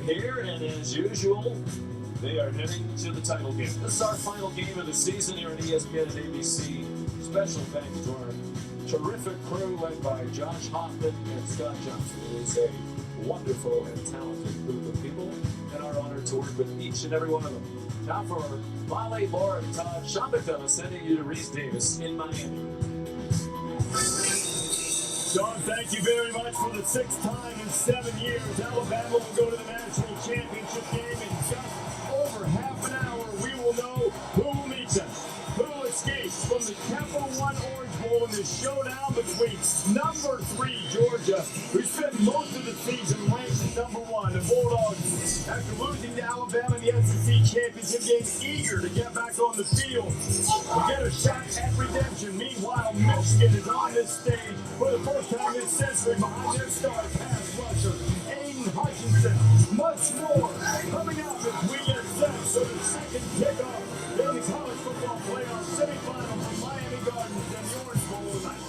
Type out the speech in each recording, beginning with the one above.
here, and as usual, they are heading to the title game. This is our final game of the season here on ESPN and ABC. Special thanks to our terrific crew led by Josh Hoffman and Scott Johnson. It is a wonderful and talented group of people, and our honor to work with each and every one of them. Now for Molly, Laura, and Todd, Sean McDevitt sending you to Reese Davis in Miami. Sean, thank you very much. For the 6th time in 7 years, Alabama will go to the national championship game in just over half an hour. We will know who will meet them, who escapes from the Capital One Orange Bowl in the showdown between number 3 Georgia, who spent most of the season ranked number 1, the Bulldogs, after losing to Alabama in the SEC championship game, eager to get back on the field and get a shot at redemption. Meanwhile, Michigan is on this stage for the first time this century behind their star pass rusher, Aiden Hutchinson. Much more coming up as we get set for the second kickoff in the college football playoff semifinals in Miami Gardens and the Orange Bowl tonight.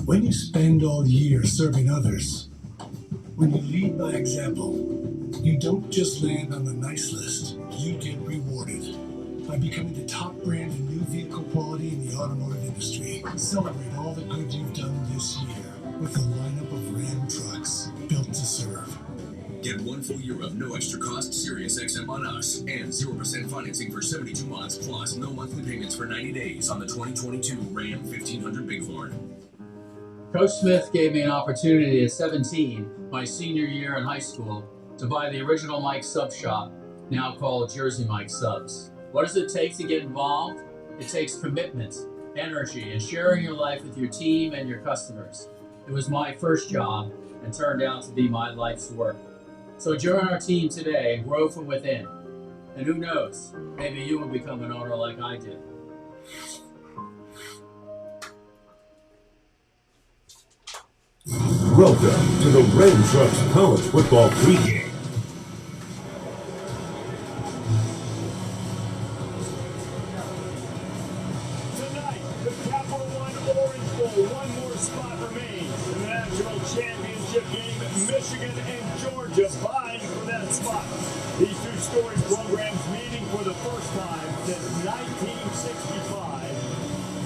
When you spend all year serving others, when you lead by example, you don't just land on the nice list, you get rewarded by becoming the top brand in new vehicle quality in the automotive industry. Celebrate all the good you've done this year with a lineup of Ram trucks built to serve. Get 1 full year of no extra cost Sirius XM on us and 0% financing for 72 months plus no monthly payments for 90 days on the 2022 Ram 1500 Bighorn. Coach Smith gave me an opportunity at 17, my senior year in high school, to buy the original Mike Sub Shop, now called Jersey Mike Subs. What does it take to get involved? It takes commitment, energy, and sharing your life with your team and your customers. It was my first job and turned out to be my life's work. So join our team today and grow from within. And who knows, maybe you will become an owner like I did. Welcome to the Ram Trucks College Football Pregame. Tonight, the Capital One Orange Bowl. One more spot remains in the national championship game. Michigan and Georgia vying for that spot. These two storied programs meeting for the first time since 1965.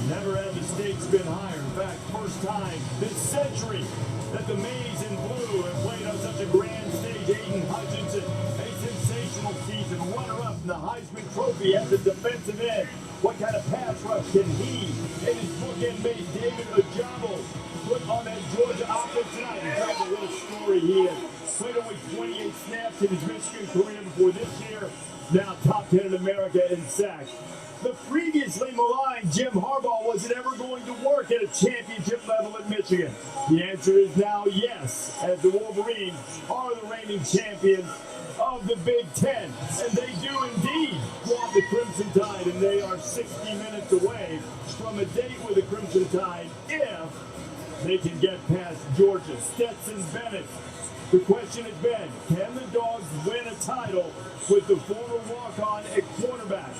Never had the stakes been higher. In fact, first time this century that the Maize in Blue have played on such a grand stage. Aiden Hutchinson, a sensational season, runner-up in the Heisman Trophy at the defensive end. What kind of pass rush can he and his bookend mate David Ojabo put on that Georgia offense tonight? Incredible little story he has. Played only 28 snaps in his Michigan career before this year. Now top 10 in America in sacks. The previously maligned Jim Harbaugh wasn't ever going to work at a championship level at Michigan. The answer is now yes, as the Wolverines are the reigning champions of the Big Ten. And they do indeed want the Crimson Tide, and they are 60 minutes away from a date with the Crimson Tide if they can get past Georgia. Stetson Bennett. The question has been, can the Dogs win a title with the former walk-on at quarterback?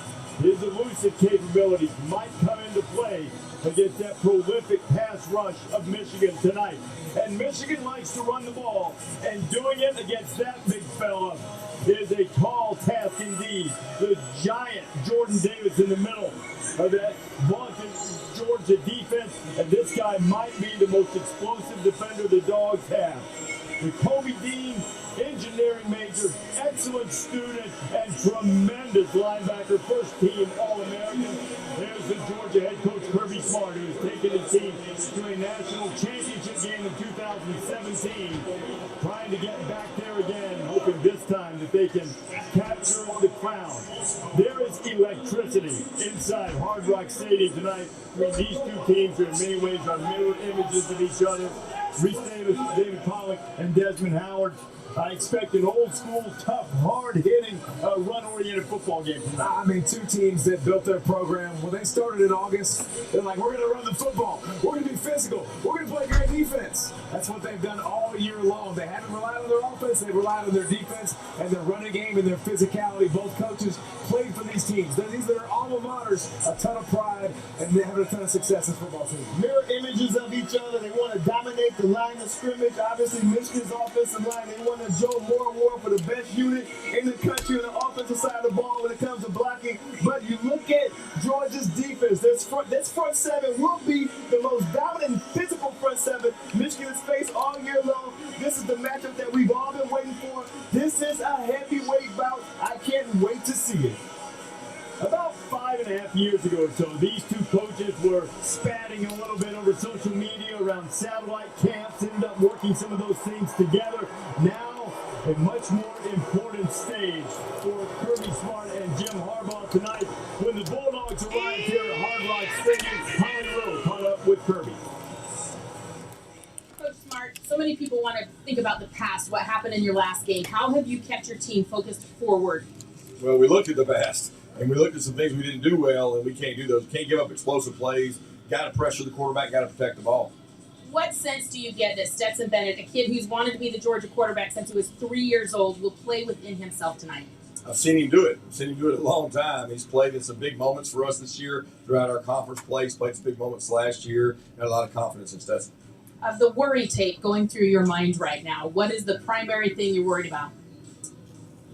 His elusive capabilities might come into play against that prolific pass rush of Michigan tonight. And Michigan likes to run the ball, and doing it against that big fella is a tall task indeed. The giant Jordan Davis in the middle of that vaunted Georgia defense, and this guy might be the most explosive defender the Dogs have. The Kobe Dean, engineering major, excellent student, and tremendous linebacker, first team All-American. There's the Georgia head coach Kirby Smart, who has taken his team to a national championship game in 2017, trying to get back there again, hoping this time that they can capture the crown. There is electricity inside Hard Rock Stadium tonight. I mean, these two teams are in many ways are mirror images of each other. Reese Davis, David Pollock, and Desmond Howard. I expect an old-school, tough, hard-hitting, run-oriented football game tonight. I mean, two teams that built their program. When they started in August, they're like, we're going to run the football. We're going to be physical. We're going to play great defense. That's what they've done all year long. They haven't relied on their offense. They've relied on their defense and their running game and their physicality. Both coaches played for these teams. These are alma maters, a ton of pride, and they have a ton of success in football teams. Mirror images of each other. They want to dominate the line of scrimmage. Obviously, Michigan's offensive line, they want to Joe Moore Award for the best unit in the country on the offensive side of the ball when it comes to blocking. But you look at Georgia's defense. This front seven will be the most dominant and physical front seven Michigan has faced all year long. This is the matchup that we've all been waiting for. This is a heavyweight bout. I can't wait to see it. About 5.5 years ago or so, these two coaches were spatting a little bit over social media around satellite camps, ended up working some of those things together. Now, a much more important stage for Kirby Smart and Jim Harbaugh tonight when the Bulldogs arrived here at Hard Rock Stadium. Holly Rowe caught up with Kirby. Coach Smart, so many people want to think about the past, what happened in your last game. How have you kept your team focused forward? Well, we looked at the past, and we looked at some things we didn't do well, and we can't do those. Can't give up explosive plays. Got to pressure the quarterback, got to protect the ball. What sense do you get that Stetson Bennett, a kid who's wanted to be the Georgia quarterback since he was 3 years old, will play within himself tonight? I've seen him do it. I've seen him do it a long time. He's played in some big moments for us this year throughout our conference play. He's played some big moments last year. Got a lot of confidence in Stetson. Of the worry tape going through your mind right now, what is the primary thing you're worried about?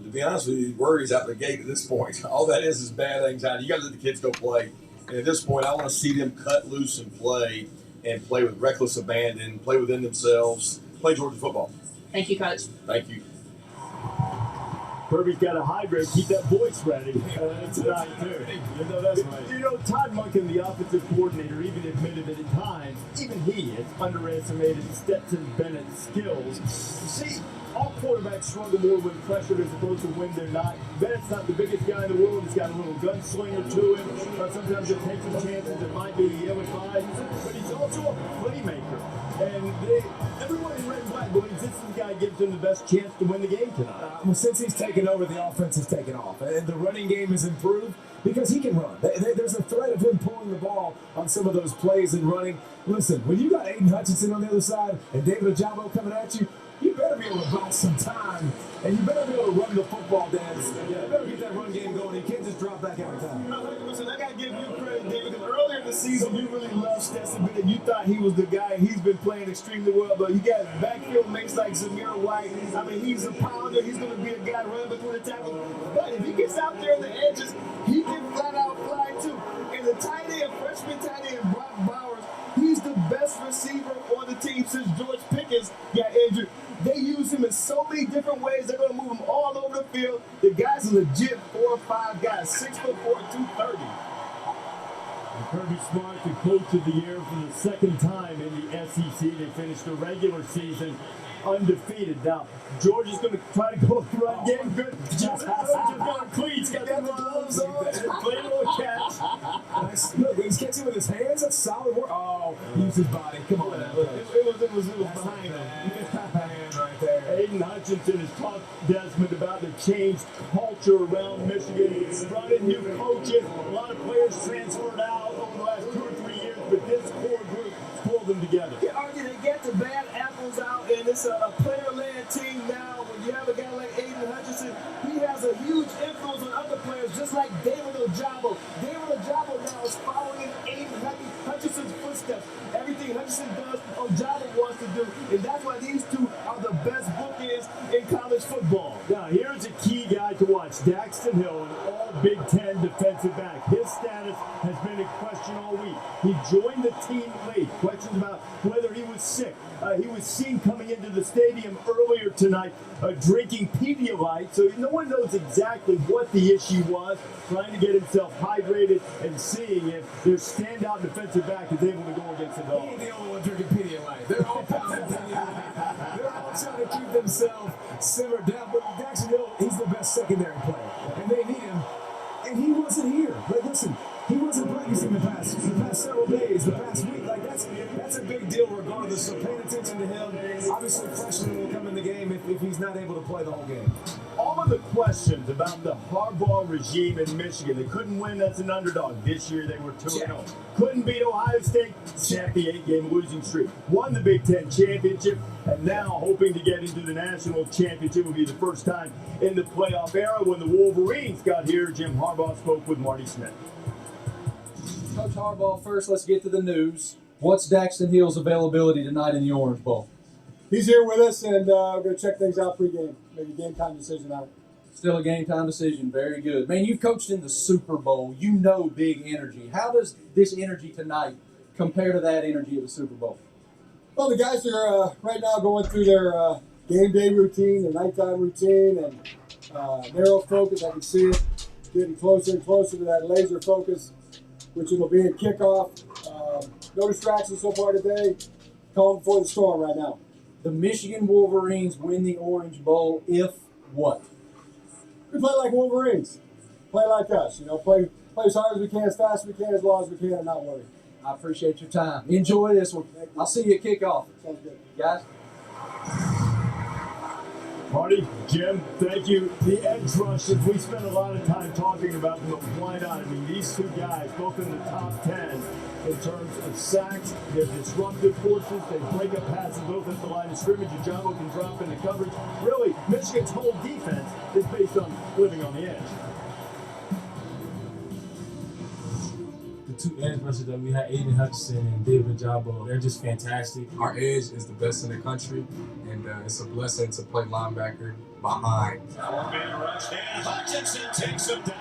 To be honest with you, worries out the gate at this point. All that is bad anxiety. You got to let the kids go play. And at this point, I want to see them cut loose and play with reckless abandon, play within themselves, play Georgia football. Thank you, Coach. Thank you. Kirby's got to hydrate, keep that voice ready tonight, too. That's right. You know, Todd Monken, the offensive coordinator, even admitted that at times, even he has underestimated Stetson Bennett's skills. You see, all quarterbacks struggle more when pressured as opposed to when they're not. Bennett's not the biggest guy in the world. He's got a little gunslinger to him. Sometimes it takes some chances that might be ill-advised. But he's also a playmaker. And everyone in red and black believes this is the guy who gives them the best chance to win the game tonight. Well, since he's taken over, the offense has taken off. And the running game has improved because he can run. There's a threat of him pulling the ball on some of those plays and running. Listen, when you got Aiden Hutchinson on the other side and David Ojabo coming at you, you better be able to buy some time, and you better be able to run the football, Dez. You better get that run game going. You can't just drop back every time. Listen, I got to give you credit, David, because earlier in the season, you really loved Stetson Bennett. You thought he was the guy, and he's been playing extremely well, but you got backfield mates like Zamir White. I mean, he's a pounder. He's going to be a guy running between the tackles. But if he gets out there on the edges, he can flat out fly, too. And the tight end, freshman tight end, Brock Bowers, he's the best receiver on the team since George Pickens got injured. They use him in so many different ways. They're going to move him all over the field. The guy's a legit 4'5" guy, 6'4", 230. And Kirby Smart, the coach of the year for the second time in the SEC. They finished the regular season undefeated. Now, Georgia's going to try to go run game. Good. Just got cleats, got the gloves on. Play a little catch. Nice. Look, he's catching with his hands. That's solid work. Oh, use his body. Come on. It was behind him. Right there. Aiden Hutchinson has talked Desmond about the changed culture around Michigan. Brought in new coaches. A lot of players transferred out over the last 2 or 3 years, but this core group pulled them together. You argue they get the bad apples out, and it's a player-led team now. When you have a guy like Aiden Hutchinson, he has a huge influence on other players, just like David Ojabo. David Ojabo now is following in Aiden Hutchinson's footsteps. Everything Hutchinson does, Ojabo wants to do, and that's why these two are the best bookends in college football. Now, here's a key guy to watch, Daxton Hill, an all Big Ten defensive back. His status has been in question all week. He joined the team late. Questions about whether he was sick. He was seen coming into the stadium earlier tonight drinking Pedialyte, so no one knows exactly what the issue was, trying to get himself hydrated and seeing if their standout defensive back is able to go against the Dogs. He ain't the only one drinking Pedialyte. They're all pounding Pedialyte. They're all trying to keep themselves simmered down. But Daxton Hill, he's the best secondary player, and they need him. And he wasn't here. Like, listen, he wasn't practicing the past several days, the past week. Like, that's a big deal regardless. So paying attention to him. Obviously, freshman will come in the game if he's not able to play the whole game. All of the questions about the Harbaugh regime in Michigan. They couldn't win as an underdog. This year they were 2-0. Couldn't beat Ohio State. Snapped the 8-game losing streak. Won the Big Ten championship. And now hoping to get into the national championship will be the first time in the playoff era. When the Wolverines got here, Jim Harbaugh spoke with Marty Smith. Coach Harbaugh, first let's get to the news. What's Daxton Hill's availability tonight in the Orange Bowl? He's here with us, and we're going to check things out pregame. Maybe game time decision out. Still a game time decision. Very good. Man, you've coached in the Super Bowl. You know big energy. How does this energy tonight compare to that energy of the Super Bowl? Well, the guys are right now going through their game day routine, their nighttime routine, and narrow focus. I can see it getting closer and closer to that laser focus, which it'll be in kickoff. No distractions so far today. Calm before the storm right now. The Michigan Wolverines win the Orange Bowl if what? We play like Wolverines. Play like us. Play as hard as we can, as fast as we can, as long as we can, and not worry. I appreciate your time. Enjoy this one. I'll see you at kickoff. Sounds good. Guys? Marty, Jim, thank you. The edge rushers, we spent a lot of time talking about them, but why not? I mean, these two guys, both in the top 10 in terms of sacks, they're disruptive forces, they break up passes both at the line of scrimmage, and Jumbo can drop into coverage. Really, Michigan's whole defense is based on living on the edge. The two edge rushers that we had, Aiden Hutchinson and David Jabo, they're just fantastic. Our edge is the best in the country, and it's a blessing to play linebacker behind. Four-man rush, and Hutchinson takes him down.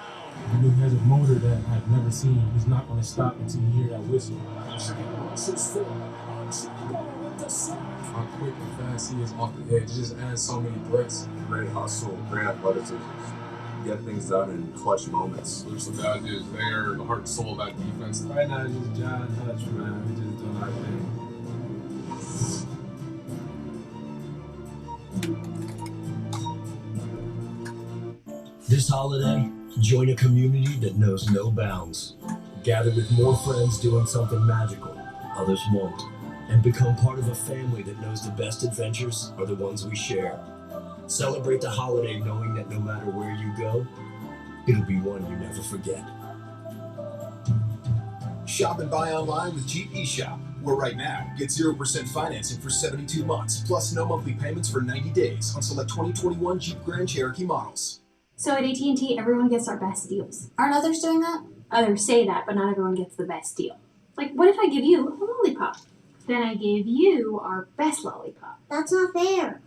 He has a motor that I've never seen. He's not going to stop until you hear that whistle. Michigan rushes forward. Jumbo with the sack. How quick and fast he is off the edge. It just adds so many threats. Great hustle, great athleticism. Get things done in clutch moments. There's some guys that they are the heart and soul of that defense. Right now, it's just John Hutch, man. We just doing our thing. This holiday, join a community that knows no bounds. Gather with more friends doing something magical others won't. And become part of a family that knows the best adventures are the ones we share. Celebrate the holiday knowing that no matter where you go, it'll be one you never forget. Shop and buy online with Jeep eShop, where right now, get 0% financing for 72 months, plus no monthly payments for 90 days on select 2021 Jeep Grand Cherokee models. So at AT&T, everyone gets our best deals. Aren't others doing that? Others say that, but not everyone gets the best deal. Like, what if I give you a lollipop? Then I give you our best lollipop. That's not fair.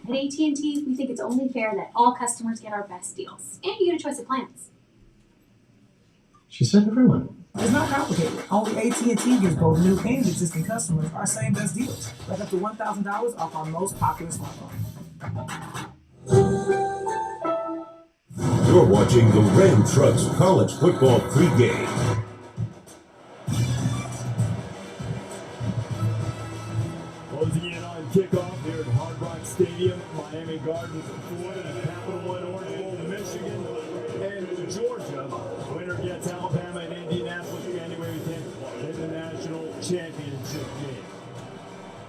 At AT&T, we think it's only fair that all customers get our best deals. And you get a choice of plans. She said everyone. It's not complicated. Only AT&T gives both new and existing customers our same best deals. Like up to $1,000 off our most popular smartphone. You're watching the Ram Trucks College Football Pregame. Closing in on kickoff here at Hard Rock Stadium, Miami Gardens, Florida, the Capital One Orange Bowl, Michigan, and Georgia. Winner gets Alabama and Indianapolis January 10th in the national championship game.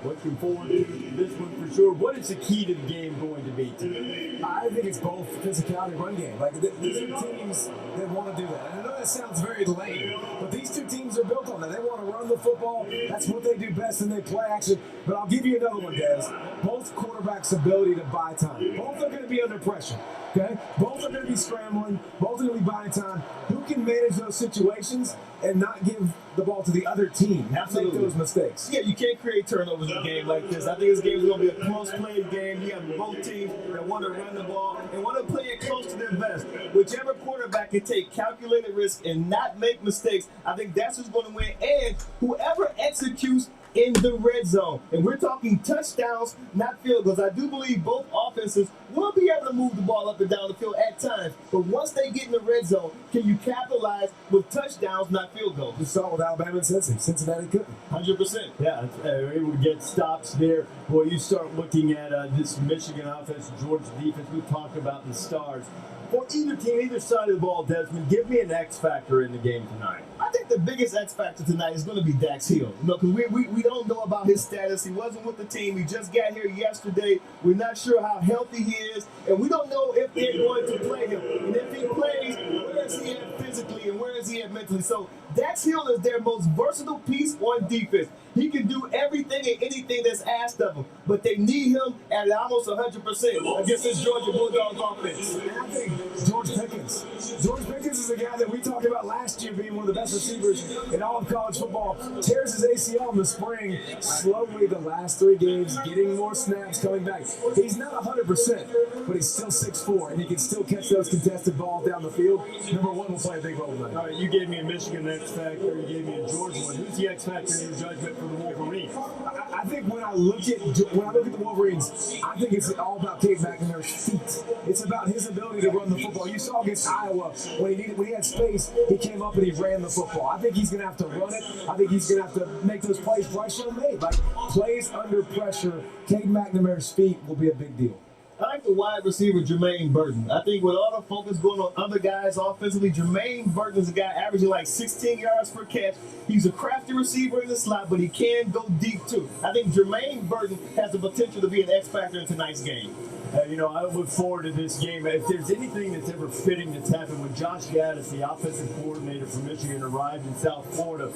Looking forward to this one for sure. What is the key to the game going to be today? I think it's both physicality and run game. Like, these are teams that want to do that. And I know that sounds very lame, but these two teams are built on that. They want to run the football. That's what they do best, and they play action. But I'll give you another one, guys. Both quarterbacks' ability to buy time. Both are going to be under pressure, okay? Both are going to be scrambling. Both are going to be buying time. Who can manage those situations and not give the ball to the other team, not make those mistakes? Yeah, you can't create turnovers in a game like this. I think this game is going to be a close-played game. You have both teams that want to run the ball and want to play it close to their best. Whichever quarterback can take calculated risk and not make mistakes, I think that's who's going to win. And whoever executes in the red zone. And we're talking touchdowns, not field goals. I do believe both offenses will be able to move the ball up and down the field at times. But once they get in the red zone, can you capitalize with touchdowns, not field goals? We saw with Alabama and Cincy. Cincinnati couldn't. 100%. Yeah, able to get stops there. Well, you start looking at this Michigan offense, Georgia defense. We talked about the stars. For either team, either side of the ball, Desmond, give me an X factor in the game tonight. I think the biggest X factor tonight is going to be Dax Hill. You know, because we don't know about his status. He wasn't with the team. He just got here yesterday. We're not sure how healthy he is, and we don't know if they're going to play him. And if he plays, where is he at physically and where is he at mentally? So Dax Hill is their most versatile piece on defense. He can do everything and anything that's asked of him, but they need him at almost 100% against this Georgia Bulldogs offense. And I think George Pickens is a guy that we talked about last year being one of the best receivers in all of college football. Tears his ACL in the spring. Slowly the last 3 games, getting more snaps, coming back. He's not 100%, but he's still 6'4", and he can still catch those contested balls down the field. Number 1 will play a big role tonight. All right, you gave me a Michigan X factor. You gave me a Georgia one. Who's the X factor in your judgment for the Wolverines? I think when I look at the Wolverines, I think it's all about Cade McNamara's feet. It's about his ability to run the football. You saw against Iowa when he had space, he came up and he ran the football. I think he's going to have to run it. I think he's going to have to make those plays Bryce Young made. Like plays under pressure, Cade McNamara's feet will be a big deal. I like the wide receiver, Jermaine Burton. I think with all the focus going on other guys offensively, Jermaine Burton is a guy averaging like 16 yards per catch. He's a crafty receiver in the slot, but he can go deep too. I think Jermaine Burton has the potential to be an X factor in tonight's game. You know, I look forward to this game. If there's anything that's ever fitting that's happened when Josh Gaddis, the offensive coordinator from Michigan, arrived in South Florida,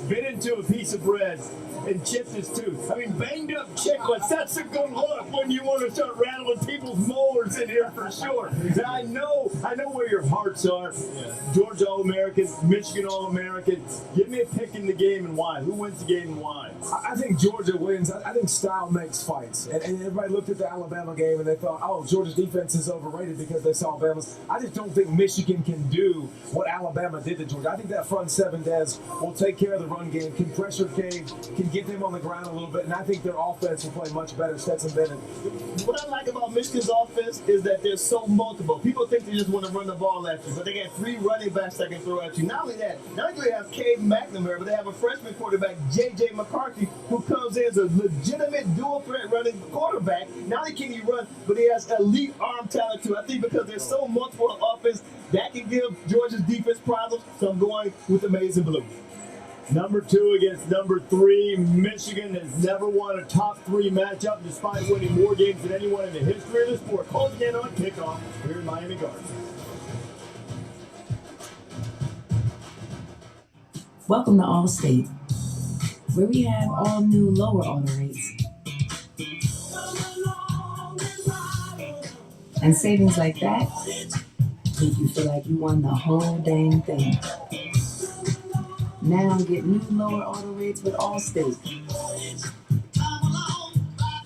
bit into a piece of bread and chipped his tooth. I mean, banged up chicklets, that's a good look when you want to start rattling people's molars in here for sure. And I know where your hearts are. Yeah. Georgia All-American, Michigan All-American. Give me a pick in the game and why. Who wins the game and why? I think Georgia wins. I think style makes fights. And everybody looked at the Alabama game and they thought, oh, Georgia's defense is overrated because they saw Alabama's. I just don't think Michigan can do what Alabama did to Georgia. I think that front seven, Des, will take care of the run game, can pressure Cade, can get them on the ground a little bit, and I think their offense will play much better. Stetson Bennett. What I like about Michigan's offense is that they're so multiple. People think they just want to run the ball at you, but they got 3 running backs that can throw at you. Not only that, not only do they have Cade McNamara, but they have a freshman quarterback, J.J. McCarthy, who comes in as a legitimate dual-threat running quarterback. Not only can he run, but he has elite arm talent too. I think because there's so multiple on offense, that can give Georgia's defense problems, so I'm going with the Maize and Blue. Number 2 against number 3. Michigan has never won a top 3 matchup despite winning more games than anyone in the history of the sport. Called again on kickoff here in Miami Gardens. Welcome to Allstate, where we have all new lower auto rates. And savings like that make you feel like you won the whole dang thing. Now get new lower auto rates with Allstate.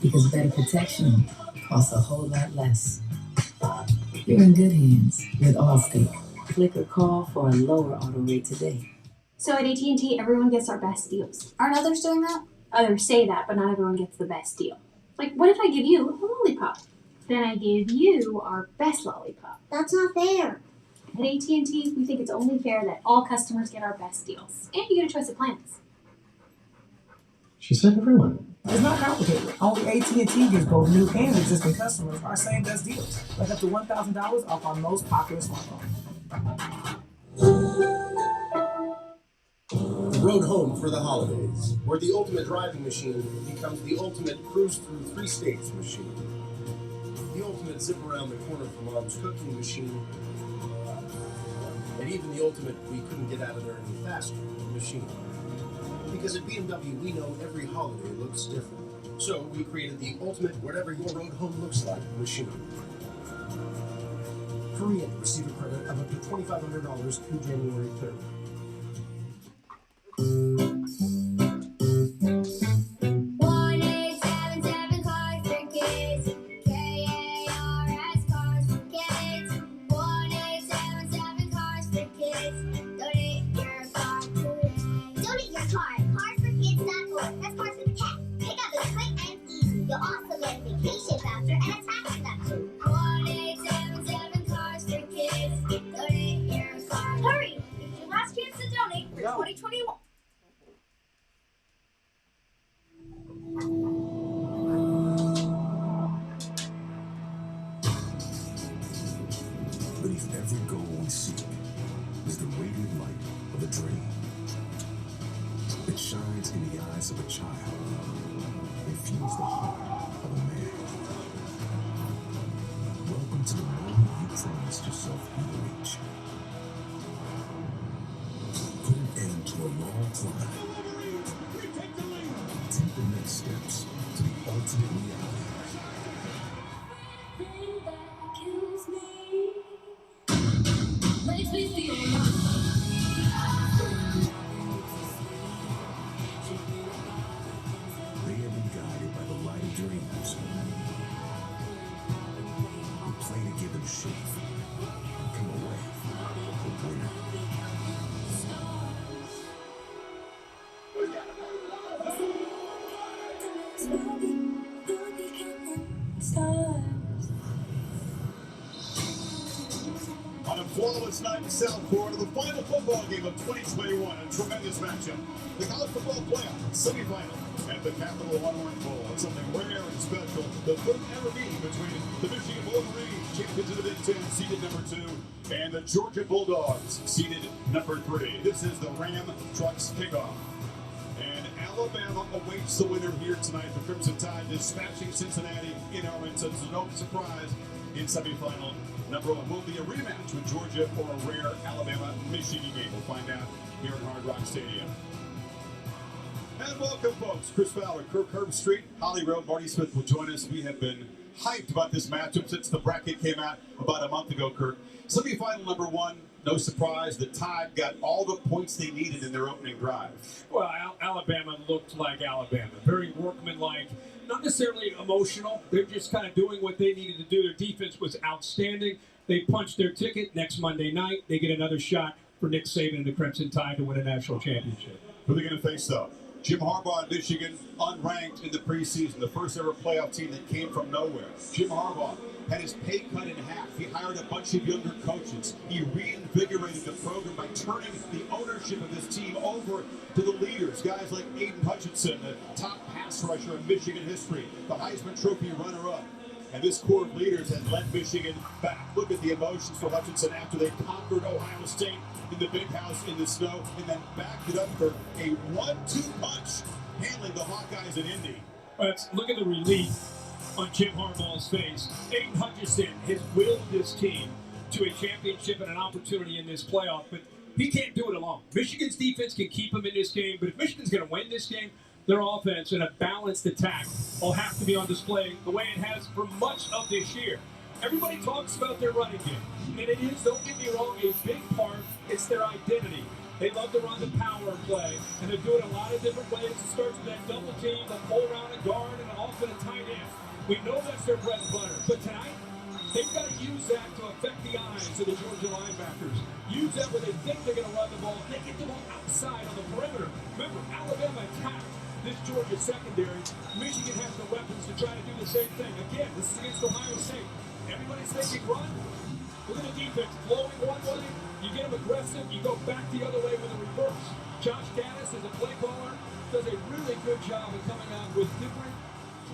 Because better protection costs a whole lot less. You're in good hands with Allstate. Click or call for a lower auto rate today. So at AT&T, everyone gets our best deals. Aren't others doing that? Others say that, but not everyone gets the best deal. Like, what if I give you a lollipop? Then I give you our best lollipop. That's not fair. At AT&T, we think it's only fair that all customers get our best deals. And you get a choice of plans. She said everyone. It's not complicated. Only AT&T gives both new and existing customers our same best deals. Like up to $1,000 off our most popular smartphone. The road home for the holidays, where the ultimate driving machine becomes the ultimate cruise through 3 states machine. The ultimate zip around the corner from Mom's cooking machine. And even the ultimate we couldn't get out of there any faster machine. Because at BMW we know every holiday looks different. So we created the ultimate whatever your road home looks like machine. Hurry in, receive a credit of up to $2,500 through January 3rd. 1877 cars for kids. KARS cars for kids. 1877 cars for kids. Donate your car today. Donate your car at carsforkids.org. That's cars with a K. Pick up is quick and easy. You'll also get a vacation voucher and a tax deduction. 1877 cars for kids. Donate your car. Hurry! It's your last chance to donate for 2021. Beneath every goal we seek is the radiant light of a dream. steps to the ultimate reality. Makes me feel They have been guided by the light of dreams. We play to give them shape and come away a winner. On a flawless night in South Florida, the final football game of 2021, a tremendous matchup. The college football playoff semifinal at the Capital One Orange Bowl. It's something rare and special. The first ever meeting between the Michigan Wolverines, champions of the Big Ten, seeded number 2, and the Georgia Bulldogs, seeded number 3. This is the Ram Trucks kickoff. And Alabama awaits the winner here tonight. The Crimson Tide dispatching Cincinnati in Arlington. So no surprise in semifinal number 1 will be a rematch with Georgia for a rare Alabama-Michigan game. We'll find out here at Hard Rock Stadium. And welcome, folks. Chris Fowler, Kirk Herbstreit, Holly Rowe, Marty Smith will join us. We have been hyped about this matchup since the bracket came out about a month ago, Kirk. Semifinal number 1, no surprise, the Tide got all the points they needed in their opening drive. Well, Alabama looked like Alabama. Very workmanlike, not necessarily emotional. They're just kind of doing what they needed to do. Their defense was outstanding. They punched their ticket. Next Monday night, they get another shot for Nick Saban and the Crimson Tide to win a national championship. Who are they going to face, though? Jim Harbaugh in Michigan, unranked in the preseason, the first ever playoff team that came from nowhere. Jim Harbaugh had his pay cut in half. He hired a bunch of younger coaches. He reinvigorated the program by turning the ownership of this team over to the leaders, guys like Aiden Hutchinson, the top pass rusher in Michigan history, the Heisman Trophy runner-up. And this core of leaders has led Michigan back. Look at the emotions for Hutchinson after they conquered Ohio State in the big house in the snow, and then backed it up for a 1-2 punch, handling the Hawkeyes in Indy. Look at the relief on Jim Harbaugh's face. Aiden Hutchinson has willed this team to a championship and an opportunity in this playoff, but he can't do it alone. Michigan's defense can keep him in this game, but if Michigan's going to win this game, their offense and a balanced attack will have to be on display the way it has for much of this year. Everybody talks about their running game, and it is, don't get me wrong, a big part. It's their identity. They love to run the power play, and they're doing it a lot of different ways. It starts with that double team, a pull around a guard, and often a tight end. We know that's their bread and butter, but tonight, they've got to use that to affect the eyes of the Georgia linebackers. Use that when they think they're going to run the ball. They get the ball outside on the perimeter. Remember, Alabama attacked this Georgia secondary. Michigan has the weapons to try to do the same thing. Again, this is against Ohio State. Everybody's thinking run. Look at the defense flowing one way. You get them aggressive, you go back the other way with a reverse. Josh Gaddis, as a play caller, does a really good job of coming out with different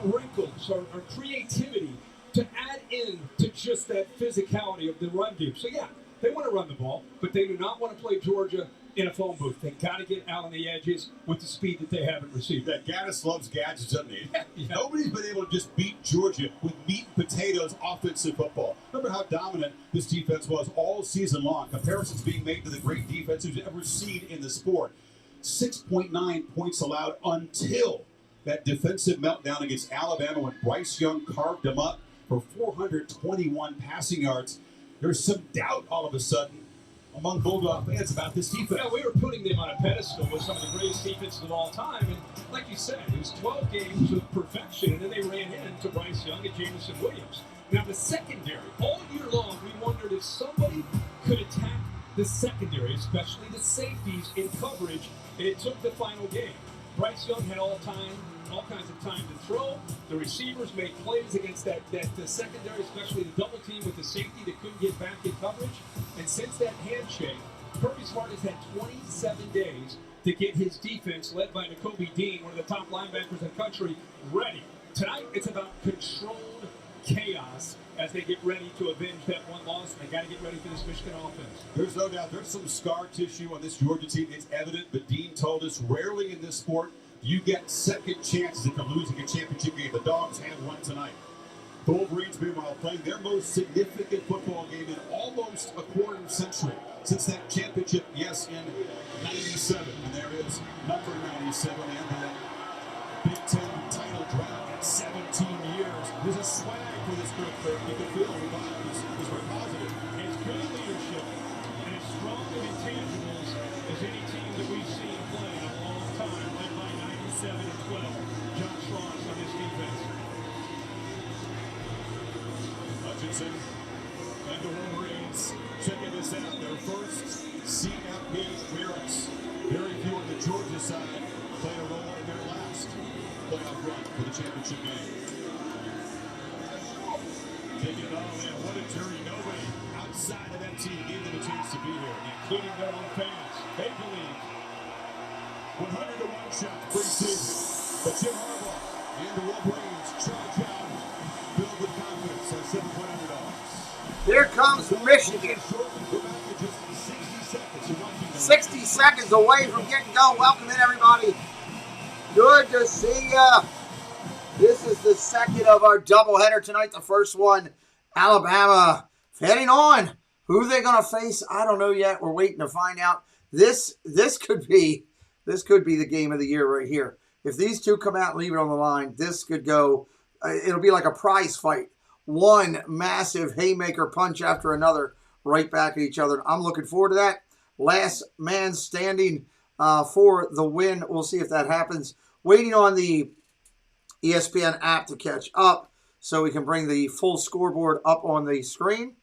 wrinkles or creativity to add in to just that physicality of the run game. So yeah, they want to run the ball, but they do not want to play Georgia in a phone booth. They got to get out on the edges with the speed that they haven't received. That Gaddis loves gadgets, doesn't he? Yeah. Nobody's been able to just beat Georgia with meat and potatoes offensive football. Remember how dominant this defense was all season long. Comparisons being made to the great defenses you've ever seen in the sport. 6.9 points allowed until that defensive meltdown against Alabama when Bryce Young carved them up for 421 passing yards. There's some doubt all of a sudden among Bulldog fans about this defense. Yeah, we were putting them on a pedestal with some of the greatest defenses of all time, and like you said, it was 12 games of perfection, and then they ran into Bryce Young and Jamison Williams. Now the secondary, all year long, we wondered if somebody could attack the secondary, especially the safeties in coverage, and it took the final game. Bryce Young had all kinds of time to throw. The receivers made plays against the secondary, especially the double team with the safety that couldn't get back in coverage. And since that handshake, Kirby Smart has had 27 days to get his defense, led by Nakobe Dean, one of the top linebackers in the country, ready. Tonight, it's about controlled chaos as they get ready to avenge that one loss. They got to get ready for this Michigan offense. There's no doubt there's some scar tissue on this Georgia team. It's evident, but Dean told us rarely in this sport you get second chances if you're losing a championship game. The Dogs had one tonight. The Wolverines, meanwhile, playing their most significant football game in almost a quarter century since that championship, yes, in 97. And there is number 97 and the Big Ten There's a swag for this group that you can feel the vibe is very positive. It's good leadership and as strong of intangibles as any team that we've seen play in a long time, led by 97 and 12. John Schross on this defense. Hutchinson and the Wolverines checking this out. Their first CFB appearance. Very few on the Georgia side played a role in their last playoff run for the championship game. Taking it all in. What a jury. Nobody outside of that team gave them a chance to be here, Including their own fans. They believe. 100-1 shot preseason. But Jim Harbaugh and the Wolverines charge out, filled with confidence as 7-point underdogs. Here comes Michigan. 60 seconds away from getting going. Welcome in, everybody. Good to see ya. This is the second of our doubleheader tonight. The first one, Alabama heading on. Who they're going to face, I don't know yet. We're waiting to find out. This could be the game of the year right here. If these two come out and leave it on the line, this could go. It'll be like a prize fight. One massive haymaker punch after another, right back at each other. I'm looking forward to that. Last man standing for the win. We'll see if that happens. Waiting on the ESPN app to catch up so we can bring the full scoreboard up on the screen.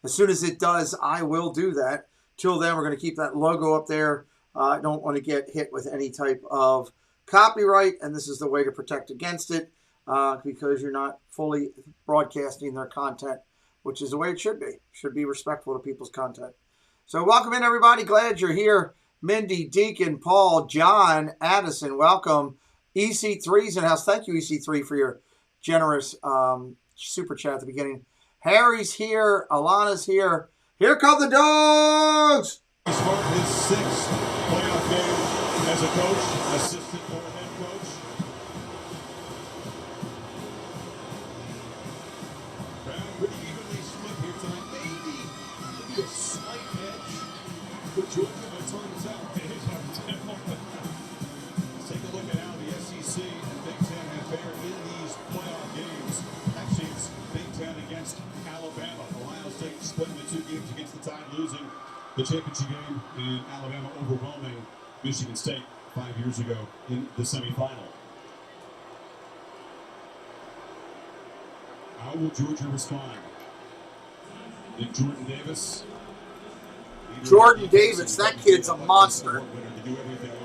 As soon as it does, I will do that. Till then, we're going to keep that logo up there. I don't want to get hit with any type of copyright, and this is the way to protect against it because you're not fully broadcasting their content, which is the way it should be. Should be respectful to people's content. So welcome in, everybody. Glad you're here. Mindy, Deacon, Paul, John, Addison, welcome. EC3's in the house. Thank you, EC3, for your generous super chat at the beginning. Harry's here. Alana's here. Here come the Dogs! He's started his sixth playoff game as a coach, assistant or head coach. Brown pretty evenly split here tonight. Maybe a slight edge for Georgia, but it turns out it is hard to tell. Let's take a look at how the SEC and Big Ten have fared in these playoff games. Actually, it's Big Ten against Alabama. Ohio State split into two games against the Tide, losing the championship game, and Alabama overwhelming Michigan State 5 years ago in the semifinal. How will Georgia respond? And Jordan Davis. Jordan Davis, that kid's a monster.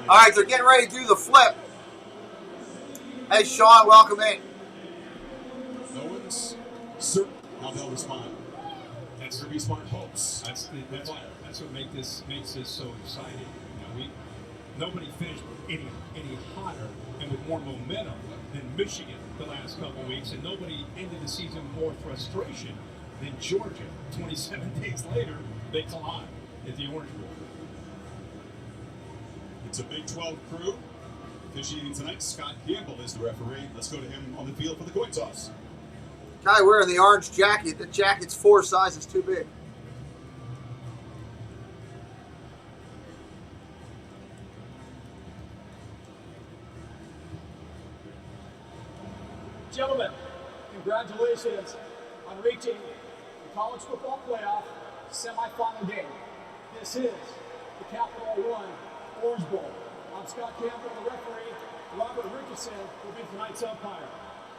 All right, they're getting ready to do the flip. Hey, Sean, welcome in. No one's certain how they'll respond. That's to be smart hopes. That's what makes this so exciting. You know, nobody finished any hotter and with more momentum than Michigan the last couple of weeks, and nobody ended the season with more frustration than Georgia. 27 days later, they collide at the Orange Bowl. It's a Big 12 crew. Officiating tonight, Scott Campbell is the referee. Let's go to him on the field for the coin toss. Guy wearing the orange jacket. The jacket's 4 sizes too big. Gentlemen, congratulations on reaching the college football playoff semifinal game. This is the Capital One Orange Bowl. I'm Scott Campbell, the referee. Robert Richardson will be tonight's umpire.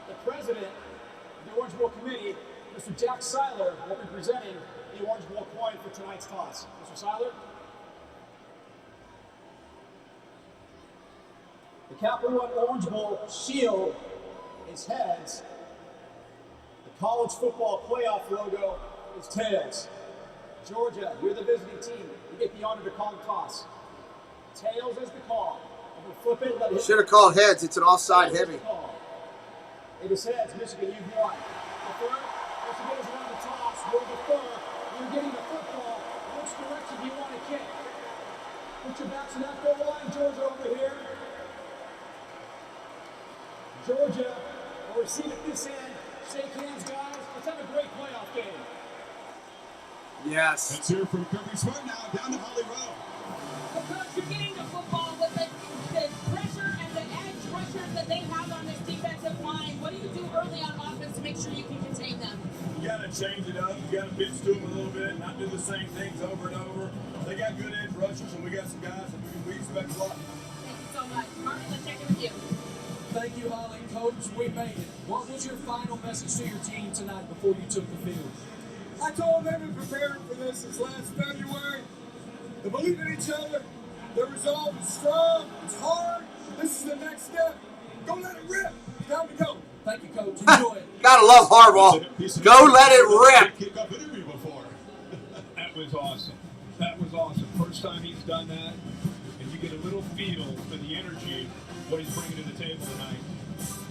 The president of the Orange Bowl Committee, Mr. Jack Seiler, will be presenting the Orange Bowl coin for tonight's toss. Mr. Seiler? The Capital One Orange Bowl shield is heads. The college football playoff logo is tails. Georgia, you're the visiting team. You get the honor to call the toss. Tails is the call. And we flip it, let it hit. Should have called heads. It's an offside heavy. It is heads. Michigan, you've won. Defer. Michigan is on the toss. We'll defer. You're getting the football. Which direction do you want to kick? Put your backs to that goal line. Georgia over here. Georgia will receive at this end. Shake hands, guys. Let's have a great playoff game. Yes. Let's hear from Kirby Smart now, down to Holly Rowe. Because you're getting the football with the pressure and the edge rushers that they have on this defensive line. What do you do early on make sure you can contain them? You got to change it up. You got to pitch to them a little bit, not do the same things over and over. They got good edge rushers, and we got some guys that we expect a lot. Thank you so much. Martin, let's check in with you. Thank you, Holly. Coach, we made it. What was your final message to your team tonight before you took the field? I told them to prepare for this since last February. To believe in each other. The resolve is strong. It's hard. This is the next step. Go let it rip. It's time to go. Thank you, Coach. Enjoy it. Gotta love Harbaugh. Go let it rip. That was awesome. That was awesome. First time he's done that, and you get a little feel for the energy, what he's bringing to the table tonight,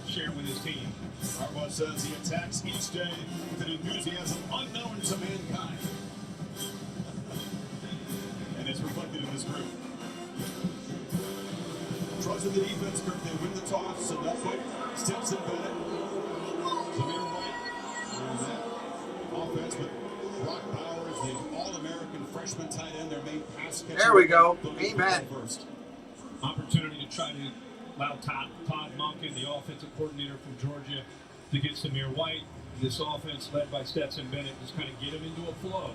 sharing with his team. Harbaugh says he attacks each day with an enthusiasm unknown to mankind. And it's reflected in this group. Trust in the defense group. They win the toss, and that quick steps in Bennett. Zamir White runs that offense, but Brock Bowers, the All-American freshman tight end, their main pass catcher. There we go. Amen. First. Opportunity to try to allow Todd Monken, the offensive coordinator from Georgia, to get Zamir White. This offense led by Stetson Bennett just kind of get him into a flow.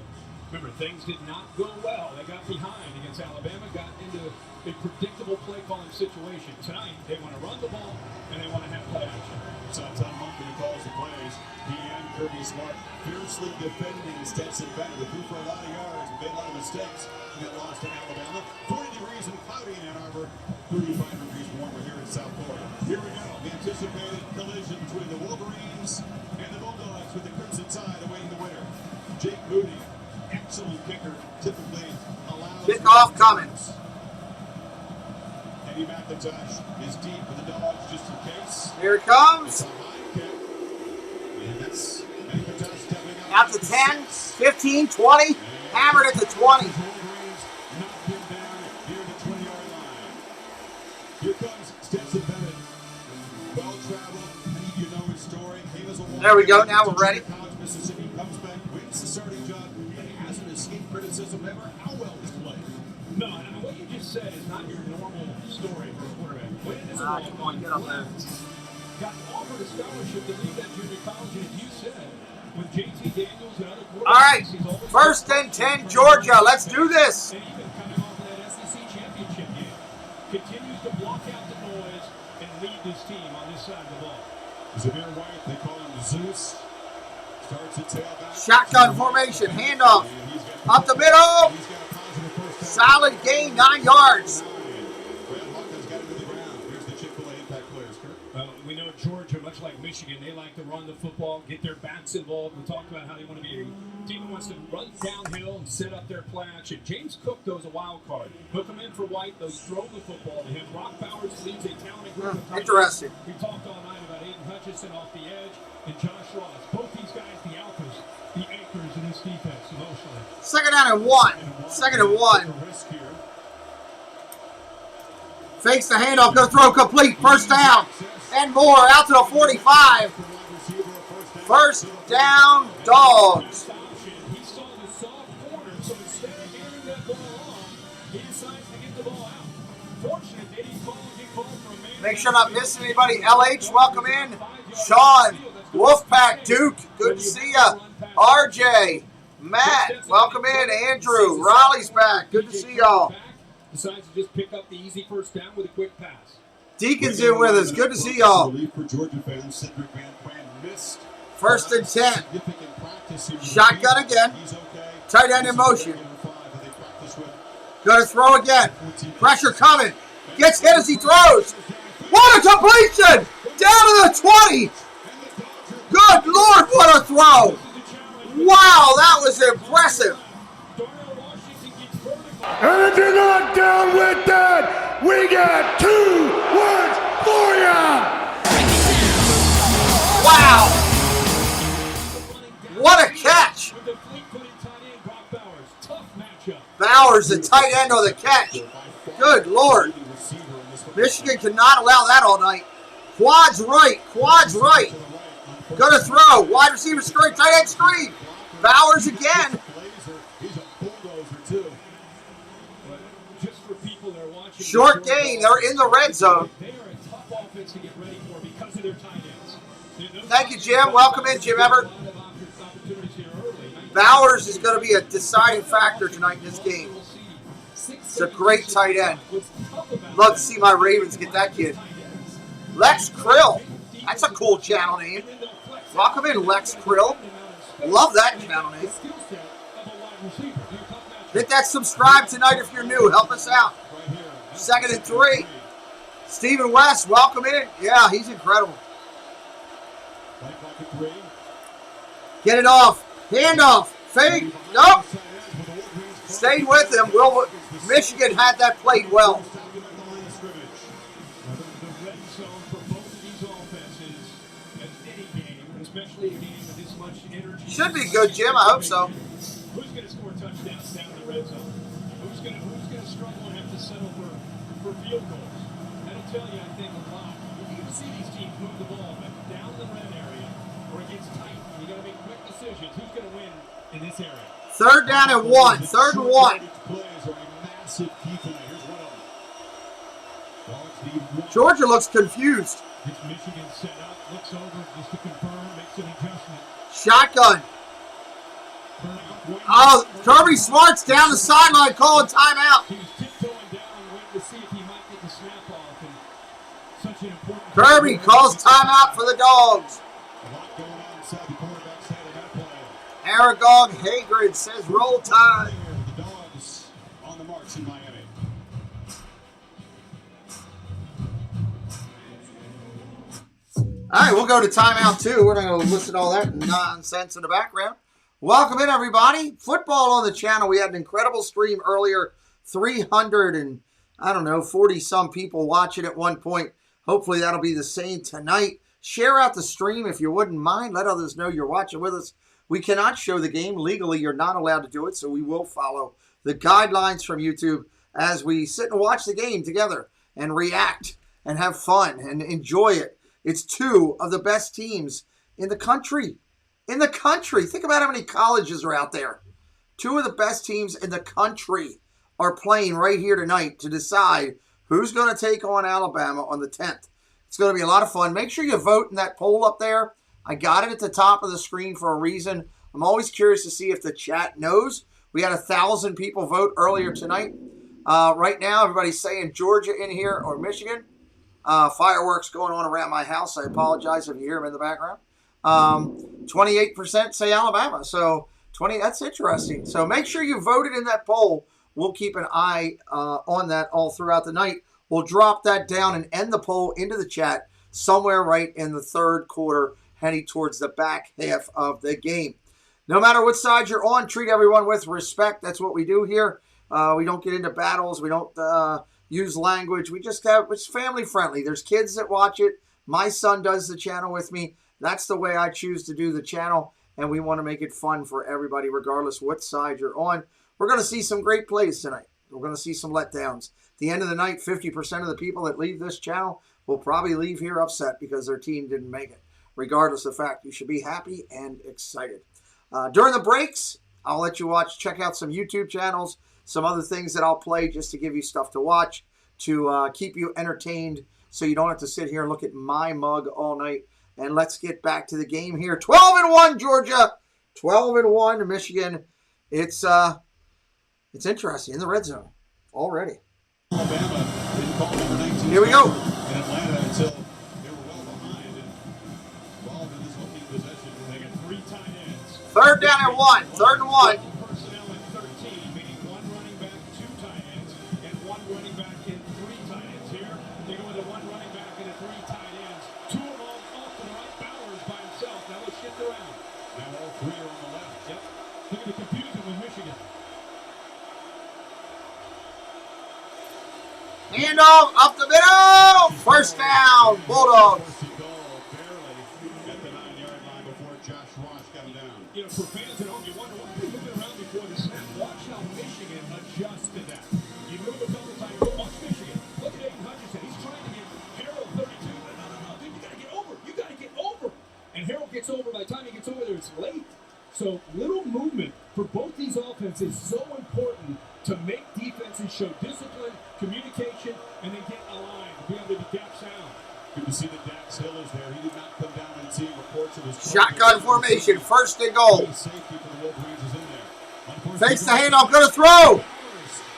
Remember, things did not go well. They got behind against Alabama, got into a predictable play calling situation. Tonight, they want to run the ball and they want to have play action. So Todd Monken, who calls the plays. He and Kirby Smart fiercely defending Stetson Bennett, who threw for a lot of yards and made a lot of mistakes. He got lost in Alabama. 40 degrees and cloudy in Ann Arbor. 35 degrees warmer here in South Florida. Here we go. The anticipated collision between the Wolverines and the Bulldogs with the Crimson Tide awaiting the winner. Jake Moody, excellent kicker, typically allows kickoff coming. Eddie McIntosh is deep for the Dogs just in case. Here it comes. It's a high kick. And that's McIntosh stepping up. Out to 10, 15, 20. Hammered at the 20. Wolverines knocked him down near the 20-yard line. Here comes Stetson Bennett. Well-traveled. You know his story. Came as a There we go. Now we're ready. College, Mississippi, comes back, wins the starting job, but hasn't escaped criticism ever. How well he's played. No, and what you just said is not your normal story for a quarterback. When is it Get up there. got offered a scholarship to leave that junior college, and as you said, with JT Daniels and other quarterbacks. All right, first and 10, Georgia. Let's do this. And even coming off of that SEC championship game, continues to block out the noise and lead this team on this side of the ball. Zamir White, they call him Zeus. Starts at tailback. Shotgun formation, handoff. Up the middle. Solid gain, 9 yards. We know Georgia, much like Michigan, they like to run the football, get their backs involved. We talked about how they want to be a team that wants to run downhill and set up their play action. James Cook, though, is a wild card. He'll come in for White, though, throw the football to him. Brock Bowers leads a talented group of tight ends. Interesting. We talked all night about Aiden Hutchinson off the edge and Josh Ross. Both these guys, the alphas, the anchors in this defense emotionally. Second down and 1. Second and 1. Fakes the handoff, going to throw complete. First down and more. Out to the 45. First down, Dogs. He saw the soft corner, so instead of handing that ball off, he decides to get the ball out. Fortunate that he called for a man. Make sure not missing anybody. LH, welcome in. Sean, Wolfpack, Duke, good to see ya. RJ, Matt, welcome in. Andrew, Raleigh's back. Good to see y'all. Decides to just pick up the easy first down with a quick pass. Deacon's in with us. Good to see y'all. For Georgia fans, Cedric Van Pran missed. First and 10. Shotgun again. Tight end in motion. Going to throw again. Pressure coming. Gets hit as he throws. What a completion! Down to the 20. Good Lord, what a throw. Wow, that was impressive. And if you're not down with that, we got 2 words for ya! Wow! What a catch! Bowers, the tight end on the catch. Good Lord. Michigan cannot allow that all night. Quads right, quads right. Gonna throw. Wide receiver screen, tight end screen. Bowers again. Short gain. They're in the red zone. They are a tough offense to get ready for because of their tight ends. Thank you, Jim. Welcome in, Jim Everett. Bowers is going to be a deciding factor tonight in this game. It's a great tight end. Love to see my Ravens get that kid. Lex Krill. That's a cool channel name. Welcome in, Lex Krill. Love that channel name. Hit that subscribe tonight if you're new. Help us out. 2nd and 3. Stephen West, welcome in. Yeah, he's incredible. Get it off. Handoff. Fake. Nope. Stayed with him. Michigan had that played well. Should be good, Jim. I hope so. Who's going to score touchdowns down the red zone? Who's going to struggle and have to settle for field goals? That'll tell you, I think, a lot. You can see these teams move the ball, but down the red area where it gets tight, you got to make quick decisions. Who's going to win in this area? 3rd down and 1. 3rd and 1. Georgia looks confused. Gets Michigan set up, looks over just to confirm, makes an adjustment. Shotgun. Oh, Kirby Smart's down the sideline calling timeout. He was tiptoeing down and waiting to see if he might get the snap off. And such an important Kirby calls timeout for the Dogs. Aragog Hagrid says roll tide. The Dogs on the march in Miami. All right, we'll go to timeout too. We're not going to listen to all that nonsense in the background. Welcome in, everybody. Football on the channel. We had an incredible stream earlier. 40 some people watching at one point. Hopefully that'll be the same tonight. Share out the stream if you wouldn't mind. Let others know you're watching with us. We cannot show the game. Legally, you're not allowed to do it, so we will follow the guidelines from YouTube as we sit and watch the game together and react and have fun and enjoy it. It's 2 of the best teams in the country. In the country. Think about how many colleges are out there. 2 of the best teams in the country are playing right here tonight to decide who's going to take on Alabama on the 10th. It's going to be a lot of fun. Make sure you vote in that poll up there. I got it at the top of the screen for a reason. I'm always curious to see if the chat knows. We had 1,000 people vote earlier tonight. Right now, everybody's saying Georgia in here or Michigan. Fireworks going on around my house. I apologize if you hear them in the background. 28% say Alabama. So 20, that's interesting. So make sure you voted in that poll. We'll keep an eye on that all throughout the night. We'll drop that down and end the poll into the chat somewhere right in the 3rd quarter, heading towards the back half of the game. No matter what side you're on, treat everyone with respect. That's what we do here. We don't get into battles. We don't use language. We just have, it's family friendly. There's kids that watch it. My son does the channel with me. That's the way I choose to do the channel, and we want to make it fun for everybody, regardless what side you're on. We're going to see some great plays tonight. We're going to see some letdowns. At the end of the night, 50% of the people that leave this channel will probably leave here upset because their team didn't make it. Regardless of the fact, you should be happy and excited. During the breaks, I'll let you check out some YouTube channels, some other things that I'll play just to give you stuff to watch, to keep you entertained so you don't have to sit here and look at my mug all night. And let's get back to the game here. 12-1 Georgia, 12-1 Michigan. It's interesting in the red zone already. Here we go. In Atlanta until they were well behind and involved in this opening possession. They got 3 tight ends. 3rd down and 1. 3rd and 1. Personnel at 13, meaning 1 running back, 2 tight ends, and 1 running back and 3 tight ends. Here, they go with a 1 running back and a 3 tight ends. 2 of them off to the right. Bowers by himself. Now let's shift around. Now all 3 are on the left. Yep. Look at the confusion with Michigan. Handoff up the middle. 1st down, Bulldogs. You know, for fans at home, you wonder why they're moving around before the snap. Watch how Michigan adjusts to that. You move a couple times, watch Michigan. Look at Aiden Hutchinson. He's trying to get Harold 32. No, dude, you got to get over. You got to get over. And Harold gets over. By the time he gets over there, it's late. So little movement for both these offenses is so important to make defenses show discipline, communication, and then get aligned, be able to be gap sound. Good to see that Dax Hill is there. He did not come down and seeing reports of his Shotgun formation, first and goal. safety for the Wolverines is in there. Fakes the handoff, gonna throw.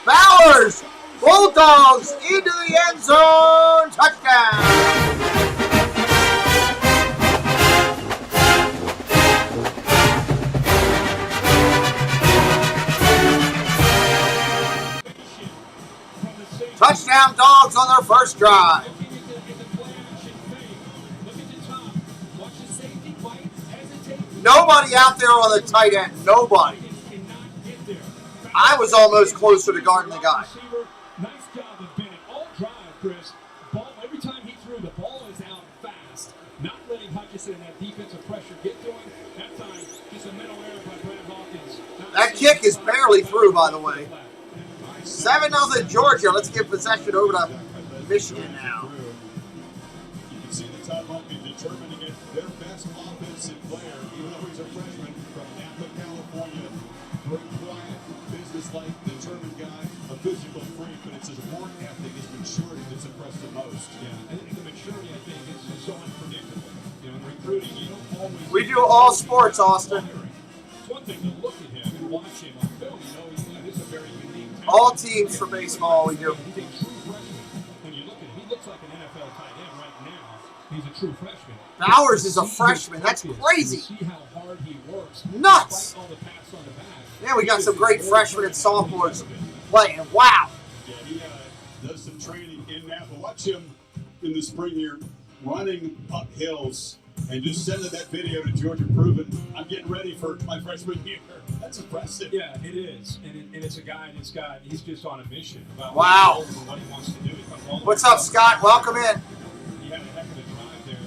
Bowers, Bulldogs into the end zone, touchdown. Touchdown Dogs on their first drive. Nobody out there on the tight end. Nobody. I was almost closer to guarding the guy. Nice job of Bennett. All drive, Chris. Ball, every time he threw, the ball is out fast. Not letting Hutchinson and that defensive pressure get to him. That time, just a mental error by Brad Hawkins. That kick is barely through, by the way. 7-0 Georgia. Let's give possession over to Michigan now. You can see the top monkey determined to get their best offensive player, even though he's a freshman from Napa, California. Very quiet, businesslike, determined guy, a physical freak, but it's his work ethic, his maturity that's impressed the most. Yeah, I think the maturity, I think, is so unpredictable. You know, in recruiting, you don't always... We do all sports, Austin. It's one thing to look at him and watch him on film. You know, this is a very unique talent. All teams for baseball we do. He's a true freshman. When you look at him, he looks like an NFL tight end right now. He's a true freshman. Bowers is a freshman. That's crazy. See how hard he works. Nuts. All the pats on the back. Yeah, we got some great freshmen and sophomores playing. Wow. Yeah, he does some training in Napa. Watch him in the spring here running up hills and just sending that video to Georgia proving I'm getting ready for my freshman year. That's impressive. Yeah, it is. And it's a guy he's just on a mission about Wow. what he wants to do. What's up, Scott? Welcome in. He had a heck of a drive there.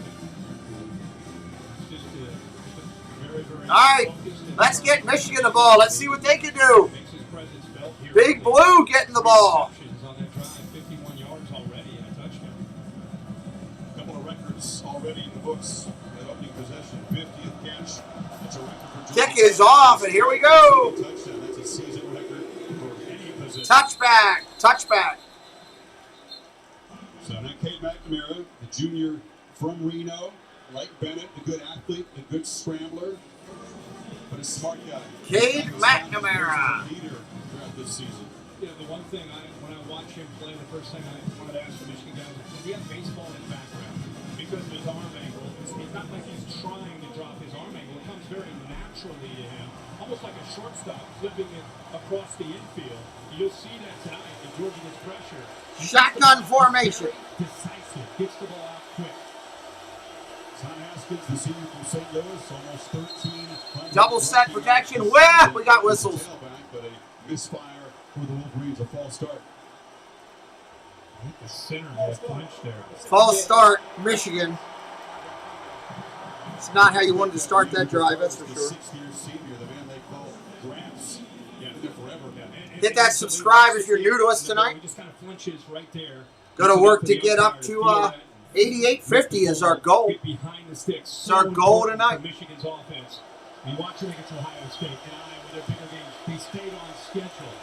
Just very, very All right, let's get Michigan the ball. Let's see what they can do. Big Blue getting the ball. on that drive, 51 yards already and a touchdown. A couple of records already in the books. That opening possession, 50th catch. That's a record for Georgia. Kick is off, and here we go. Touchdown. That's a season record for any position. Touchback. So now Cade McNamara, the junior from Reno, like Bennett, a good athlete, a good scrambler, but a smart guy. Cade McNamara. Leader throughout this season. You know, the one thing when I watch him play, the first thing I wanted to ask the Michigan guys is, does he have baseball in the background? Because of his arm angle, it's not like he's trying to drop his arm angle. It comes very naturally to him, almost like a shortstop flipping it across the infield. You'll see that tonight, and Georgia gets pressure. Shotgun formation. Decisive, gets the ball out quick. Tom Haskins, the senior from St. Louis, almost 13. Double set protection. Where? We got whistles. But a misfire for the Wolverines, a false start. I think the center had flinched there. False start, Michigan. It's not how you wanted to start that drive, that's for sure. 6-year senior, the man they call Gramps. Yeah, been there forever. Hit that subscribe if you're new to us tonight. He just kind of flinches right there. Got to work to get up to 8850 is our goal. Behind the sticks. It's our goal tonight. Michigan's offense. You watch them against Ohio State and Iowa, their bigger games. They stayed on schedule,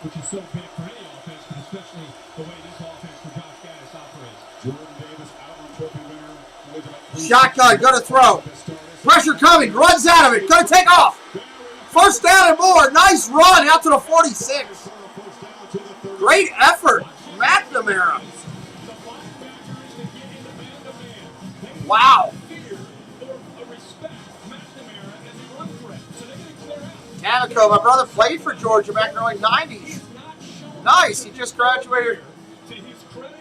which is so big for any offense, but especially the way this offense for Josh Gaddis operates. Jordan Davis, Outland Trophy winner. Shotgun, gonna throw. Pressure coming, runs out of it, gonna take off. First down and more. Nice run out to the 46. Great effort, McNamara. Wow. Tanaco, my brother played for Georgia back in the early 90s. Nice, he just graduated.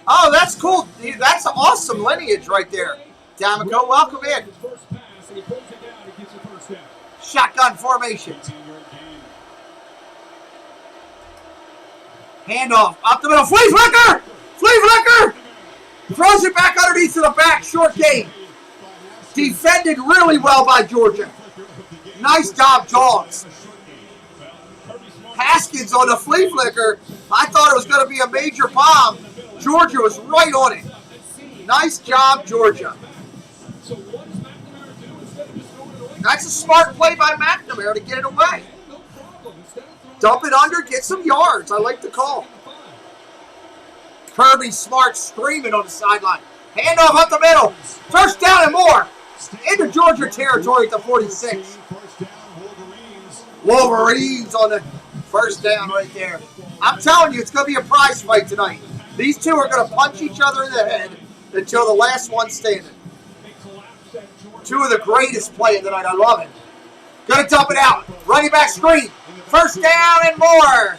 Oh, that's cool. That's an awesome lineage right there. Tanaco, welcome in. Shotgun formation. Handoff up the middle. Flea flicker! Throws it back underneath to the back. Short game. Defended really well by Georgia. Nice job, Dogs. Haskins on the flea flicker. I thought it was going to be a major bomb. Georgia was right on it. Nice job, Georgia. That's a smart play by McNamara to get it away. Dump it under, get some yards. I like the call. Kirby Smart screaming on the sideline. Handoff up the middle. First down and more. into Georgia territory at the 46. Wolverines on the first down right there. I'm telling you, it's going to be a prize fight tonight. These two are going to punch each other in the head until the last one standing. Two of the greatest playing tonight. I love it. Going to dump it out. Running back screen. First down and more.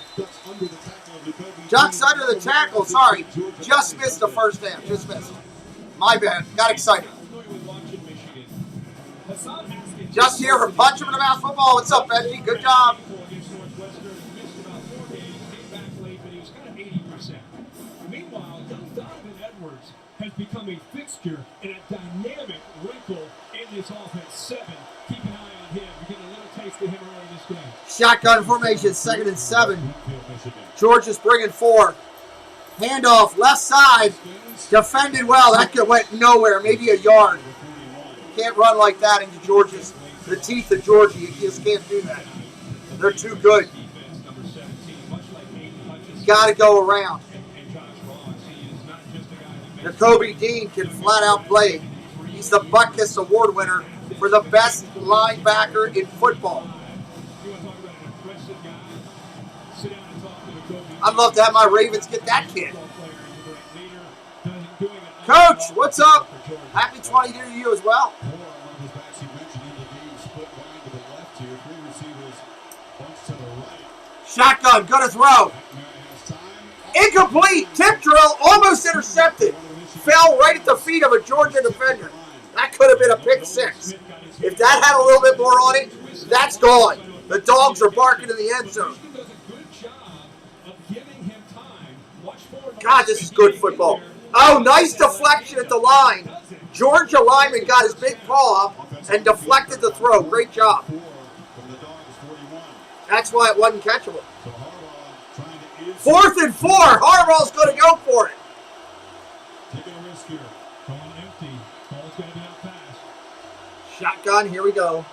Ducks under the tackle. Sorry. Just missed the first down. Just missed. My bad. Got excited. Just here for Punch Him in the Mouth Football. What's up, Benji? Good job. Has become a fixture and a dynamic wrinkle in this offense. 7. Keep an eye on him. You're getting a little taste of him early in this game. Shotgun formation, 2nd and 7. Georgia's bringing 4. Handoff, left side. Defended well. That went nowhere, maybe a yard. Can't run like that into the teeth of Georgia. You just can't do that. They're too good. Got to go around. Jacoby Dean can flat out play. He's the Butkus Award winner for the best linebacker in football. I'd love to have my Ravens get that kid. Coach, what's up? Happy 20 to you as well. Shotgun, gonna throw. Incomplete, tip drill, almost intercepted. Fell right at the feet of a Georgia defender. That could have been a pick 6. If that had a little bit more on it, that's gone. The dogs are barking in the end zone. God, this is good football. Oh, nice deflection at the line. Georgia lineman got his big paw up and deflected the throw. Great job. That's why it wasn't catchable. 4th and 4. Harbaugh's going to go for it. Shotgun, here we go.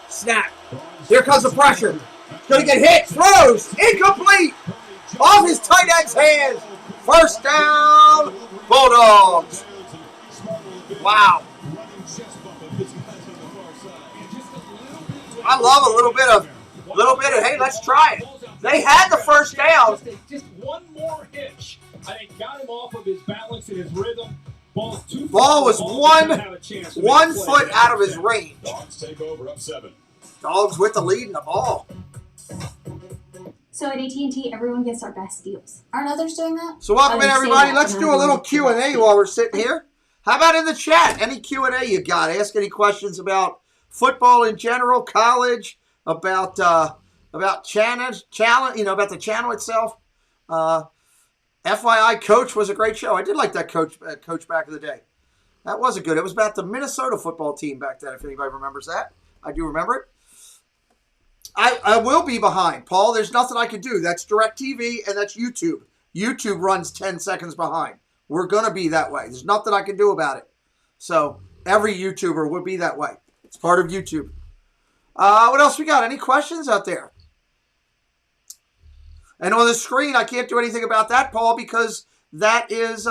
Snap. Here comes the pressure. Going to get hit. Throws. Incomplete. Off his tight end's hands. First down. Bulldogs. Wow. I love a little bit of, hey, let's try it. They had the first down. Just one more hitch. I think got him off of his balance and his rhythm. Ball was one foot out of his range. Dogs take over up 7. Dogs with the lead in the ball. So at AT&T, everyone gets our best deals. Aren't others doing that? So welcome in, everybody. Let's do a little Q&A while we're sitting here. How about in the chat? Any Q&A you got? Ask any questions about football in general, college, about channel, about the channel itself. FYI, Coach was a great show. I did like that Coach back in the day. That was good. It was about the Minnesota football team back then, if anybody remembers that. I do remember it. I will be behind, Paul. There's nothing I can do. That's DirecTV and that's YouTube. YouTube runs 10 seconds behind. We're going to be that way. There's nothing I can do about it. So every YouTuber would be that way. It's part of YouTube. What else we got? Any questions out there? And on the screen, I can't do anything about that, Paul, because that is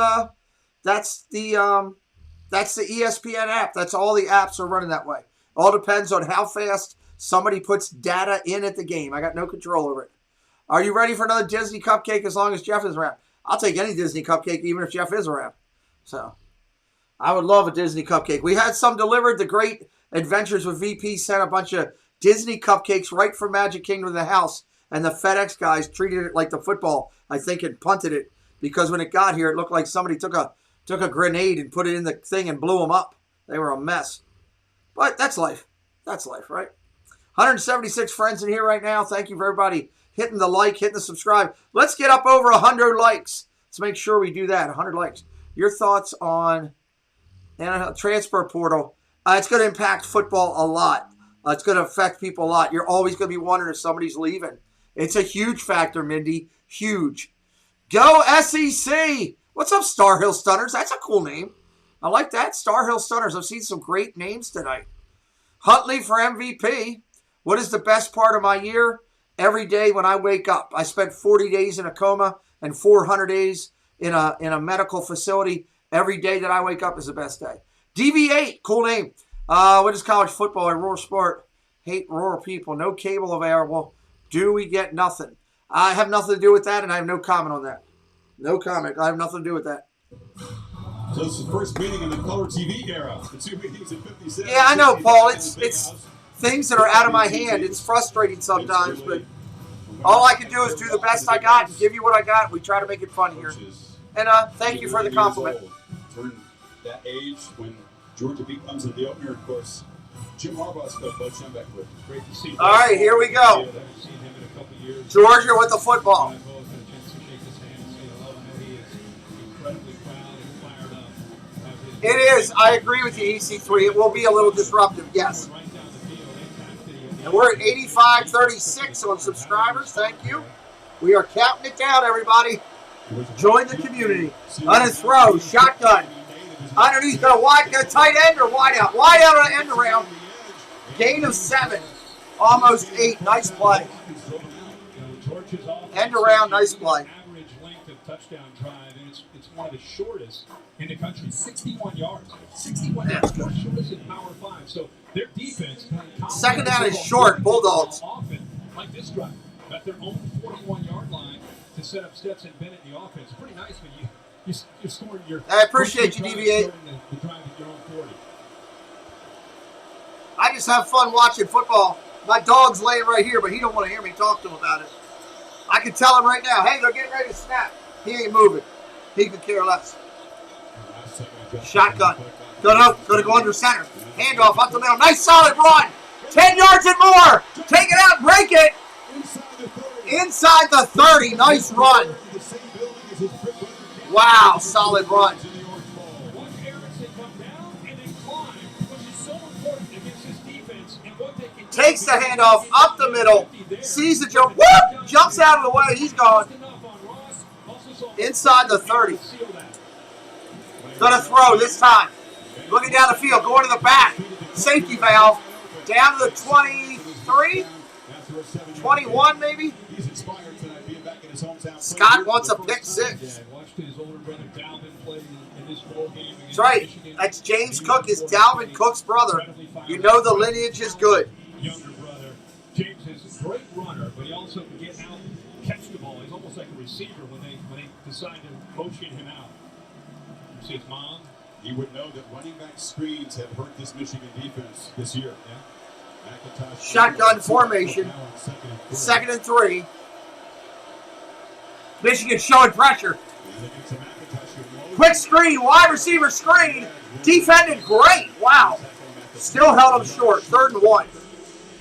that's the ESPN app. That's all the apps are running that way. All depends on how fast somebody puts data in at the game. I got no control over it. Are you ready for another Disney cupcake as long as Jeff is around? I'll take any Disney cupcake, even if Jeff is around. So I would love a Disney cupcake. We had some delivered. The Great Adventures with VP sent a bunch of Disney cupcakes right from Magic Kingdom to the house. And the FedEx guys treated it like the football, I think, and punted it. Because when it got here, it looked like somebody took a grenade and put it in the thing and blew them up. They were a mess. But that's life. That's life, right? 176 friends in here right now. Thank you for everybody hitting the like, hitting the subscribe. Let's get up over 100 likes. Let's make sure we do that. 100 likes. Your thoughts on transfer portal? It's going to impact football a lot. It's going to affect people a lot. You're always going to be wondering if somebody's leaving. It's a huge factor, Mindy. Huge. Go SEC. What's up, Star Hill Stunners? That's a cool name. I like that. Star Hill Stunners. I've seen some great names tonight. Huntley for MVP. What is the best part of my year? Every day when I wake up. I spent 40 days in a coma and 400 days in a medical facility. Every day that I wake up is the best day. DV8. Cool name. What is college football? A rural sport. Hate rural people. No cable available. Do we get nothing? I have nothing to do with that, and I have no comment on that. No comment. I have nothing to do with that. So it's the first meeting in the color TV era. The two meetings at 57. Yeah, I know, Paul. It's things that are out of my hand. It's frustrating sometimes, but all I can do is do the best I got and give you what I got. We try to make it fun here. And thank you for the compliment. Turn that age when Georgia becomes in the opener, of course. Jim Harbaugh's got Bud Schembeck with. Great to see. All right, here we go. Georgia with the football. It is. I agree with you, EC3. It will be a little disruptive, yes. And we're at 85-36 on subscribers. Thank you. We are counting it down, everybody. Join the community. On a throw, shotgun. Underneath the tight end or wide out? Wide out on an end around. Gain of 7. Almost 8. Nice play. End around, nice play. Average length of touchdown drive, and it's one of the shortest in the country. 61 yards. 61 yards. Shortest in Power 5. So their defense. Second down is short, Bulldogs. Often, like this drive, at their own 41-yard line to set up Stetson Bennett in the offense. Pretty nice when you're scoring your. I appreciate you, DV8. The drive at your own 40. I just have fun watching football. My dog's laying right here, but he don't want to hear me talk to him about it. I can tell him right now, hey, they're getting ready to snap. He ain't moving. He could care less. Shotgun. Going to go under center. Handoff up the middle. Nice solid run. 10 yards and more. Take it out. Break it. Inside the 30. Nice run. Wow. Solid run. Takes the handoff up the middle. Sees the jump. Whoop! Jumps out of the way. He's gone. Inside the 30. Gonna throw this time. Looking down the field. Going to the back. Safety valve. Down to the 23. 21 maybe. Scott wants a pick 6. That's right. That's James Cook. Is Dalvin Cook's brother. You know the lineage is good. Younger brother. James is a great runner, but he also can get out and catch the ball. He's almost like a receiver when they decide to motion him out. You see his mom? You would know that running back screens have hurt this Michigan defense this year. Yeah. Shotgun formation. 2nd and 3. Michigan showing pressure. Quick screen, wide receiver screen. Defended great. Wow. Still held him short. 3rd and 1.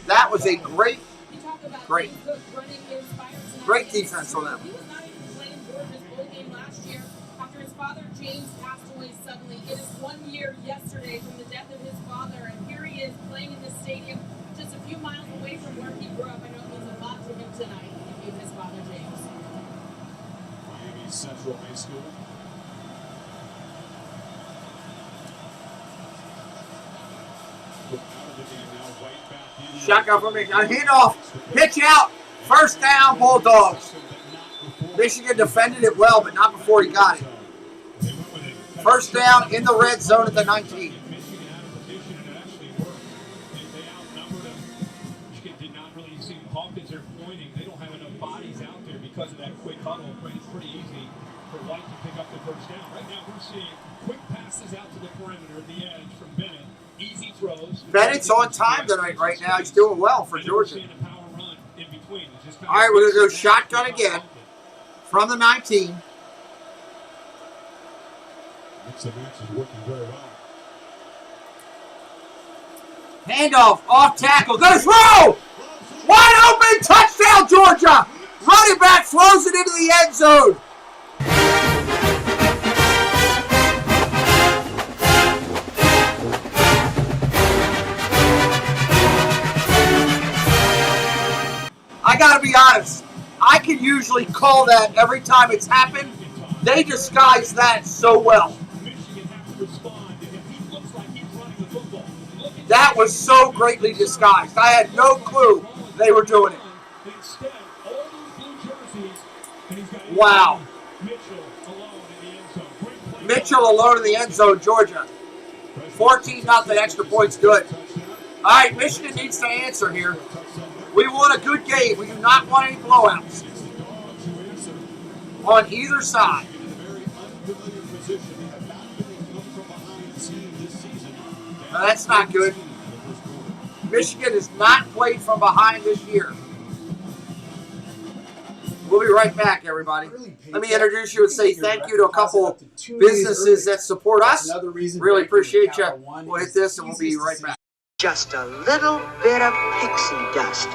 That was a great defense on them. He was not even playing Georgia's bowl game last year after his father James passed away suddenly. It is 1 year yesterday from the death of his father, and here he is playing in this stadium just a few miles away from where he grew up. I know it means a lot to him tonight to give his father James. Miami Central High School. Shotgun formation. A handoff. Pitch out. 1st down, Bulldogs. Michigan defended it well, but not before he got it. 1st down in the red zone at the 19. Michigan did not really see Hawkins are pointing. They don't have enough bodies out there because of that quick huddle. It's pretty easy for White to pick up the 1st down. Right now we're seeing quick passes out to the perimeter at the edge from Bennett. Easy throws. Bennett's on time tonight right now. He's doing well for Georgia. All right, we're going to go shotgun again from the 19. Mix and match is working very well. Handoff, off tackle, going to throw! Wide open, touchdown Georgia! Running back throws it into the end zone. I gotta be honest, I can usually call that every time it's happened. They disguise that so well. That was so greatly disguised. I had no clue they were doing it. Wow. Mitchell alone in the end zone, Georgia. 14-0. Extra points good. All right, Michigan needs to answer here. We want a good game. We do not want any blowouts on either side. Now, that's not good. Michigan has not played from behind this year. We'll be right back, everybody. Let me introduce you and say thank you to a couple businesses that support us. Really appreciate you. We'll hit this and we'll be right back. Just a little bit of pixie dust.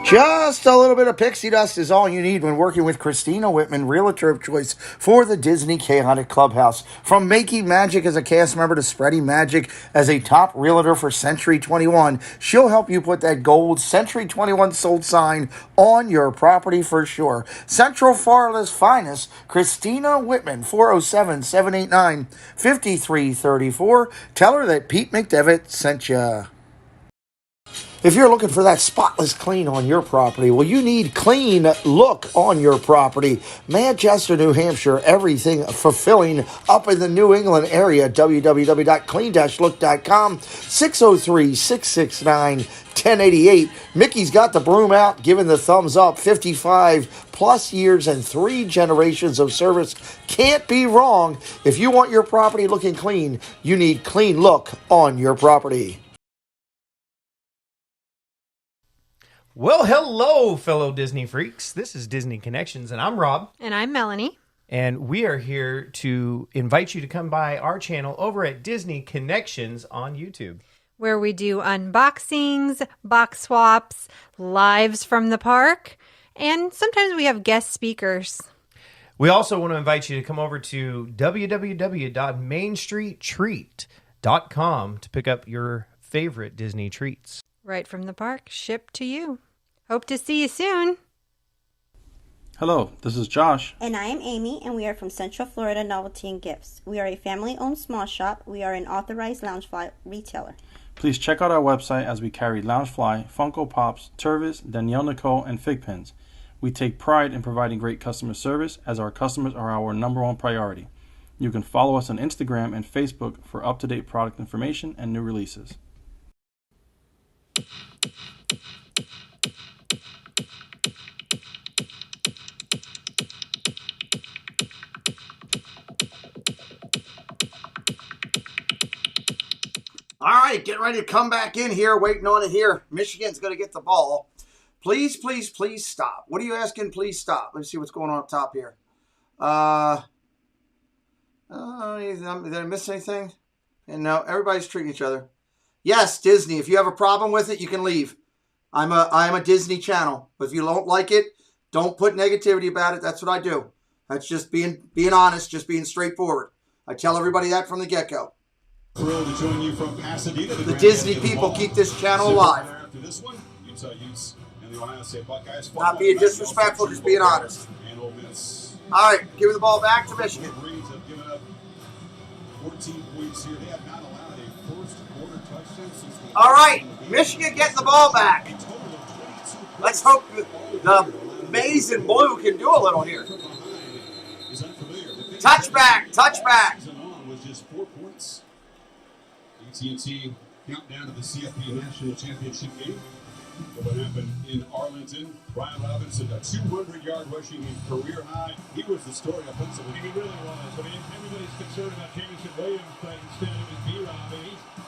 Just a little bit of pixie dust is all you need when working with Christina Whitman, realtor of choice for the Disney Chaotic Clubhouse. From making magic as a cast member to spreading magic as a top realtor for Century 21, she'll help you put that gold Century 21 sold sign on your property for sure. Central Florida's finest, Christina Whitman, 407-789-5334. Tell her that Pete McDevitt sent you. If you're looking for that spotless clean on your property, well, you need clean look on your property. Manchester, New Hampshire, everything fulfilling up in the New England area. www.clean-look.com, 603-669-1088. Mickey's got the broom out, giving the thumbs up. 55 plus years and 3 generations of service. Can't be wrong. If you want your property looking clean, you need clean look on your property. Well, hello, fellow Disney freaks. This is Disney Connections, and I'm Rob. And I'm Melanie. And we are here to invite you to come by our channel over at Disney Connections on YouTube, where we do unboxings, box swaps, lives from the park, and sometimes we have guest speakers. We also want to invite you to come over to www.mainstreettreat.com to pick up your favorite Disney treats. Right from the park, shipped to you. Hope to see you soon. Hello, this is Josh. And I am Amy, and we are from Central Florida Novelty and Gifts. We are a family-owned small shop. We are an authorized Loungefly retailer. Please check out our website as we carry Loungefly, Funko Pops, Tervis, Danielle Nicole, and Fig Pins. We take pride in providing great customer service as our customers are our #1 priority. You can follow us on Instagram and Facebook for up-to-date product information and new releases. All right, getting ready to come back in here, waiting on it here. Michigan's going to get the ball. Please, please, please stop. What are you asking? Please stop. Let me see what's going on up top here. Did I miss anything? And no, everybody's treating each other. Yes, Disney. If you have a problem with it, you can leave. I am a Disney channel. But if you don't like it, don't put negativity about it. That's what I do. That's just being honest, just being straightforward. I tell everybody that from the get-go. Thrilled to join you from Pasadena. The Disney people keep this channel alive. After this one, Utah Utes and the Ohio State Buckeyes. Not being disrespectful, just being honest. And Ole Miss. All right, giving the ball back to Michigan. Wolverines have given up 14 points here. They have not allowed a first quarter touchdown since the All right, Michigan getting the ball back. Let's hope the maize and blue can do a little here. Touchback, touchback. Was just 4 points. AT&T countdown to the CFB National Championship game. What happened in Arlington? Brian Robinson, a 200-yard rushing career high. He was the story offensively. He really was. I mean, everybody's concerned about Jamison Williams, but instead it was B-Rob.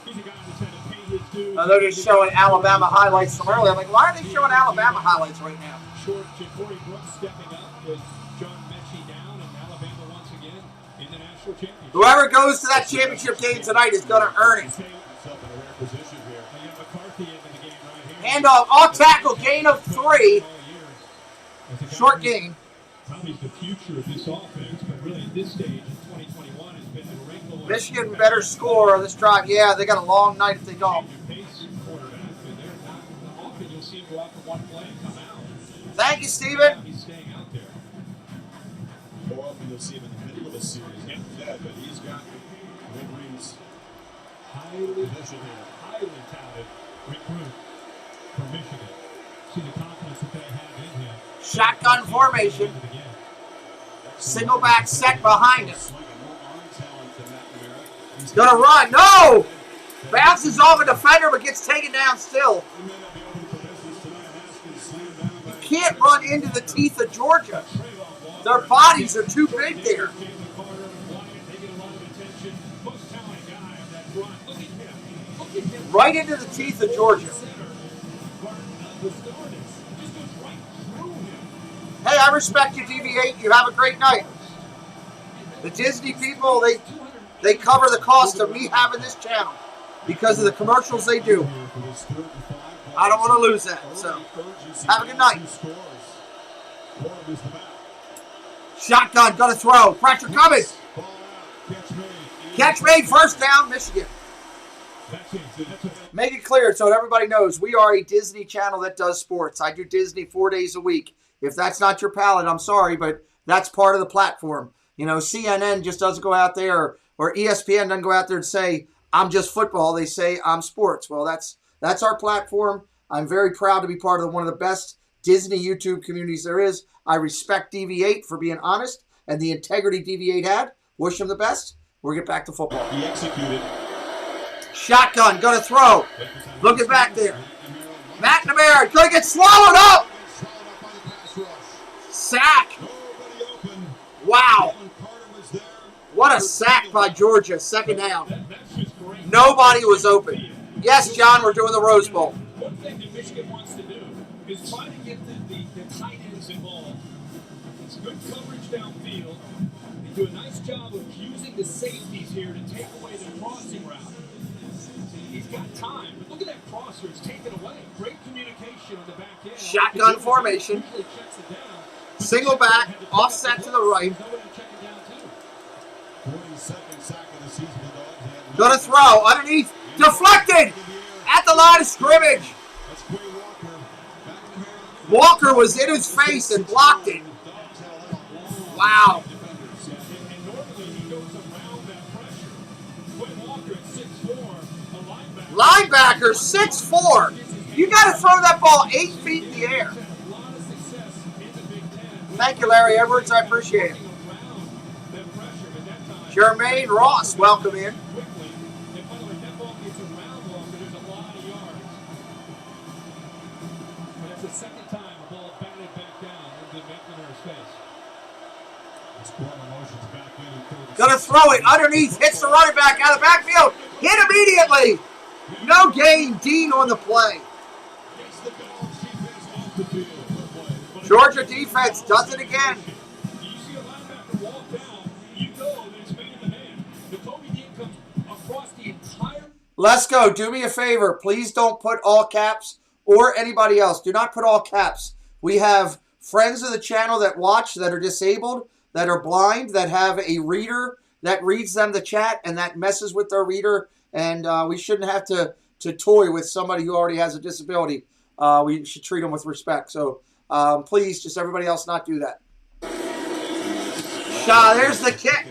He's a guy that's had to pay his dues. Now they're just showing Alabama highlights from earlier. I'm like, why are they showing Alabama highlights right now? Short Ja'Cory Brooks stepping up with John Mechie down, and Alabama once again in the national championship. Whoever goes to that championship game tonight is going to earn it. Handoff, off tackle, gain of 3. Short gain. Probably the future of this offense, but really at this stage in 2021 has been the wrinkle. Michigan better score on this drive. Yeah, they got a long night if they don't. Thank you, Steven. He's staying out there. More often you'll see him in the middle of the series. But he's got Wolverines highly talented recruit from Michigan. See the confidence that they have in him. Shotgun formation. Single back set behind him. He's going to run. No! Bounces off a defender but gets taken down still. You can't run into the teeth of Georgia. Their bodies are too big there. Right into the teeth of Georgia. Hey, I respect you, DV8. You have a great night. The Disney people, they cover the cost of me having this channel because of the commercials they do. I don't want to lose that. So, have a good night. Shotgun, gonna throw. Pressure coming. Catch made, first down, Michigan. Make it clear so everybody knows we are a Disney channel that does sports. I do Disney 4 days a week. If that's not your palate, I'm sorry, but that's part of the platform. You know, CNN just doesn't go out there, or ESPN doesn't go out there and say, I'm just football. They say, I'm sports. Well, that's our platform. I'm very proud to be part of one of the best Disney YouTube communities there is. I respect DV8 for being honest and the integrity DV8 had. Wish him the best. We'll get back to football. He executed. Shotgun, gonna throw. Looking back there. McNamara gonna get swallowed up. Sack. Wow. What a sack by Georgia. Second down. Nobody was open. Yes, John, we're doing the Rose Bowl. One thing that Michigan wants to do is try to get the tight ends involved. It's good coverage downfield. They do a nice job of using the safeties here to take away the crossing route. He's got time, but look at that crosser. It's taken away. Great communication on the back end. Shotgun formation. Single back, offset to the right. Gonna throw underneath. Deflected at the line of scrimmage. Walker was in his face and blocked it. Wow. Linebacker, 6'4". You got to throw that ball 8 feet in the air. Thank you, Larry Edwards. I appreciate it. Jermaine Ross, welcome in. Gonna throw it underneath, hits the running back out of the backfield, hit immediately. No gain, Dean on the play. Georgia defense does it again. Let's go. Do me a favor. Please don't put all caps, or anybody else. Do not put all caps. We have friends of the channel that watch that are disabled, that are blind, that have a reader that reads them the chat and that messes with their reader. And we shouldn't have to toy with somebody who already has a disability. We should treat them with respect. So please, just everybody else not do that. There's the kick.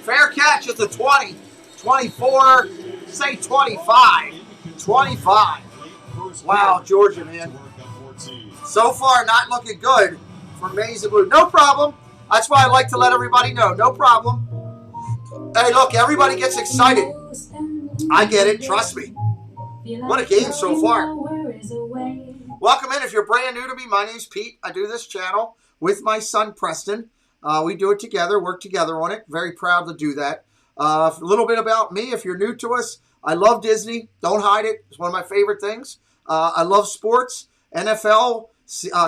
Fair catch at the 20. 24, say 25. 25. Wow, Georgia, man. So far, not looking good for Maize and Blue. No problem. That's why I like to let everybody know. No problem. Hey, look, everybody gets excited. I get it. Trust me. What a game so far. Welcome in. If you're brand new to me, my name's Pete. I do this channel with my son, Preston. We do it together, work together on it. Very proud to do that. A little bit about me, if you're new to us. I love Disney. Don't hide it. It's one of my favorite things. I love sports, NFL,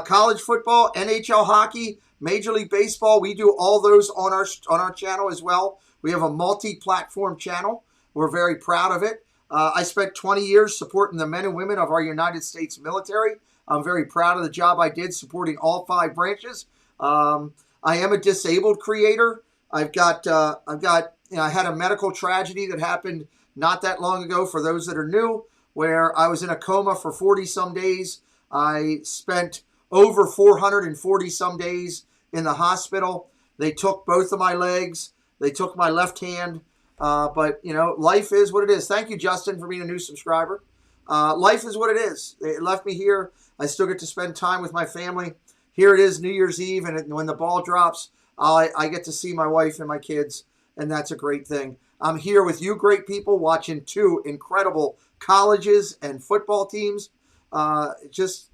college football, NHL hockey, Major League Baseball. We do all those on our channel as well. We have a multi-platform channel. We're very proud of it. I spent 20 years supporting the men and women of our United States military. I'm very proud of the job I did supporting all 5 branches. I am a disabled creator. I had a medical tragedy that happened not that long ago for those that are new, where I was in a coma for 40-some days. I spent over 440-some days in the hospital. They took both of my legs. They took my left hand. But, you know, life is what it is. Thank you, Justin, for being a new subscriber. Life is what it is. It left me here. I still get to spend time with my family. Here it is, New Year's Eve, and when the ball drops, I get to see my wife and my kids, and that's a great thing. I'm here with you great people watching two incredible colleges and football teams. Just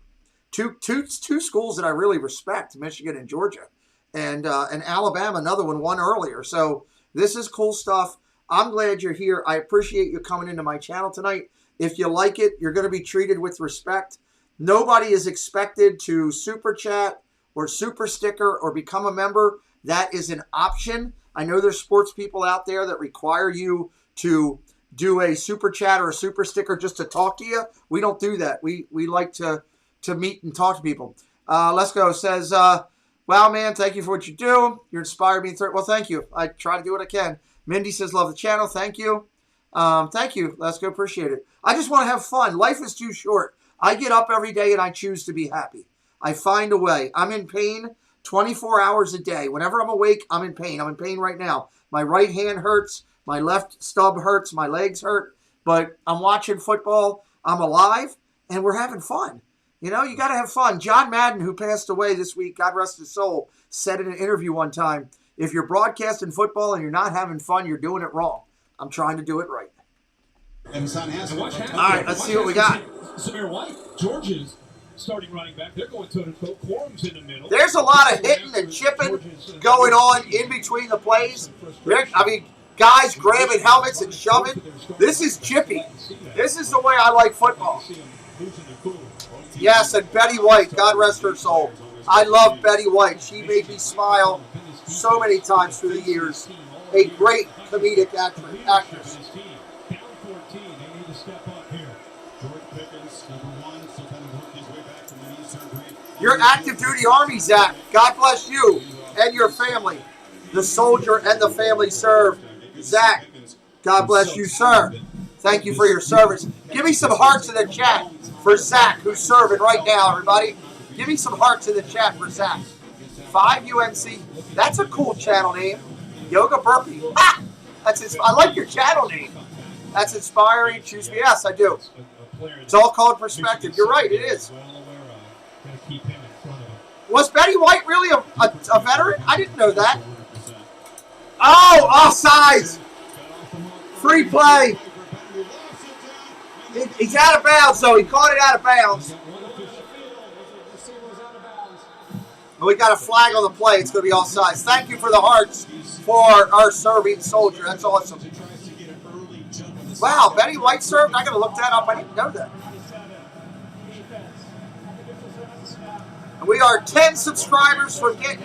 two schools that I really respect, Michigan and Georgia. And Alabama, another one won earlier. So this is cool stuff. I'm glad you're here. I appreciate you coming into my channel tonight. If you like it, you're going to be treated with respect. Nobody is expected to super chat or super sticker or become a member. That is an option. I know there's sports people out there that require you to do a super chat or a super sticker just to talk to you. We don't do that. We like to meet and talk to people. Let's go. Says, wow, man, thank you for what you do. You're inspired me. Well, thank you. I try to do what I can. Mindy says, love the channel. Thank you. Thank you. Let's go. Appreciate it. I just want to have fun. Life is too short. I get up every day and I choose to be happy. I find a way. I'm in pain 24 hours a day. Whenever I'm awake, I'm in pain. I'm in pain right now. My right hand hurts. My left stub hurts. My legs hurt. But I'm watching football. I'm alive and we're having fun. You know, you got to have fun. John Madden, who passed away this week, God rest his soul, said in an interview one time, if you're broadcasting football and you're not having fun, you're doing it wrong. I'm trying to do it right. All right, let's see what we got. Samir White, Georgia's starting running back. They're going toe-to-toe. Quorum's in the middle. There's a lot of hitting and chipping going on in between the plays. Guys grabbing helmets and shoving. This is chippy. This is the way I like football. Yes, and Betty White, God rest her soul. I love Betty White. She made me smile so many times through the years. A great comedic actress. Your active duty Army, Zach. God bless you and your family. The soldier and the family served. Zach, God bless you, sir. Thank you for your service. Give me some hearts in the chat for Zach, who's serving right now, everybody. Give me some hearts in the chat for Zach. 5 UNC. That's a cool channel name. Yoga Burpee. Ah! I like your channel name. That's inspiring. Choose me. Yes, I do. It's all called perspective. You're right, it is. Was Betty White really a veteran? I didn't know that. Oh, offsides. Free play. He's out of bounds, so he caught it out of bounds. And we got a flag on the play. It's going to be offsides. Thank you for the hearts for our serving soldier. That's awesome. Wow, Betty White served? I got to look that up. I didn't know that. And we are 10 subscribers from getting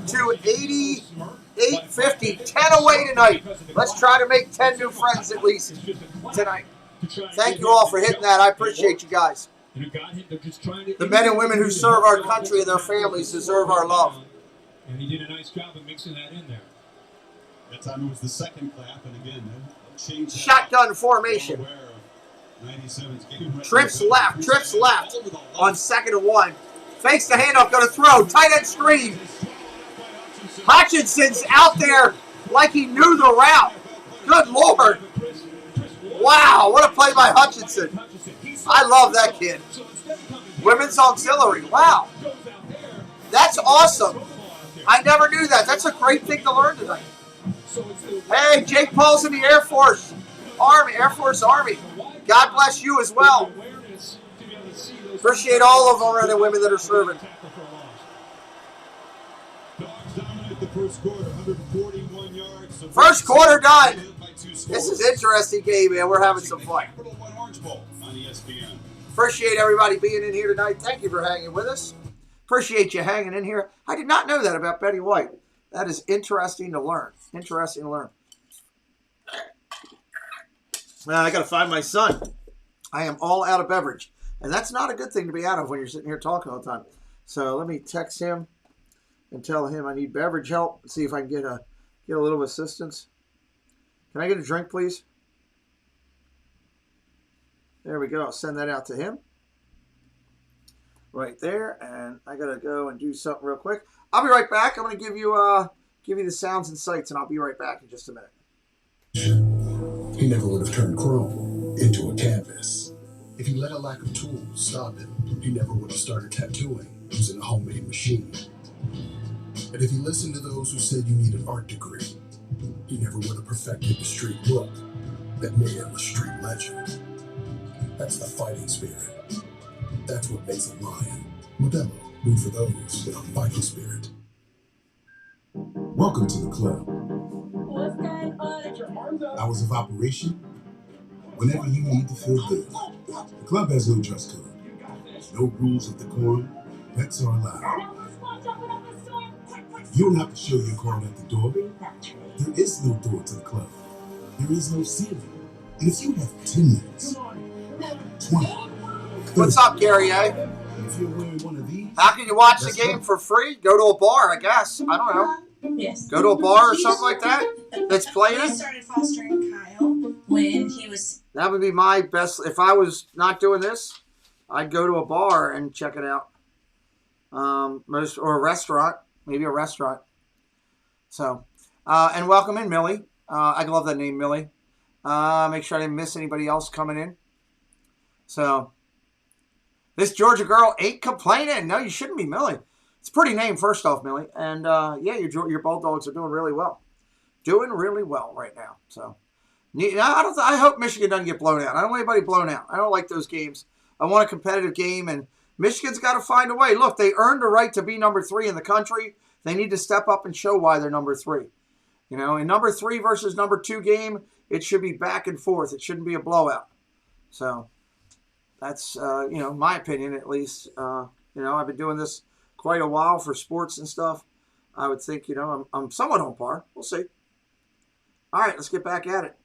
to 850. 10 away tonight. Let's try to make 10 new friends at least tonight. Thank you all for hitting that. I appreciate you guys. The men and women who serve our country and their families deserve our love. And he did a nice job of mixing that in there. That time it was the second clap, and again, shotgun formation. Trips left on 2nd and 1. Fakes the handoff, going to throw. Tight end screen. Hutchinson's out there like he knew the route. Good Lord. Wow, what a play by Hutchinson. I love that kid. Women's auxiliary. Wow. That's awesome. I never knew that. That's a great thing to learn tonight. Hey, Jake Paul's in the Air Force Army. God bless you as well. Appreciate all of our men and women that are serving. First quarter done. This is an interesting game, man. We're having some fun. Appreciate everybody being in here tonight. Thank you for hanging with us. Appreciate you hanging in here. I did not know that about Betty White. That is interesting to learn. Interesting to learn. I got to find my son. I am all out of beverage. And that's not a good thing to be out of when you're sitting here talking all the time. So let me text him and tell him I need beverage help. See if I can get a little assistance. Can I get a drink, please? There we go. I'll send that out to him. Right there. And I got to go and do something real quick. I'll be right back. I'm going to give you the sounds and sights, and I'll be right back in just a minute. He never would have turned chrome into a canvas. If he let a lack of tools stop him, he never would have started tattooing using a homemade machine. And if he listened to those who said you need an art degree, He never would have perfected the street look that made him a street legend. That's the fighting spirit. That's what makes a lion. Modelo, root for those with a fighting spirit. Welcome to the club. What's going on? Get your arms up. Hours of operation, whenever you need to feel good. The club has no dress code, no rules of decorum. Pets are allowed. You don't have to show your card at the door. There is no door to the club. There is no ceiling. And if you have 10 minutes, 20, 30, What's up, Gary A? if you're wearing one of these, How can you watch the game for free? Go to a bar, I guess. I don't know. Yes. Go to a bar or something like that that's playing We it. started fostering Kyle when he was. That would be my best. If I was not doing this, I'd go to a bar and check it out. Or a restaurant, maybe a restaurant. So, and welcome in, Millie. I love that name, Millie. Make sure I didn't miss anybody else coming in. So, this Georgia girl ain't complaining. No, you shouldn't be, Millie. It's a pretty name, first off, Millie. And, yeah, your Bulldogs are doing really well. Doing really well right now. So, I hope Michigan doesn't get blown out. I don't want anybody blown out. I don't like those games. I want a competitive game, and Michigan's got to find a way. Look, they earned the right to be number 3 in the country. They need to step up and show why they're number 3. You know, in number 3 versus number 2 game, it should be back and forth. It shouldn't be a blowout. So, that's, my opinion at least. I've been doing this quite a while for sports and stuff. I would think, I'm somewhat on par. We'll see. All right, let's get back at it.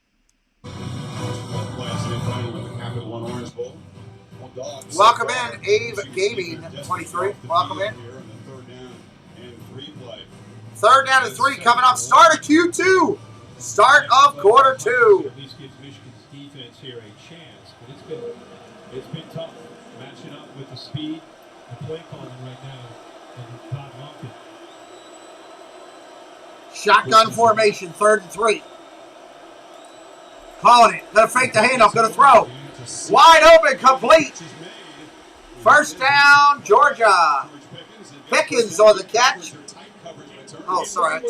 Welcome in, Abe Gaming 23. Welcome in. Third down and 3 coming up. Start of Q2. Start of quarter 2. At least gives Michigan's defense here a chance, but it's been tough matching up with the speed, the play calling right now, and Todd Monken. Shotgun formation, 3rd and 3. Calling it. Gonna fake the handoff. Gonna throw. Wide open, complete. First down, Georgia. Pickens on the catch. Oh, sorry.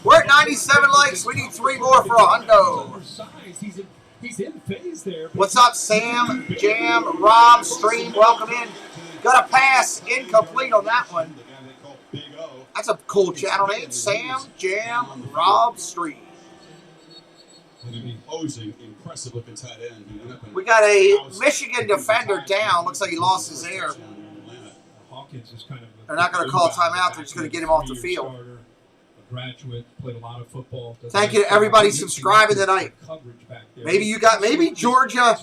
We're at 97 likes. We need 3 more for a hundo. He's in phase there. What's up, Sam, Jam, Rob, Stream? Welcome in. Got a pass incomplete on that one. That's a cool channel name. Sam, Jam, Rob, Stream. Impressive looking tight end. We got a Michigan defender down. Looks like he lost his air. Hawkins is kind of They're not going to call a timeout. They're just going to get him off the field. A graduate, played a lot of football. Thank you to everybody subscribing tonight. Maybe Georgia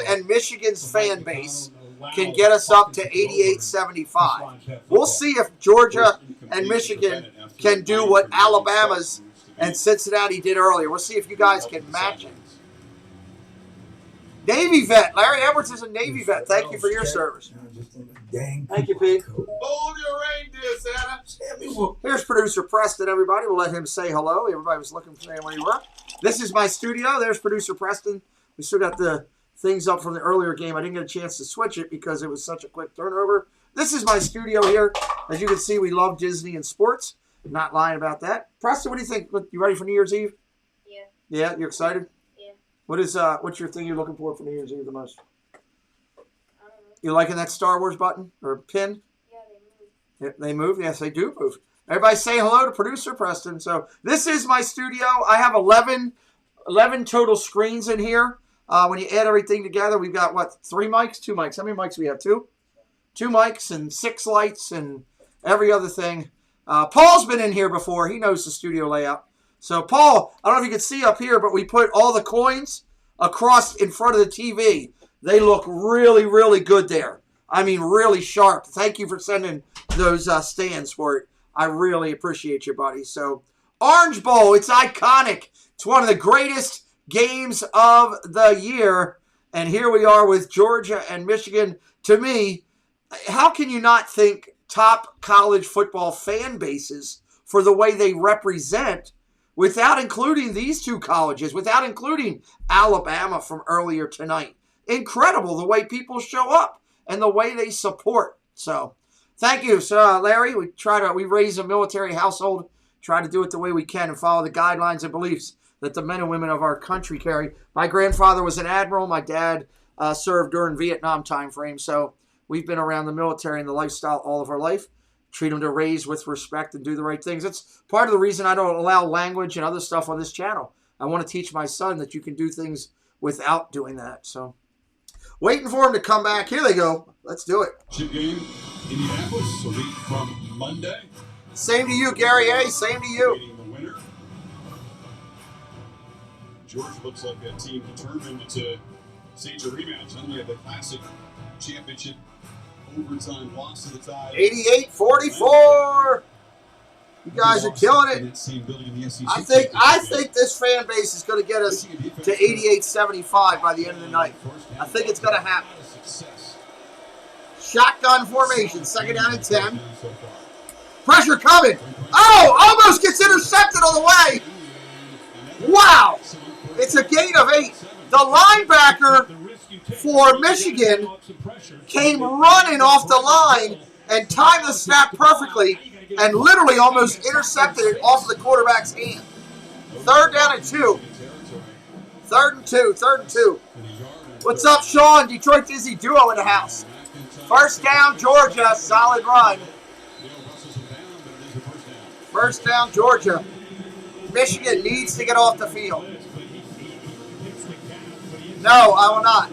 and Michigan's fan base can get us up to 88-75. We'll see if Georgia and Michigan can do what Alabama's and Cincinnati did earlier. We'll see if you guys can match it. Navy vet. Larry Edwards is a Navy vet. Thank you for your service. Thank you, Pete. Hold your reindeer, Santa. Here's producer Preston, everybody. We'll let him say hello. Everybody was looking for him where you were. This is my studio. There's producer Preston. We still got the things up from the earlier game. I didn't get a chance to switch it because it was such a quick turnover. This is my studio here. As you can see, we love Disney and sports. I'm not lying about that. Preston, what do you think? You ready for New Year's Eve? Yeah. Yeah, you're excited? Yeah. What's your thing you're looking for New Year's Eve the most? I don't know. You liking that Star Wars button or pin? Yeah, they move. Yeah, they move? Yes, they do move. Everybody say hello to producer Preston. So this is my studio. I have 11 total screens in here. When you add everything together, we've got, 3 mics? 2 mics. How many mics do we have? 2? 2 mics and 6 lights and every other thing. Paul's been in here before. He knows the studio layout. So, Paul, I don't know if you can see up here, but we put all the coins across in front of the TV. They look really, really good there. I mean, really sharp. Thank you for sending those stands for it. I really appreciate you, buddy. So, Orange Bowl, it's iconic. It's one of the greatest games of the year. And here we are with Georgia and Michigan. To me, how can you not think top college football fan bases for the way they represent without including these 2 colleges, without including Alabama from earlier tonight? Incredible the way people show up and the way they support. So thank you. So Larry, we raise a military household, try to do it the way we can and follow the guidelines and beliefs that the men and women of our country carry. My grandfather was an admiral. My dad served during Vietnam time frame. So we've been around the military and the lifestyle all of our life. Treat them to raise with respect and do the right things. It's part of the reason I don't allow language and other stuff on this channel. I want to teach my son that you can do things without doing that. So waiting for him to come back. Here they go. Let's do it. Chip game, Indianapolis, a week from Monday. Same to you, Gary A. Same to you. The winner. Georgia looks like a team determined to stage a rematch. Only have the classic championship overtime loss to the Tide. 88-44. You guys are killing it. I think this fan base is going to get us to 88-75 by the end of the night. I think it's going to happen. Shotgun formation, second down and 10. Pressure coming. Oh, almost gets intercepted on the way. Wow. It's a gain of 8. The linebacker for Michigan came running off the line and timed the snap perfectly and literally almost intercepted it off the quarterback's hand. Third down and 2. Third and two. What's up, Sean? Detroit Dizzy Duo in the house. First down, Georgia. Solid run. First down, Georgia. Michigan needs to get off the field. No, I will not.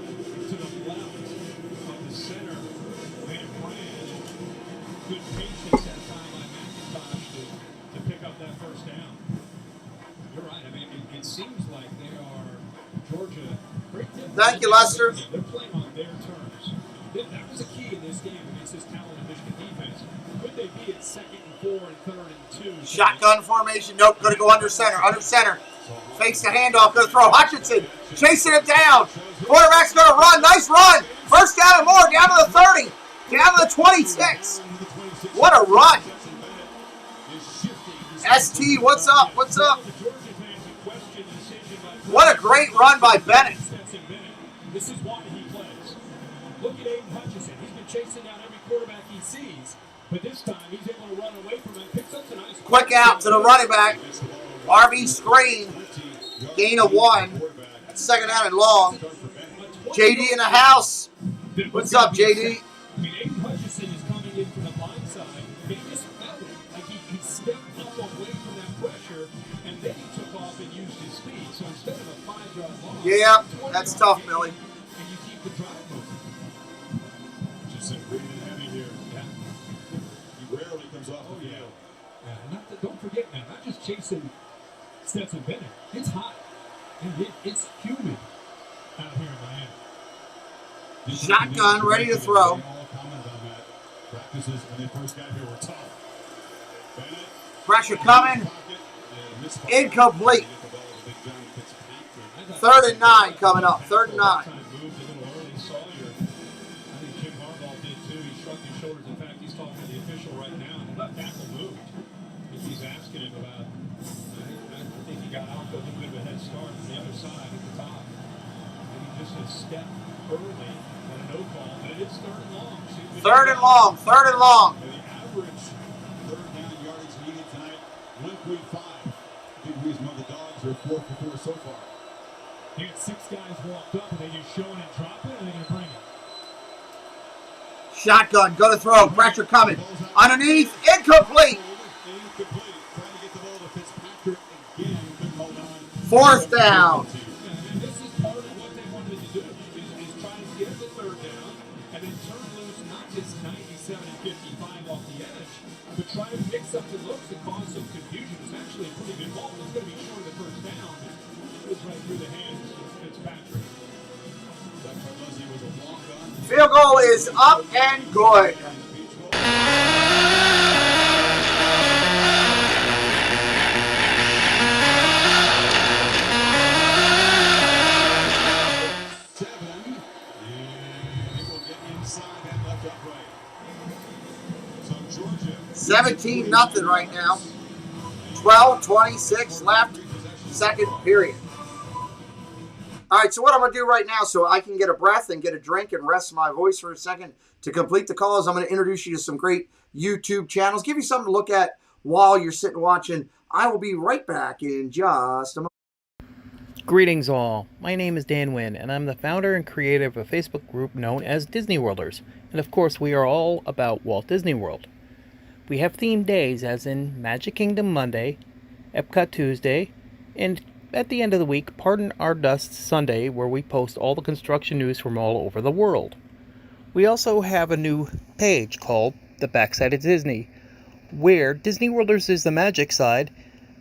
Thank you, Lester. They're playing on their terms. That was a key in this game against this talented Michigan defense. Could they be at 2nd and 4 and 3rd and 2? Shotgun formation. Nope. Going to go under center. Fakes the handoff. Going to throw. Hutchinson chasing it down. Quarterback's going to run. Nice run. First down and more. Down to the 30. Down to the 26. What a run. ST, what's up? What's up? What a great run by Bennett. This is why he plays. Look at Aiden Hutchinson. He's been chasing down every quarterback he sees, but this time he's able to run away from him. Picks up a nice quick out to the running back. RB screen. Gain of 1. Second down and long. JD in the house. What's up, JD? I mean, Aiden Hutchinson is coming in from the blind side. He just felt it. Like he stepped up away from that pressure, and then he took off and used his speed. So instead of a 5-yard loss, yeah, that's tough, Billy. And you keep the drive moving. Just breathing heavy here. Yeah. He rarely comes off the field. Yeah, don't forget now, not just chasing Stetson Bennett. It's hot. And it's humid out here in Miami. Shotgun, ready to throw. Practices when they first got here were tough. Pressure coming. Incomplete. 3rd and 9 coming up. 3rd and 9. I think Jim Harbaugh did too. He shrugged his shoulders. In fact, he's talking to the official right now. And the left tackle moved. I think he's asking him about. I think he got out a little bit of a head start on the other side at the top. Maybe just a step early on a no call. But it is 3rd and long. 3rd and long. 3rd and long. The average 3rd down yardage needed tonight, 1.5. Big reason why the Dogs are 4 for 4 so far. You got 6 guys walked up, and they just show it and drop it, and they're going to bring it. Shotgun, go to throw. Pressure coming. Underneath, incomplete. 4th down. And this is part of what they wanted to do, is try to get the 3rd down, and then turn loose not just 97 and 55 off the edge, but try to mix up the looks and cause some confusion. It's actually a pretty good ball. It's going to be short of the 1st down. It goes right through the hands of Fitzpatrick. Field goal is up and good. Georgia 17-0 right now. 12:26 left, 2nd period. All right, so what I'm going to do right now so I can get a breath and get a drink and rest my voice for a second to complete the call is I'm going to introduce you to some great YouTube channels, give you something to look at while you're sitting watching I will be right back in just a moment. Greetings all. My name is Dan Wynn, and I'm the founder and creator of a Facebook group known as Disney Worlders. And of course, we are all about Walt Disney World. We have themed days as in Magic Kingdom Monday, Epcot Tuesday, and at the end of the week, Pardon Our Dust Sunday, where we post all the construction news from all over the world. We also have a new page called The Backside of Disney, where Disney Worlders is the magic side,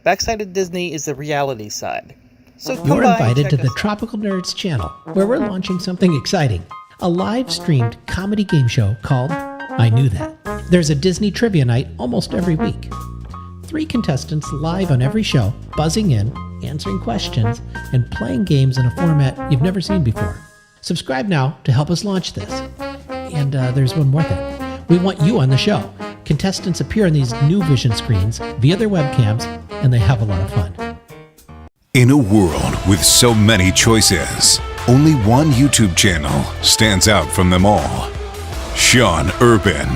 Backside of Disney is the reality side. So you're invited to the Tropical Nerds channel, where we're launching something exciting. A live-streamed comedy game show called I Knew That. There's a Disney trivia night almost every week. 3 contestants live on every show, buzzing in, answering questions, and playing games in a format you've never seen before. Subscribe now to help us launch this. And there's one more thing. We want you on the show. Contestants appear on these new vision screens via their webcams, and they have a lot of fun. In a world with so many choices, only one YouTube channel stands out from them all. Sean Urban.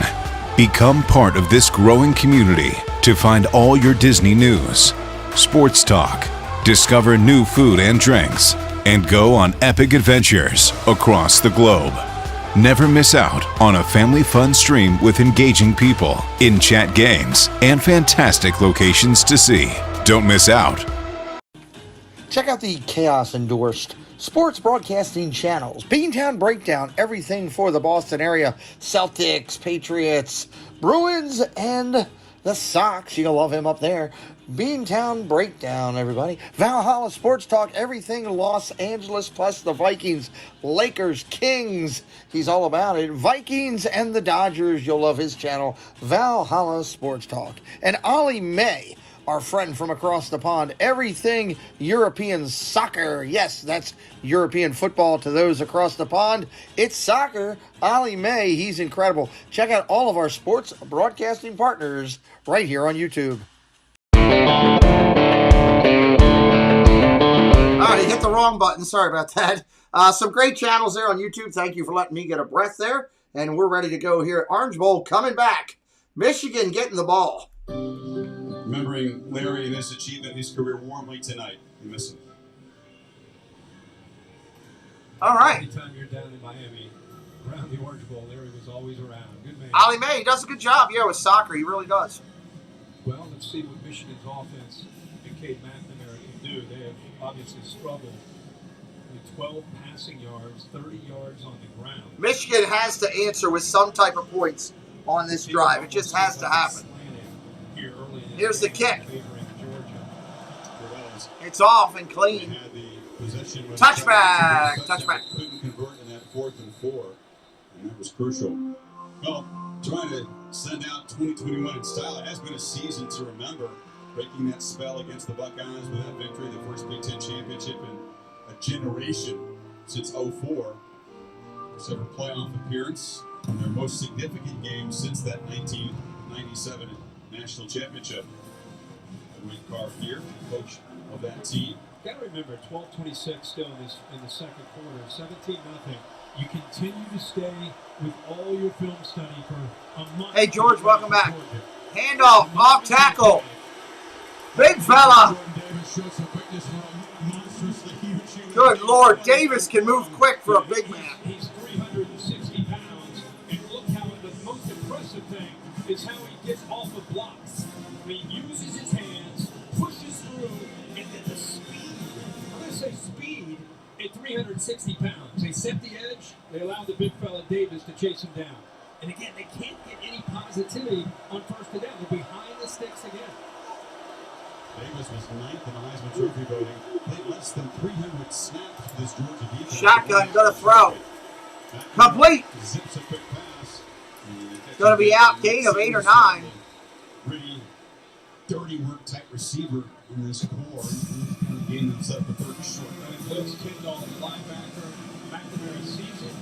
Become part of this growing community to find all your Disney news, sports talk, discover new food and drinks, and go on epic adventures across the globe. Never miss out on a family fun stream with engaging people, in-chat games, and fantastic locations to see. Don't miss out. Check out the Chaos-endorsed sports broadcasting channels. Beantown Breakdown, everything for the Boston area. Celtics, Patriots, Bruins, and the Sox. You'll love him up there. Beantown Breakdown, everybody. Valhalla Sports Talk, everything Los Angeles, plus the Vikings, Lakers, Kings. He's all about it. Vikings and the Dodgers. You'll love his channel. Valhalla Sports Talk. And Ollie May, our friend from across the pond, everything European soccer. Yes, that's European football to those across the pond. It's soccer. Ollie May, he's incredible. Check out all of our sports broadcasting partners right here on YouTube. All right, hit the wrong button. Sorry about that. Some great channels there on YouTube. Thank you for letting me get a breath there. And we're ready to go here at Orange Bowl coming back. Michigan getting the ball. Remembering Larry and his achievement in his career warmly tonight. You miss him. All right. Anytime you're down in Miami, around the Orange Bowl, Larry was always around. Good man. Ollie May does a good job, with soccer. He really does. Well, let's see what Michigan's offense and Cade McNamara can do. They have obviously struggled with 12 passing yards, 30 yards on the ground. Michigan has to answer with some type of points on this drive. It just has to happen. Here's the kick. It's off and clean. Touchback. Couldn't convert in that 4th and 4, and that was crucial. Well, trying to send out 2021 in style. It has been a season to remember, breaking that spell against the Buckeyes with that victory, the first Big Ten championship in a generation since '04. Several playoff appearance in their most significant game since that 1997 national championship. Edwin Carr here, coach of that team. Got to remember, 12:26 still in the second quarter, 17-0. You continue to stay with all your film study for a month. Hey, George, welcome back. Handoff, off tackle. Big fella. Good Lord, Davis can move quick for a big man. He's 360 pounds, and look how the most impressive thing is how he gets off of blocks. He uses his hands, pushes through, and then the speed. I'm going to say speed at 360 pounds. They set the edge. They allow the big fella Davis to chase him down. And again, they can't get any positivity on first down. They're behind the sticks again. Davis was 9th in the Heisman Trophy voting. Played less than 300 snaps for this Georgia defense. Shotgun, gonna throw. Complete. Zips a quick pass. Gonna be out, gain of 8 or 9. Really dirty work type receiver in this core. Kind of game himself the third short. And it looks Tyndall, the linebacker, McNamara sees it,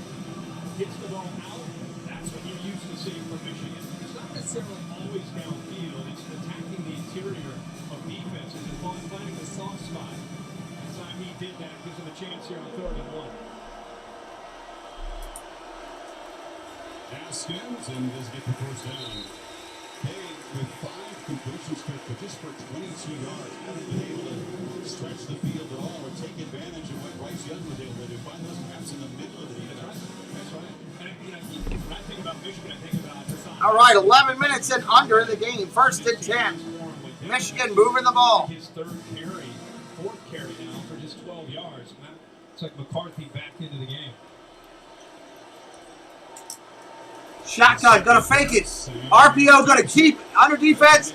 gets the ball out. That's what you're used to seeing from Michigan. It's not necessarily always downfield. It's attacking the interior of defenses and finding the soft spot. That time he did that, gives him a chance here on 3rd and 1. Haskins and does get the first down. Cade with 5 completions but just for 22 yards. Haven't been able to stretch the field at all or take advantage of what Bryce Young was able to do. Find those gaps in the middle of the defense. That's right. And when I think about Michigan, I think about Hassan. All right, 11 minutes and under in the game. First and 10. Michigan moving the ball. His third carry, fourth carry now for just 12 yards. It's like McCarthy back into the game. Shotgun, gonna fake it. RPO gonna keep it. Under defense.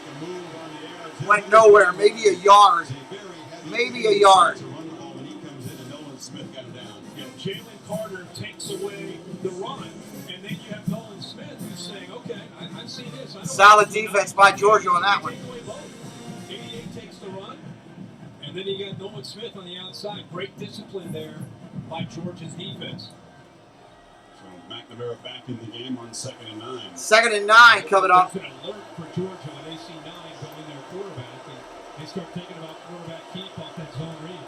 Went nowhere. Maybe a yard. Maybe a yard. Jalen Carter takes away the run. And then you have Nolan Smith who's saying, okay, I've seen this. Solid defense by Georgia on that one. 88 takes the run. And then you got Nolan Smith on the outside. Great discipline there by Georgia's defense. McNamara back in the game on 2nd and 9. 2nd and 9 coming up. It's an alert for Georgia when they see 9 going their quarterback, and they start thinking about quarterback keep off that zone read.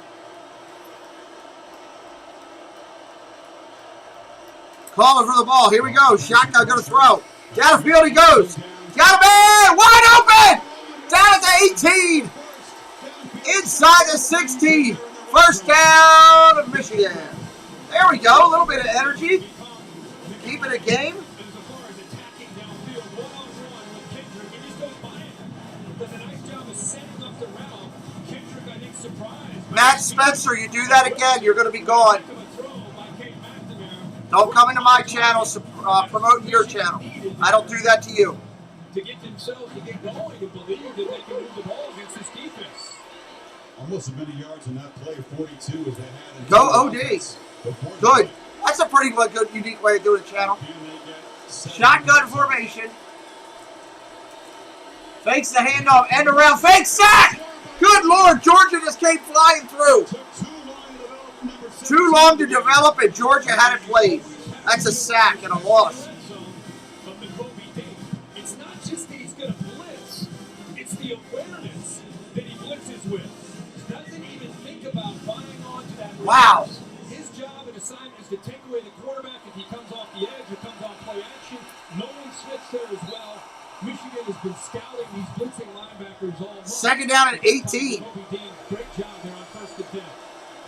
Calling for the ball. Here we go. Shotgun going to throw. Down the field he goes. Got him in. Wide open. Down at the 18. Inside the 16. First down of Michigan. There we go. A little bit of energy. Keeping it game. Matt Spencer, you do that again, you're going to be gone. Don't come into my channel promoting your channel. I don't do that to you. To get themselves to get going and believe that they can move the ball against this defense. Almost as many yards in that play, 42 as they had. Go OD. Good. That's a pretty good, unique way of doing a channel. Shotgun formation. Fakes the handoff, end around, fake sack! Good Lord, Georgia just came flying through. Too long to develop, and Georgia had it played. That's a sack and a loss. It's not just that he's going to blitz, it's the awareness that he blitzes with. He doesn't even think about buying onto that. Wow. His job and assignment is to take away the quarterback if he comes off the edge or comes off play action. Nolan Smith's there as well. Michigan has been scouting these blitzing linebackers all month. 2nd down at 18. Great job there on 1st and 10.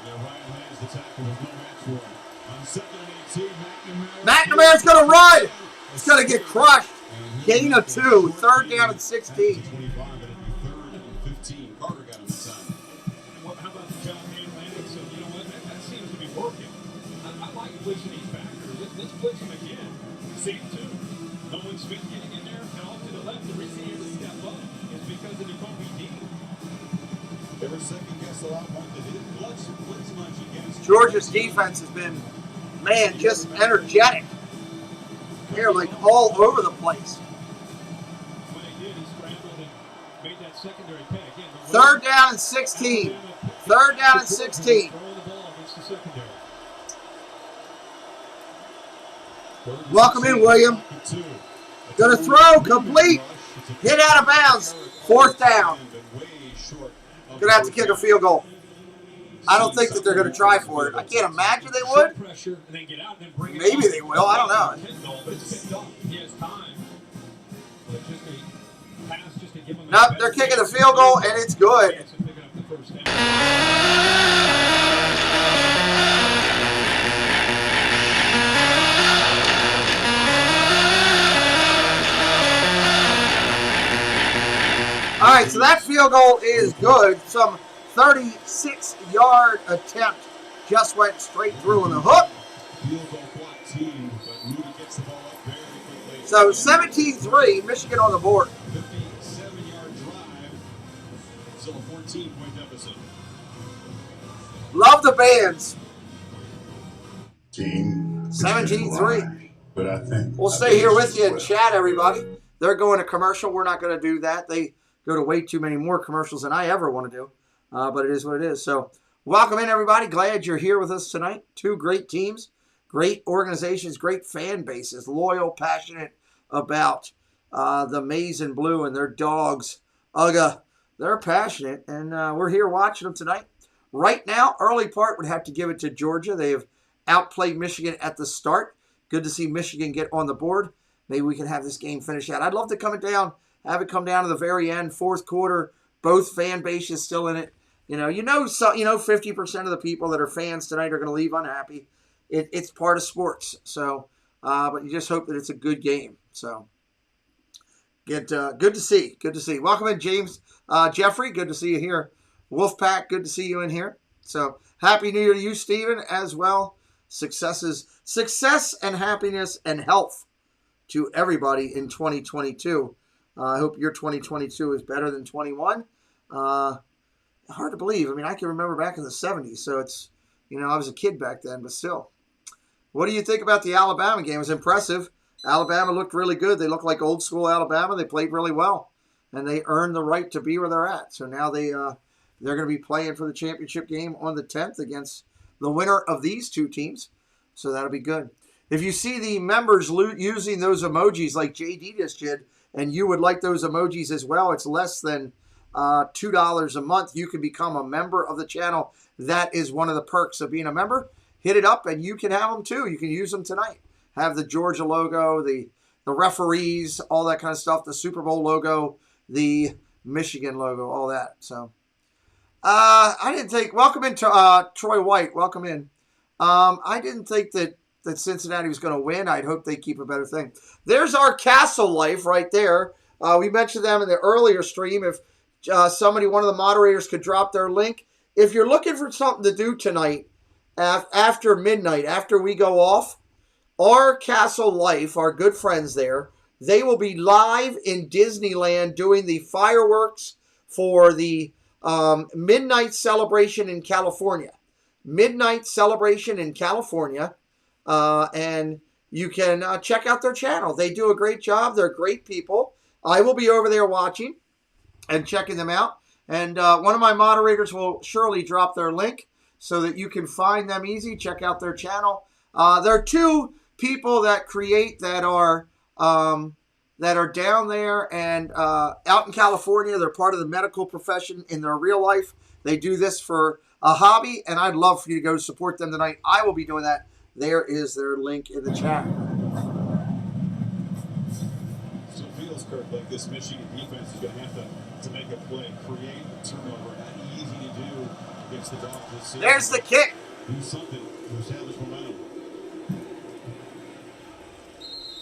Yeah, Ryan Hayes, the tackle, was no match for him. On 2nd and 18, McNamara's going to run. He's going to get crushed. Gain of 2. 3rd down at 16. 25, but it'll be 3rd and 15. Carter got him this time. How about the John Hayes landing? So, you know what? That seems to be working. I like blitzing these backers. Let's blitz them again. Same 2. Nolan Smith getting in there, and off to the left, the receiver to step up is because of Jacoby Dean. They were second guessed a lot more. They didn't blitz much against Georgia's defense has been, man, just energetic. They're like all over the place. When they did, he scrambled and made that secondary pay. Again, 3rd down and 16. 3rd down and 16. Throwing the ball against the secondary. Welcome in, William. Gonna throw, complete, hit out of bounds. 4th down. Gonna have to kick a field goal. I don't think that they're gonna try for it. I can't imagine they would. Maybe they will. I don't know. Nope, they're kicking a field goal, and it's good. All right, so that field goal is good. Some 36-yard attempt just went straight through on the hook. So 17-3, Michigan on the board. 57-yard drive. Still a 14-point deficit. Love the bands. 17-3. But I think We'll stay here with you and chat, everybody. They're going to commercial. We're not going to do that. They go to way too many more commercials than I ever want to do. But it is what it is. So welcome in, everybody. Glad you're here with us tonight. 2 great teams, great organizations, great fan bases, loyal, passionate about the maize and blue and their dogs. They're passionate, and we're here watching them tonight. Right now, early part would have to give it to Georgia. They have outplayed Michigan at the start. Good to see Michigan get on the board. Maybe we can have this game finished out. I'd love to come down have it come down to the very end, fourth quarter, both fan bases still in it. 50% of the people that are fans tonight are going to leave unhappy. It's part of sports. So, but you just hope that it's a good game. So, good to see. Good to see. Welcome in, James. Jeffrey, good to see you here. Wolfpack, good to see you in here. So, Happy New Year to you, Stephen, as well. Success and happiness and health to everybody in 2022. I hope your 2022 is better than 21. Hard to believe. I mean, I can remember back in the 70s, so it's, I was a kid back then, but still. What do you think about the Alabama game? It was impressive. Alabama looked really good. They looked like old school Alabama. They played really well, and they earned the right to be where they're at. So now they're going to be playing for the championship game on the 10th against the winner of these two teams. So that'll be good. If you see the members using those emojis like JD just did, and you would like those emojis as well, it's less than $2 a month. You can become a member of the channel. That is one of the perks of being a member. Hit it up, and you can have them too. You can use them tonight. Have the Georgia logo, the referees, all that kind of stuff, the Super Bowl logo, the Michigan logo, all that. So, I didn't think. Welcome in, Troy White. Welcome in. I didn't think that Cincinnati was going to win. I'd hope they keep a better thing. There's our Castle Life right there. We mentioned them in the earlier stream. If one of the moderators could drop their link. If you're looking for something to do tonight, after midnight, after we go off, our Castle Life, our good friends there, they will be live in Disneyland doing the fireworks for the midnight celebration in California. Midnight celebration in California. And you can check out their channel. They do a great job. They're great people. I will be over there watching and checking them out. And one of my moderators will surely drop their link so that you can find them easy. Check out their channel. There are two people that create that are down there and out in California. They're part of the medical profession in their real life. They do this for a hobby, and I'd love for you to go support them tonight. I will be doing that. There is their link in the chat. So it feels, Kirk, like this Michigan defense is going to have to make a play, create a turnover. Not easy to do against the Dogs. There's the kick. Do something to establish momentum.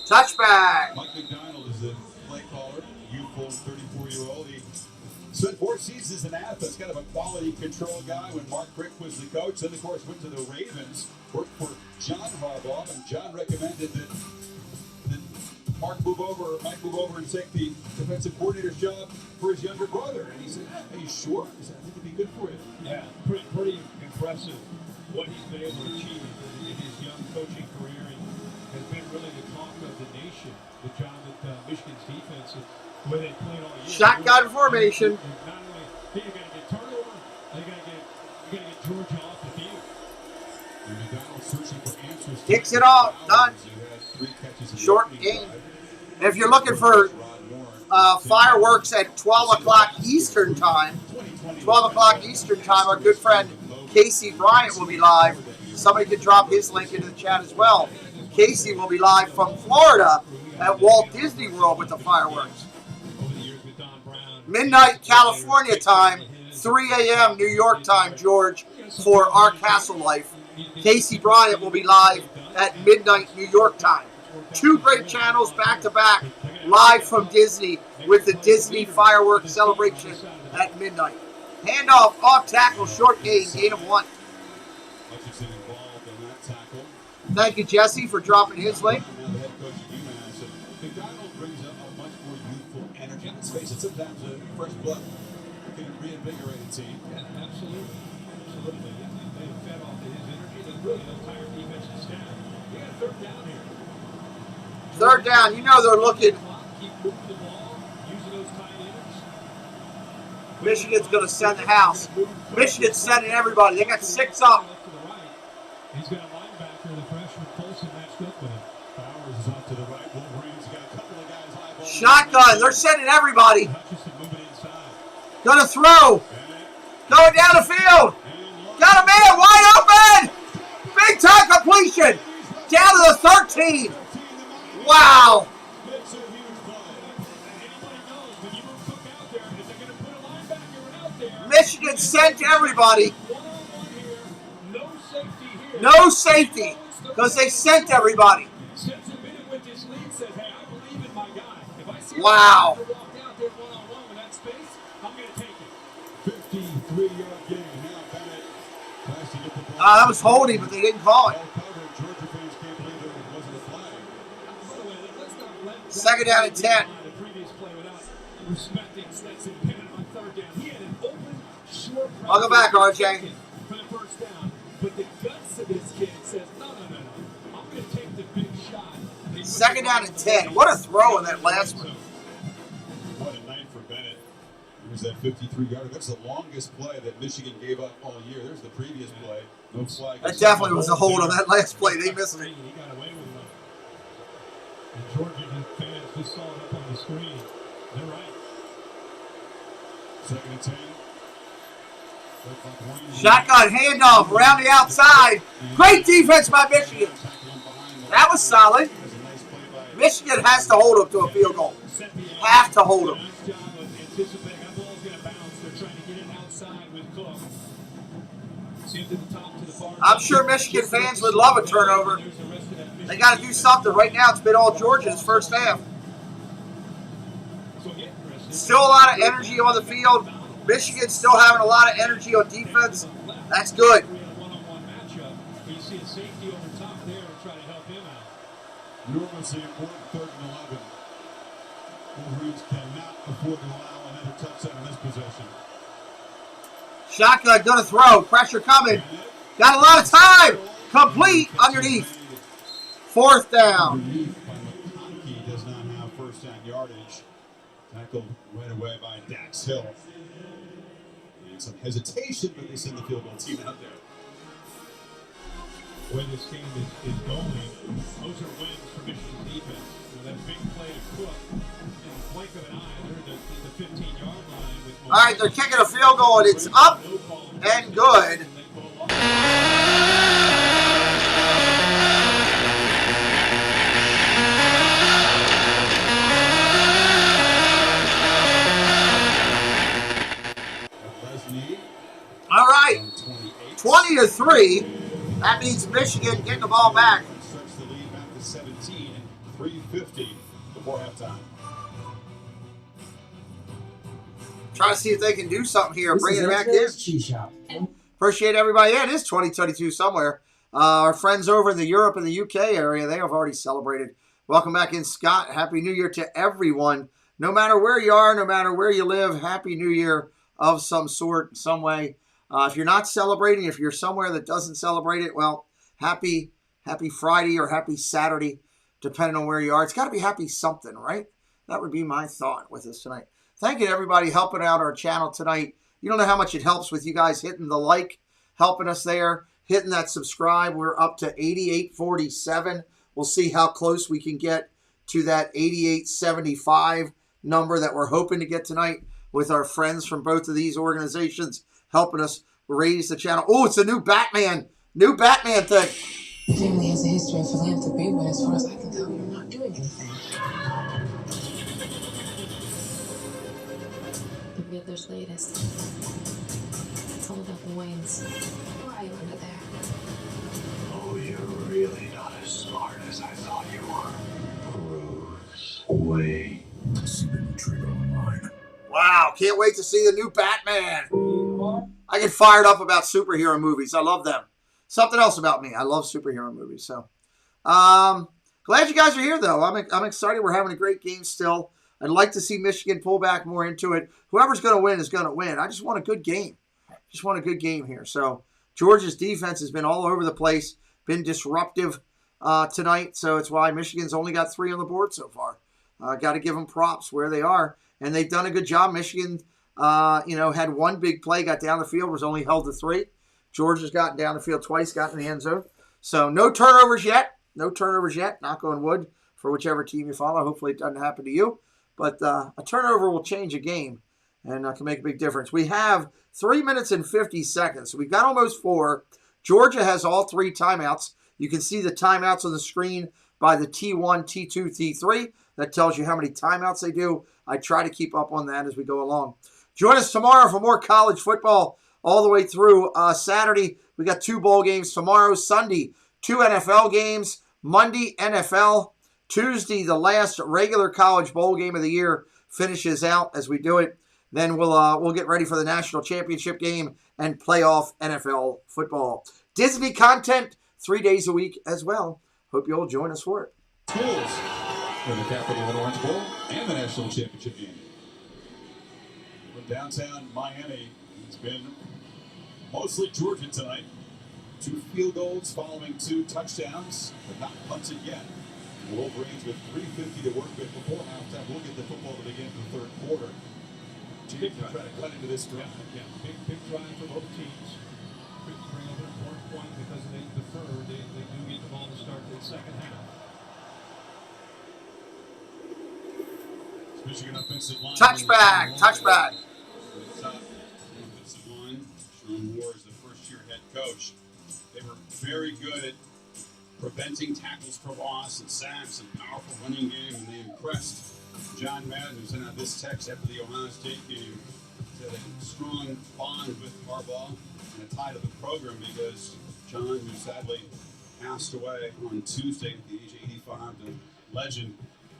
Touchback. Mike McDonald is the play caller, youthful 34-year-old. He spent 4 seasons in Athens, kind of a quality control guy when Mark Crick was the coach. Then, of course, went to the Ravens, worked for John Harbaugh, and John recommended that Mike move over and take the defensive coordinator's job for his younger brother. And he said, "Are you sure?" He said, "I think it'd be good for you." Yeah, pretty impressive what he's been able to achieve in his young coaching career, and has been really the talk of the nation. The job that Michigan's defense, the way they played all year. Shotgun formation. Not only you got to get turnover, you got to get Georgia off the field. And McDonald searching for answers. Kicks it off. Done. Short game. If you're looking for fireworks at 12 o'clock Eastern time, our good friend Casey Bryant will be live. Somebody could drop his link into the chat as well. Casey will be live from Florida at Walt Disney World with the fireworks. Midnight California time, 3 a.m. New York time, George, for our Castle Life. Casey Bryant will be live at midnight New York time. 2 great channels back to back, live from Disney with the Disney fireworks celebration at midnight. Handoff, off tackle, short gain of 1. Thank you, Jesse, for dropping his link. McDonald brings a much more youthful energy. Let's face it, sometimes a fresh blood can reinvigorate a team. Yeah, absolutely. They fed off of his energy. There's really no entire defensive staff. We got a 3rd down here. Third down, they're looking. Keep moving the ball, using those tight ends. Michigan's going to send the house. Michigan's sending everybody. They got 6 up. He's got a linebacker, the freshman Colson, matched up with him. Bowers is off to the right. Wolverines got a couple of guys eyeballing. Shotgun. They're sending everybody. Gonna throw. Going down the field. Got a man wide open. Big time completion. Down to the 13. Wow. Michigan sent everybody. No safety, because they sent everybody. Wow. 53-yard gain. Now Bennett tries to get the ball. That was holding, but they didn't call it. Georgia fans can't believe there wasn't a flag. Second down and 10. I'll go back, RJ. For the first down. But the guts of this kid says, no. I'm going to take the big shot. Second down and 10. What a throw in that last one. What a night for Bennett. There's that 53-yarder. That's the longest play that Michigan gave up all year. There's the previous play. No flag. That definitely was a hold on that last play. They missed it. He got away with it. And Georgia fans just saw it up on the screen. They're right. Second and 10. Shotgun handoff around the outside. Great defense by Michigan. That was solid. Michigan has to hold them to a field goal. Have to hold them. I'm sure Michigan fans would love a turnover. They got to do something. Right now, it's been all Georgia's first half. Still a lot of energy on the field. Michigan still having a lot of energy on defense. That's good. Enormously important 3rd and 11. Wolverines cannot afford to allow another touchdown in this possession. Shotgun gonna throw. Pressure coming. Got a lot of time. Complete underneath. 4th down. McConkey does not have first down yardage. Tackled right away by Dax Hill. And some hesitation, but they send the field goal team out there. The way this game is going, those are wins for Michigan's defense. That big play to Cook in the blink of an eye. They're at the 15-yard line. All right, they're kicking a field goal, and it's up and good. All right, 20-3. That means Michigan getting the ball back. Starts the lead back to 17, 3:50 before halftime. Try to see if they can do something here. Bring it back in. Appreciate everybody. Yeah, it is 2022 somewhere. Our friends over in the Europe and the UK area, they have already celebrated. Welcome back in, Scott. Happy New Year to everyone. No matter where you are, no matter where you live, Happy New Year of some sort, some way. If you're not celebrating, if you're somewhere that doesn't celebrate it, well, happy Friday or happy Saturday, depending on where you are. It's got to be happy something, right? That would be my thought with this tonight. Thank you to everybody helping out our channel tonight. You don't know how much it helps with you guys hitting the like, helping us there, hitting that subscribe. We're up to 8847. We'll see how close we can get to that 8875 number that we're hoping to get tonight with our friends from both of these organizations helping us raise the channel. Oh, it's a new Batman thing. Your family has a history of philanthropy, but as far as I can tell, you're not doing anything. The Riddler's latest. It's all about the Waynes. Why are you under there? Oh, you're really not as smart as I thought you were. Bruce Wayne. See the new trigger online. Wow, can't wait to see the new Batman. I get fired up about superhero movies. I love them. Something else about me. I love superhero movies. So, glad you guys are here, though. I'm excited. We're having a great game still. I'd like to see Michigan pull back more into it. Whoever's going to win is going to win. I just want a good game. Just want a good game here. So, Georgia's defense has been all over the place, been disruptive tonight. So, it's why Michigan's only got 3 on the board so far. Got to give them props where they are. And they've done a good job. Michigan, had one big play, got down the field, was only held to 3. Georgia's gotten down the field twice, got in the end zone. So no turnovers yet. Knock on wood for whichever team you follow. Hopefully it doesn't happen to you. But a turnover will change a game and can make a big difference. We have 3 minutes and 50 seconds. So we've got almost 4. Georgia has all 3 timeouts. You can see the timeouts on the screen by the T1, T2, T3. That tells you how many timeouts they do. I try to keep up on that as we go along. Join us tomorrow for more college football all the way through Saturday. We got 2 bowl games tomorrow. Sunday, 2 NFL games. Monday, NFL. Tuesday, the last regular college bowl game of the year finishes out as we do it. Then we'll get ready for the national championship game and playoff NFL football. Disney content 3 days a week as well. Hope you'll join us for it. Schools in the Capital One Orange Bowl and the national championship game. From downtown Miami, it's been mostly Georgia tonight. 2 field goals following 2 touchdowns, but not punted yet. The Wolverines with 3:50 to work with before halftime. We'll get the football to begin the third quarter. Teams are trying to cut into this drive. Yeah, big drive for both teams. Could bring up an important point because they defer. They do get the ball to start the second half. Michigan offensive line. Touchback. The top offensive line. Sharon Moore is the first-year head coach. They were very good at preventing tackles for loss and sacks and powerful running game, and they impressed John Madden, who sent out this text after the Ohio State game. Said a strong bond with Harbaugh and a tie to the program because John, who sadly passed away on Tuesday at the age of 85, the legend,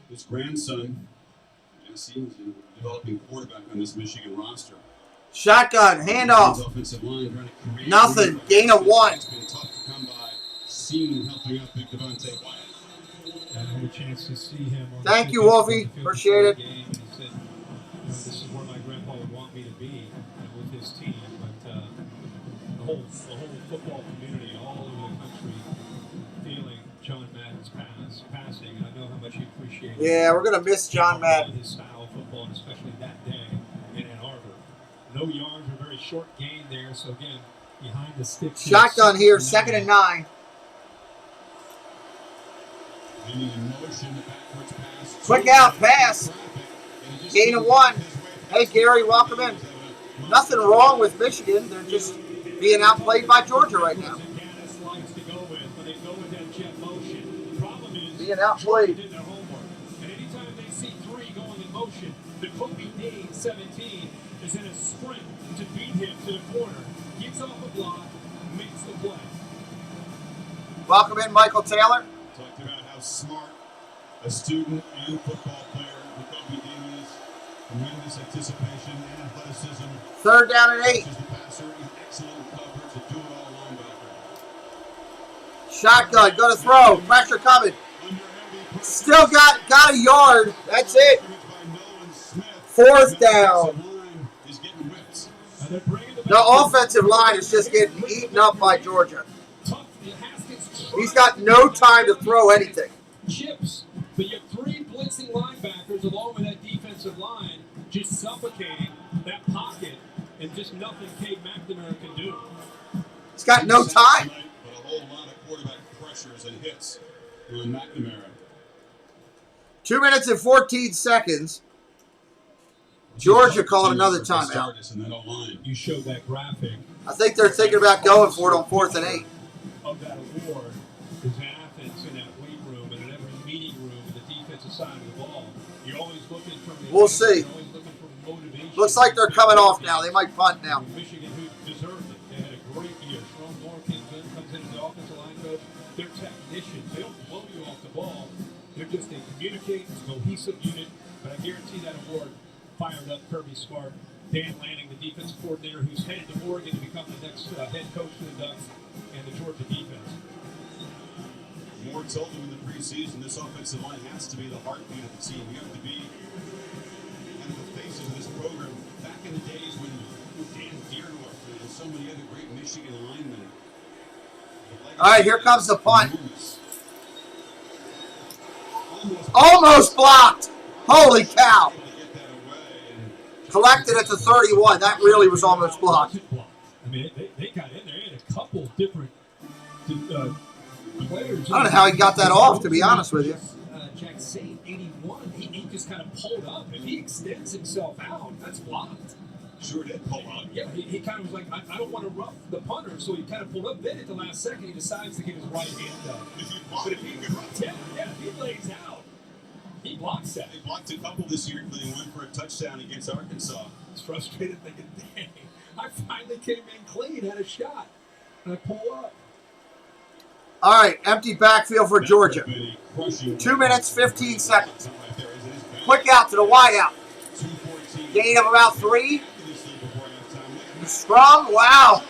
his grandson, as he was a developing quarterback on this Michigan roster. Shotgun, handoff. Nothing. Gain of 1. It's been tough to come by. Seen helping out Big Devontae Wyatt. I had a chance to see him. Thank you, Wolfie. Appreciate it. He said, this is where my grandpa would want me to be with his team. But the whole football community all over the country feeling John Madden's passing. And I know how much he appreciated. Yeah, we're gonna miss John Madden. His style of football, and especially that day in Ann Arbor. No yards, a very short gain there. So again, behind the sticks. Shotgun here, 2nd and 9. Quick out pass. Gain of 1. Hey, Gary, welcome in. Nothing wrong with Michigan. They're just being outplayed by Georgia right now. Being outplayed. And anytime they see 3 going in motion, the Kobe Day 17 is in a sprint to beat him to the corner. Gets off a block, makes the play. Welcome in, Michael Taylor. Talked about how smart a student and football player Kobe Day is. Tremendous anticipation and athleticism. 3rd down and 8. The passer is excellent coverage, a do-it-all linebacker. Shotgun, go to throw. Pressure coming. Still got a yard. That's it. 4th down. The offensive line is just getting eaten up by Georgia. He's got no time to throw anything. Chips, but you have 3 blitzing linebackers along with that defensive line just suffocating that pocket, and just nothing Cade McNamara can do. He's got no time. But a whole lot of quarterback pressures and hits on McNamara. 2 minutes and 14 seconds. Georgia called another timeout. You showed that graphic. I think they're thinking about going for it on 4th and 8. Of that award is Athens in that weight room and in every meeting room in the defensive side of the ball. You're always looking for We'll see. motivation. Looks like they're coming off now. They might punt now. Michigan, who deserved it. They had a great year. Sharon Moore comes in as the offensive line coach. They're technicians. They don't blow you off the ball. They communicate. It's a cohesive unit. But I guarantee that award fired up Kirby Smart. Dan Lanning, the defense coordinator, who's headed to Oregon to become the next head coach for the Ducks and the Georgia defense. Moore told him in the preseason this offensive line has to be the heartbeat of the team. You have to be kind of the faces of this program. Back in the days when Dan Dearnorth and so many other great Michigan linemen. All right, here comes the punt. Almost blocked. Holy cow. Collected at the 31. That really was almost blocked. I mean, they got in there. They had a couple different players. I don't know how he got that off, to be honest with you. Jack Safe, 81. He just kind of pulled up. If he extends himself out, that's blocked. Sure did pull up. Yeah, he kind of was like, I don't want to rough the punter, so he kind of pulled up. Then at the last second, he decides to get his right hand up. But if he lays out, he blocks that. They blocked a couple this year, including one for a touchdown against Arkansas. He's frustrated thinking, dang, I finally came in clean, had a shot, and I pull up. All right, empty backfield for Georgia. 2 minutes, 15 seconds. Quick out to the wide out. Gain of about 3. The scrum, wow.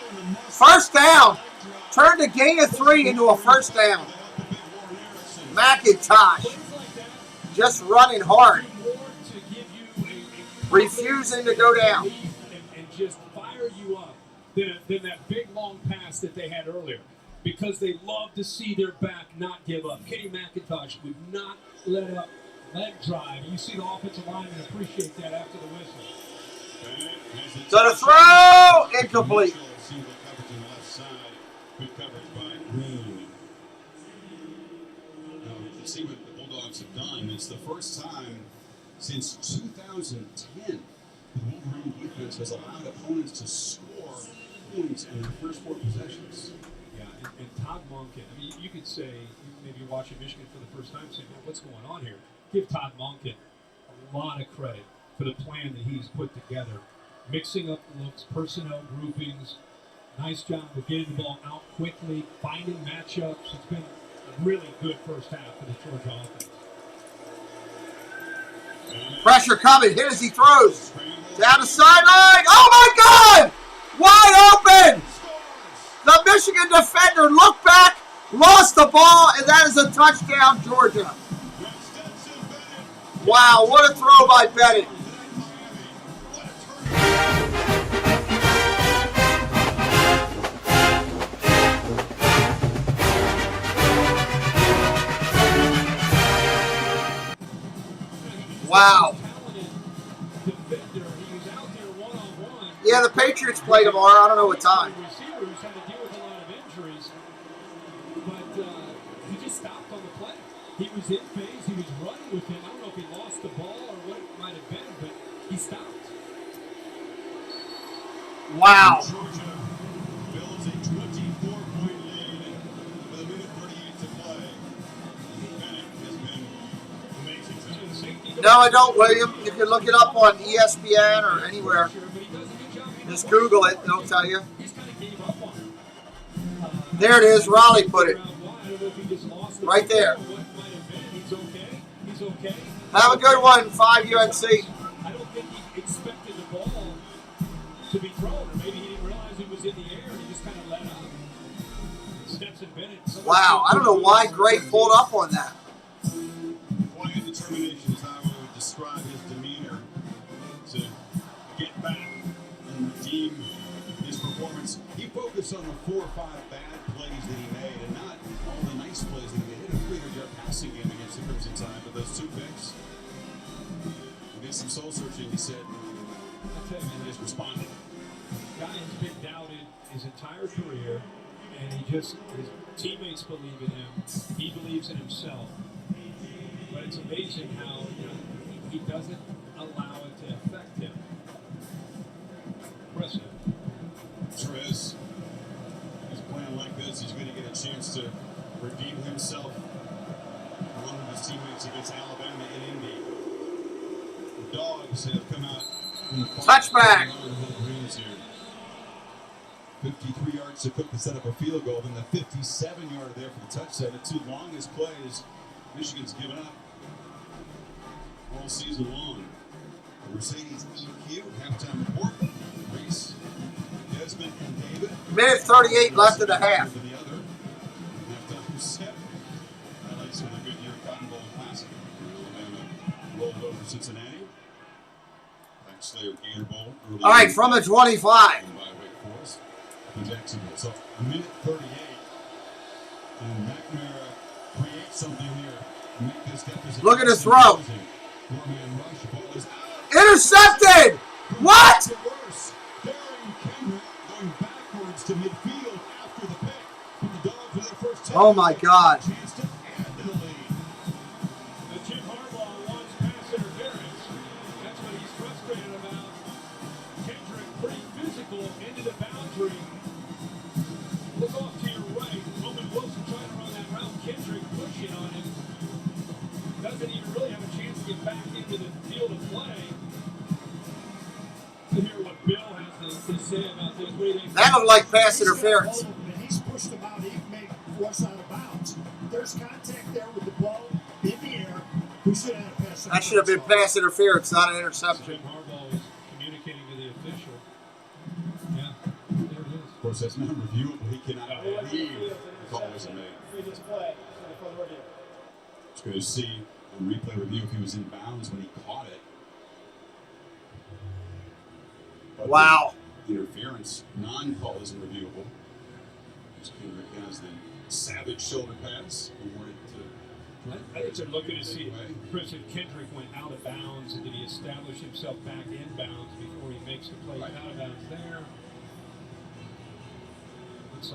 First down. Turned a gain of 3 into a first down. McIntosh just running hard. Refusing to go down. And just fire you up than that big long pass that they had earlier. Because they love to see their back not give up. Kenny McIntosh would not let up leg drive. You see the offensive lineman appreciate that after the whistle. So the throw, incomplete. Good coverage by Green. Now, you can see what the Bulldogs have done. It's the first time since 2010 the Wolverine defense has allowed opponents to score points in their first 4 possessions. Yeah, and Todd Monken, I mean, you could say, maybe you're watching Michigan for the first time, saying, man, what's going on here? Give Todd Monken a lot of credit for the plan that he's put together. Mixing up looks, personnel groupings, nice job of getting the ball out quickly, finding matchups. It's been a really good first half for the Georgia offense. Pressure coming, hit as he throws. Down the sideline, oh my God! Wide open! The Michigan defender looked back, lost the ball, and that is a touchdown, Georgia. Wow, what a throw by Bennett. Wow. Yeah, the Patriots play tomorrow. I don't know what time. He just stopped on the play. He was in phase. He was running with him. I don't know if he lost the ball or what it might have been, but he stopped. Wow. Georgia builds a 24-point lead with a minute 38 to play. Bennett has been amazing. No, I don't, William. You can look it up on ESPN or anywhere. Just Google it, they'll tell you. There it is. Raleigh put it. Right there. Have a good one, 5 UNC. I don't think he expected the ball to be thrown, or maybe he didn't realize it was in the air and he just kind of let up. Stetson Bennett. Wow, I don't know why Gray pulled up on that. Quiet determination is how I would describe his demeanor to get back and redeem his performance. He focused on the 4 or 5 bad plays that he made and not all the nice plays that he made. He hit a 300-yard passing game against the Crimson Tide, but those 2 picks. He did some soul searching, he said. He just responded. Guy has been doubted his entire career, and his teammates believe in him. He believes in himself. But it's amazing how he doesn't allow it to affect him. Preston. Trez, he's playing like this. He's going to get a chance to redeem himself along with his teammates against Alabama in Indy. The Dogs have come out. Touchback. 53 yards to Cook to set up a field goal. Then the 57-yarder there for the touchdown. The 2 longest plays Michigan's given up all season long. The Mercedes EQ halftime report. Reese, Desmond, and David. Minute 38 left in the half. The other halftime set. Highlights from the Goodyear Cotton Bowl Classic. Alabama rolled over Cincinnati. Slayer Gator Bowl. All right, from the 25. By Wake Forest to Jacksonville. So a minute 38. And McNamara creates something here. Make this deficit. Look at his throw. Intercepted! What? Going backwards to midfield after the pick. The Dogs with their first touchdown. Oh my God. Into the boundary. Look off to your right. Roman Wilson trying to run that route. Kendrick pushing on him. Doesn't even really have a chance to get back into the field of play. That looked like pass interference. He's pushed him out. He made force out of bounds. There's contact there with the ball in the air. We should have had a pass. That should have been pass interference, not an interception. Jim Harbaugh was communicating to the official. Yeah, there it is. Of course, that's not reviewable. He cannot believe the call wasn't made. It's going to see on replay review if he was in bounds when he caught it. But wow. Interference, non-call isn't reviewable. Kendrick has the savage shoulder pass awarded to. I think they're looking to see if Preston Kendrick went out of bounds and did he establish himself back in bounds before he makes the play out of bounds there. Looks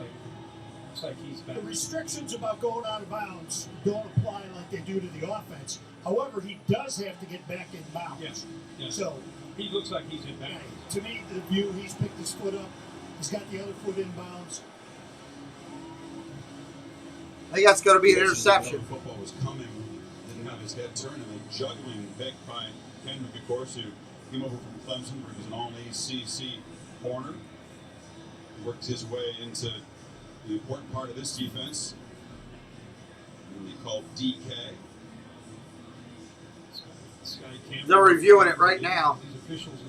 like he's back. The restrictions about going out of bounds don't apply like they do to the offense. However, he does have to get back in bounds. Yes. So he looks like he's in bounds. To me, the view, he's picked his foot up. He's got the other foot in bounds. I think that's going to be an interception. Football was coming, didn't have his head turned, and they juggling picked by Kendrick, of course, who came over from Clemson, where he was an all-ACC corner. Worked his way into the important part of this defense. And they called DK. They're reviewing it right now.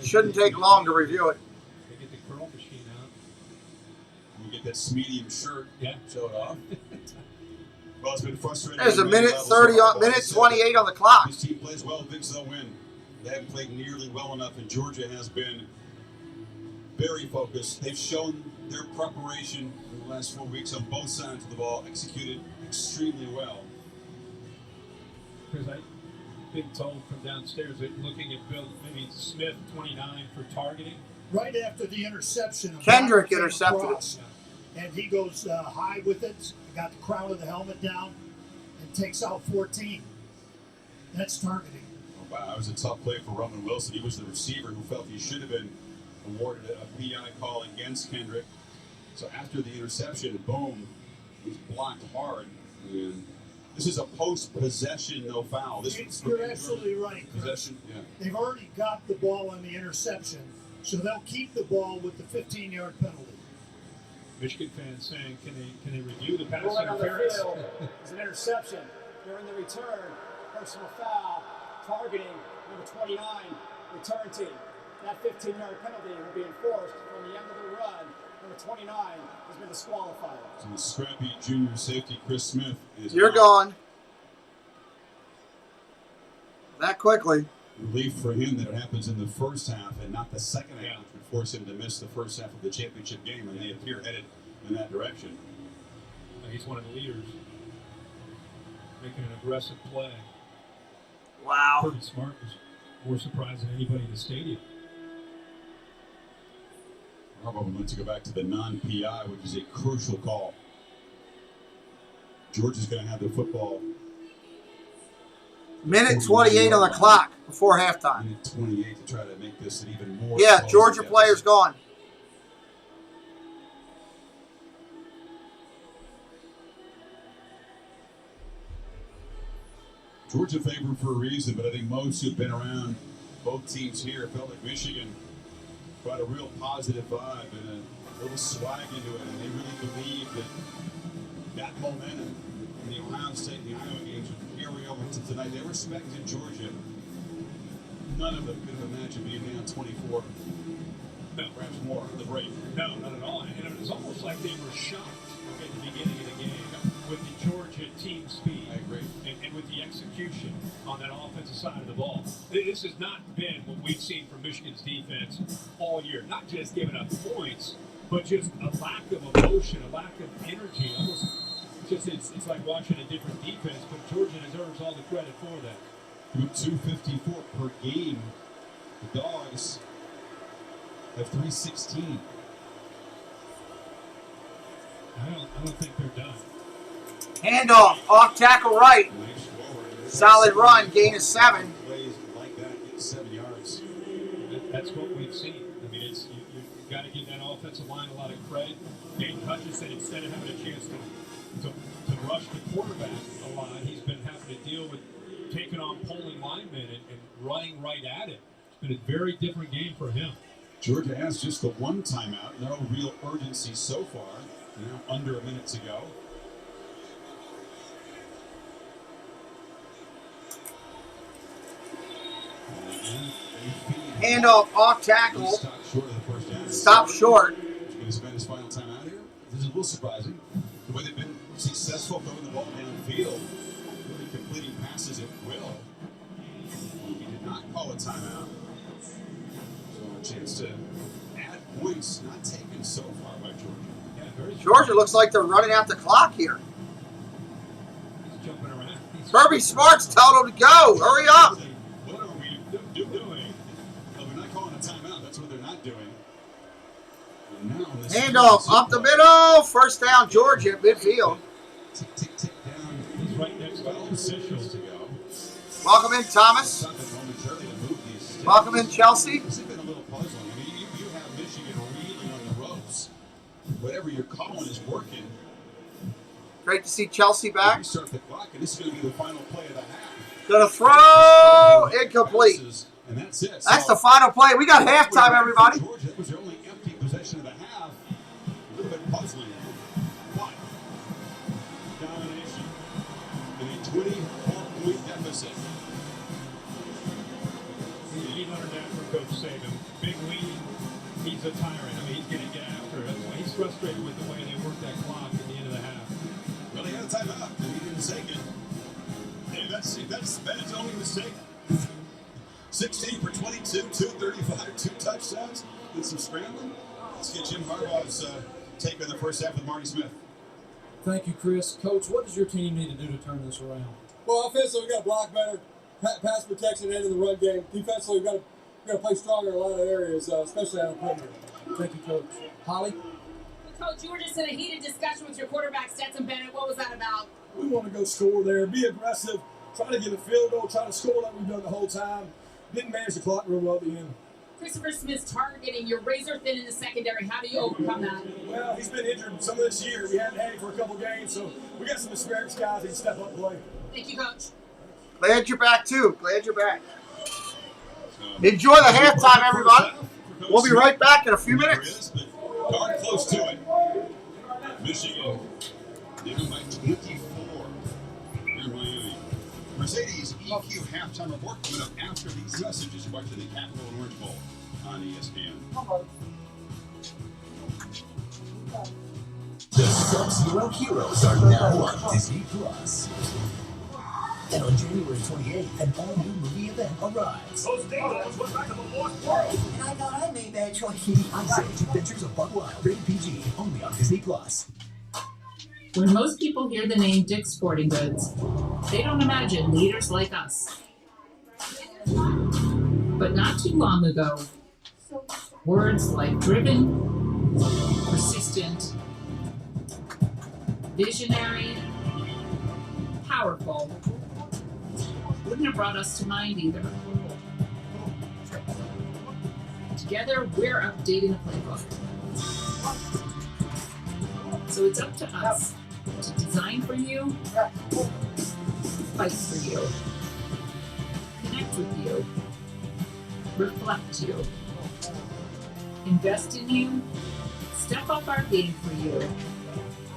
Shouldn't take long to review it. They get the curl machine out. You get that medium shirt. Yeah. Show it off. Well, it's been frustrating. There's a minute 28 on the clock. This team plays well, thinks they'll win. They haven't played nearly well enough, and Georgia has been very focused. They've shown their preparation in the last 4 weeks on both sides of the ball, executed extremely well. Because I've been told from downstairs that looking at Bill, maybe Smith, 29 for targeting. Right after the interception. Kendrick intercepted it. And he goes high with it, got the crown of the helmet down, and takes out 14. That's targeting. Oh, wow, that was a tough play for Roman Wilson. He was the receiver who felt he should have been awarded a PI call against Kendrick. So after the interception, boom, he was blocked hard. And this is a post-possession no foul. You're absolutely right. Possession, yeah. They've already got the ball on the interception, so they'll keep the ball with the 15-yard penalty. Michigan fans saying, can they review the pass Going on the interference? field is an interception. During the return, personal foul, targeting number 29, return team. That 15-yard penalty will be enforced from the end of the run. Number 29 has been disqualified. So the scrappy junior safety, Chris Smith, is You're out. gone. That quickly. Relief for him that it happens in the first half and not the second half, which would force him to miss the first half of the championship game, and they appear headed in that direction. He's one of the leaders, making an aggressive play. Wow. Pretty smart. Was more surprised than anybody in the stadium. Harbaugh would like to go back to the non-PI, which is a crucial call. Georgia's going to have the football. Minute 28 on the clock before halftime. Minute 28 to try to make this an even more. Yeah, close Georgia deficit. player's gone. Georgia favored for a reason, but I think most who've been around both teams here felt like Michigan brought a real positive vibe and a little swag into it, and they really believed that momentum in the Ohio State and the Iowa games would carry over to tonight. They respected Georgia. None of them could have imagined being down 24, perhaps more on the break. No, not at all. And it was almost like they were shocked at the beginning of the game with the Georgia team speed. I agree. And with the execution on that offensive side of the ball. This has not been what we've seen from Michigan's defense all year. Not just giving up points, but just a lack of emotion, a lack of energy. Almost just it's like watching a different defense, but Georgia deserves all the credit for that. With 254 per game, the Dogs have 316. I don't think they're done. Handoff, off tackle right. Solid run, gain of 7. Plays like that, get 7 yards. That's what we've seen. I mean, you've got to give that offensive line a lot of credit. Dave Hutchinson, instead of having a chance to rush the quarterback a lot, he's been having to deal with taking on polling linemen and running right at it. It's been a very different game for him. Georgia has just the one timeout. No real urgency so far. Now under a minute to go. Handoff off tackle. Stop short. He's going to spend his final time out here. This is a little surprising. The way they've been successful throwing the ball downfield, really completing passes at will. He did not call a timeout. So a chance to add points, not taken so far by Georgia. Georgia looks like they're running out the clock here. He's jumping around. Kirby Smart's telling him to go. Hurry up. What are we doing? Well, we're not calling a timeout. That's what they're not doing. And now this Handoff up the middle. First down, Georgia at midfield. Tick, tick, tick down. He's right next to all officials to go. Welcome in, Thomas. Welcome in, Chelsea. This has been a little puzzling. I mean, you have Michigan reeling on the ropes. Whatever you're calling is working. Great to see Chelsea back. Restart the clock, and this is going to be the final play of the half. Gonna throw incomplete. And that's it. That's the final play. We got halftime, everybody. Georgia, that was their only empty possession of the half. A little bit puzzling. But domination in a 24-point deficit. He learned that from Coach Saban. Big lead. He's a tyrant. I mean, he's going to get after it. That's why he's frustrated with the way they work that clock at the end of the half. Well, he had a timeout, and he didn't take it. Hey, that's his only mistake. 16 for 22, 235, 2 touchdowns, and some scrambling. Let's get Jim Harbaugh's take on the first half with Marty Smith. Thank you, Chris. Coach, what does your team need to do to turn this around? Well, offensively, we've got to block better, pass protection, and in the run game. Defensively, we've got to play stronger in a lot of areas, especially out of the perimeter. Thank you, Coach. Holly? Coach, you were just in a heated discussion with your quarterback, Stetson Bennett. What was that about? We want to go score there, be aggressive, try to get a field goal, try to score like we've done the whole time. Didn't manage the clock real well at the end. Christopher Smith's targeting. You're razor thin in the secondary. How do you overcome that? Well, he's been injured some of this year. We haven't had him for a couple games, so we got some experienced guys that can step up and play. Thank you, Coach. Glad you're back, too. Glad you're back. Enjoy the halftime, everybody. We'll be right back in a few minutes. Darn close to it. Michigan down by 24 here in Miami. Mercedes EQ halftime report coming up after these messages. Watching the Capitol and Orange Bowl on ESPN. The Sub-Zero Heroes are now on Disney Plus. And on January 28th, an all-new movie event arrives. Those dingoes went back to the lost world. And I thought I made that choice. Ice Age Adventures of Buck Wild, rated PG, only on Disney Plus. When most people hear the name Dick's Sporting Goods, they don't imagine leaders like us. But not too long ago, words like driven, persistent, visionary, powerful wouldn't have brought us to mind either. Together, we're updating the playbook. So it's up to us to design for you, fight for you, connect with you, reflect you, invest in you, step up our game for you,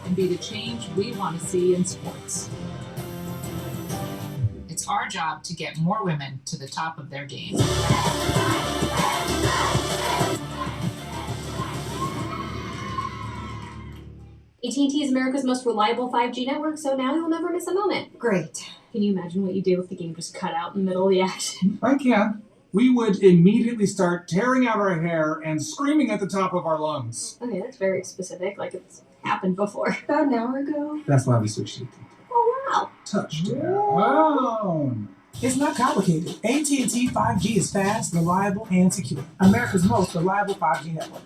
and be the change we want to see in sports. It's our job to get more women to the top of their game. AT&T is America's most reliable 5G network, so now you'll never miss a moment. Great. Can you imagine what you do if the game just cut out in the middle of the action? I can. We would immediately start tearing out our hair and screaming at the top of our lungs. Okay, that's very specific, like it's happened before. About an hour ago. That's why we switched it. Oh, wow. Touchdown. It's not complicated. AT&T 5G is fast, reliable, and secure. America's most reliable 5G network.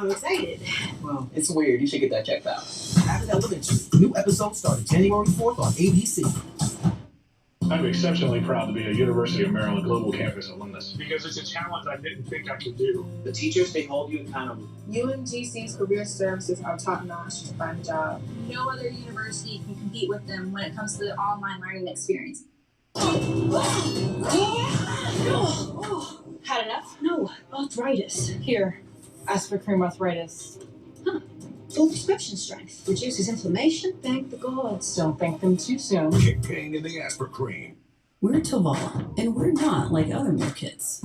I'm excited. Well, it's weird. You should get that checked out. Abbott Elementary. New episodes started January 4th on ABC. I'm exceptionally proud to be a University of Maryland Global Campus alumnus because it's a challenge I didn't think I could do. The teachers, they hold you accountable. UMGC's career services are top-notch to find a job. No other university can compete with them when it comes to the online learning experience. Had enough? No, arthritis. Here, aspirin arthritis. Huh. Full prescription strength. Reduces inflammation. Thank the gods. Don't thank them too soon. Kick pain in the Aspirin. We're Tovala, and we're not like other meal kits.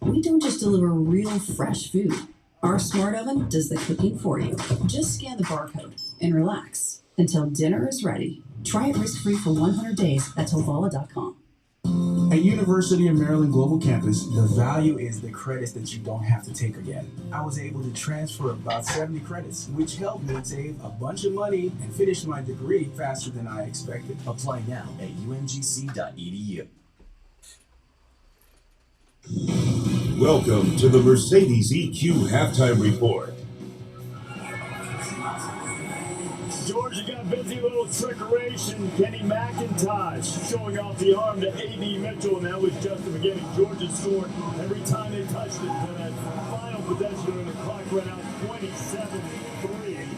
We don't just deliver real fresh food. Our smart oven does the cooking for you. Just scan the barcode and relax until dinner is ready. Try it risk-free for 100 days at Tovala.com. At University of Maryland Global Campus, the value is the credits that you don't have to take again. I was able to transfer about 70 credits, which helped me save a bunch of money and finish my degree faster than I expected. Apply now at umgc.edu. Welcome to the Mercedes EQ Halftime Report. Georgia got busy, little trickeration. Kenny McIntosh showing off the arm to A.D. Mitchell, and that was just the beginning. Georgia scored every time they touched it for that final possession, and the clock ran out 27-3.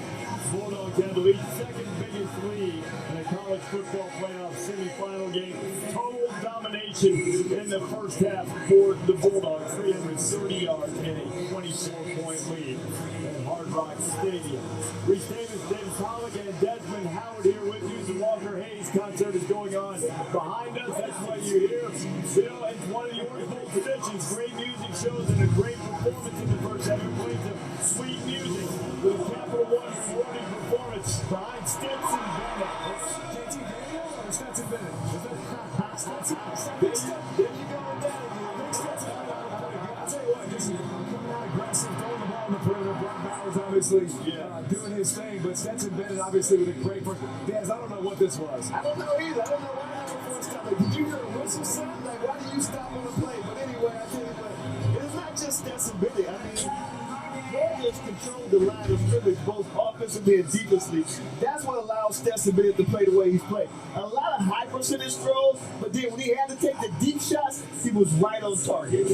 Bulldogs had the lead, second biggest lead in a college football playoff semifinal game. Total domination in the first half for the Bulldogs, 330 yards and a 24-point lead at Hard Rock Stadium. Reese Davis, David Pollock, and Desmond Howard here with you. The Walker Hayes concert is going on behind us. That's what you hear. Bill, it's one of the Orange Bowl traditions. Great music shows and a great performance in the first half. It plays some sweet music with a Capital One rewarding performance behind Stetson Bennett. JT Daniel or Stetson Bennett? Stetson. There you go with that. Big Stetson. I'll tell you what, just coming out aggressive, throwing the ball in the perimeter. Brock Bowers obviously doing his thing, but Stetson Bennett obviously with a great first. Daz, I don't know what this was. I don't know either. I don't know why happened for a stop. Like, did you hear a whistle sound? Like, why did you stop on the play? But anyway, I tell you what, it's not just Stetson Bennett. I mean, Georgia's controlled the line of scrimmage both offensively and defensively. That's what allows Stetson Bennett to play the way he's played. A lot of high percentage throws, but then when he had to take the deep shots, he was right on target.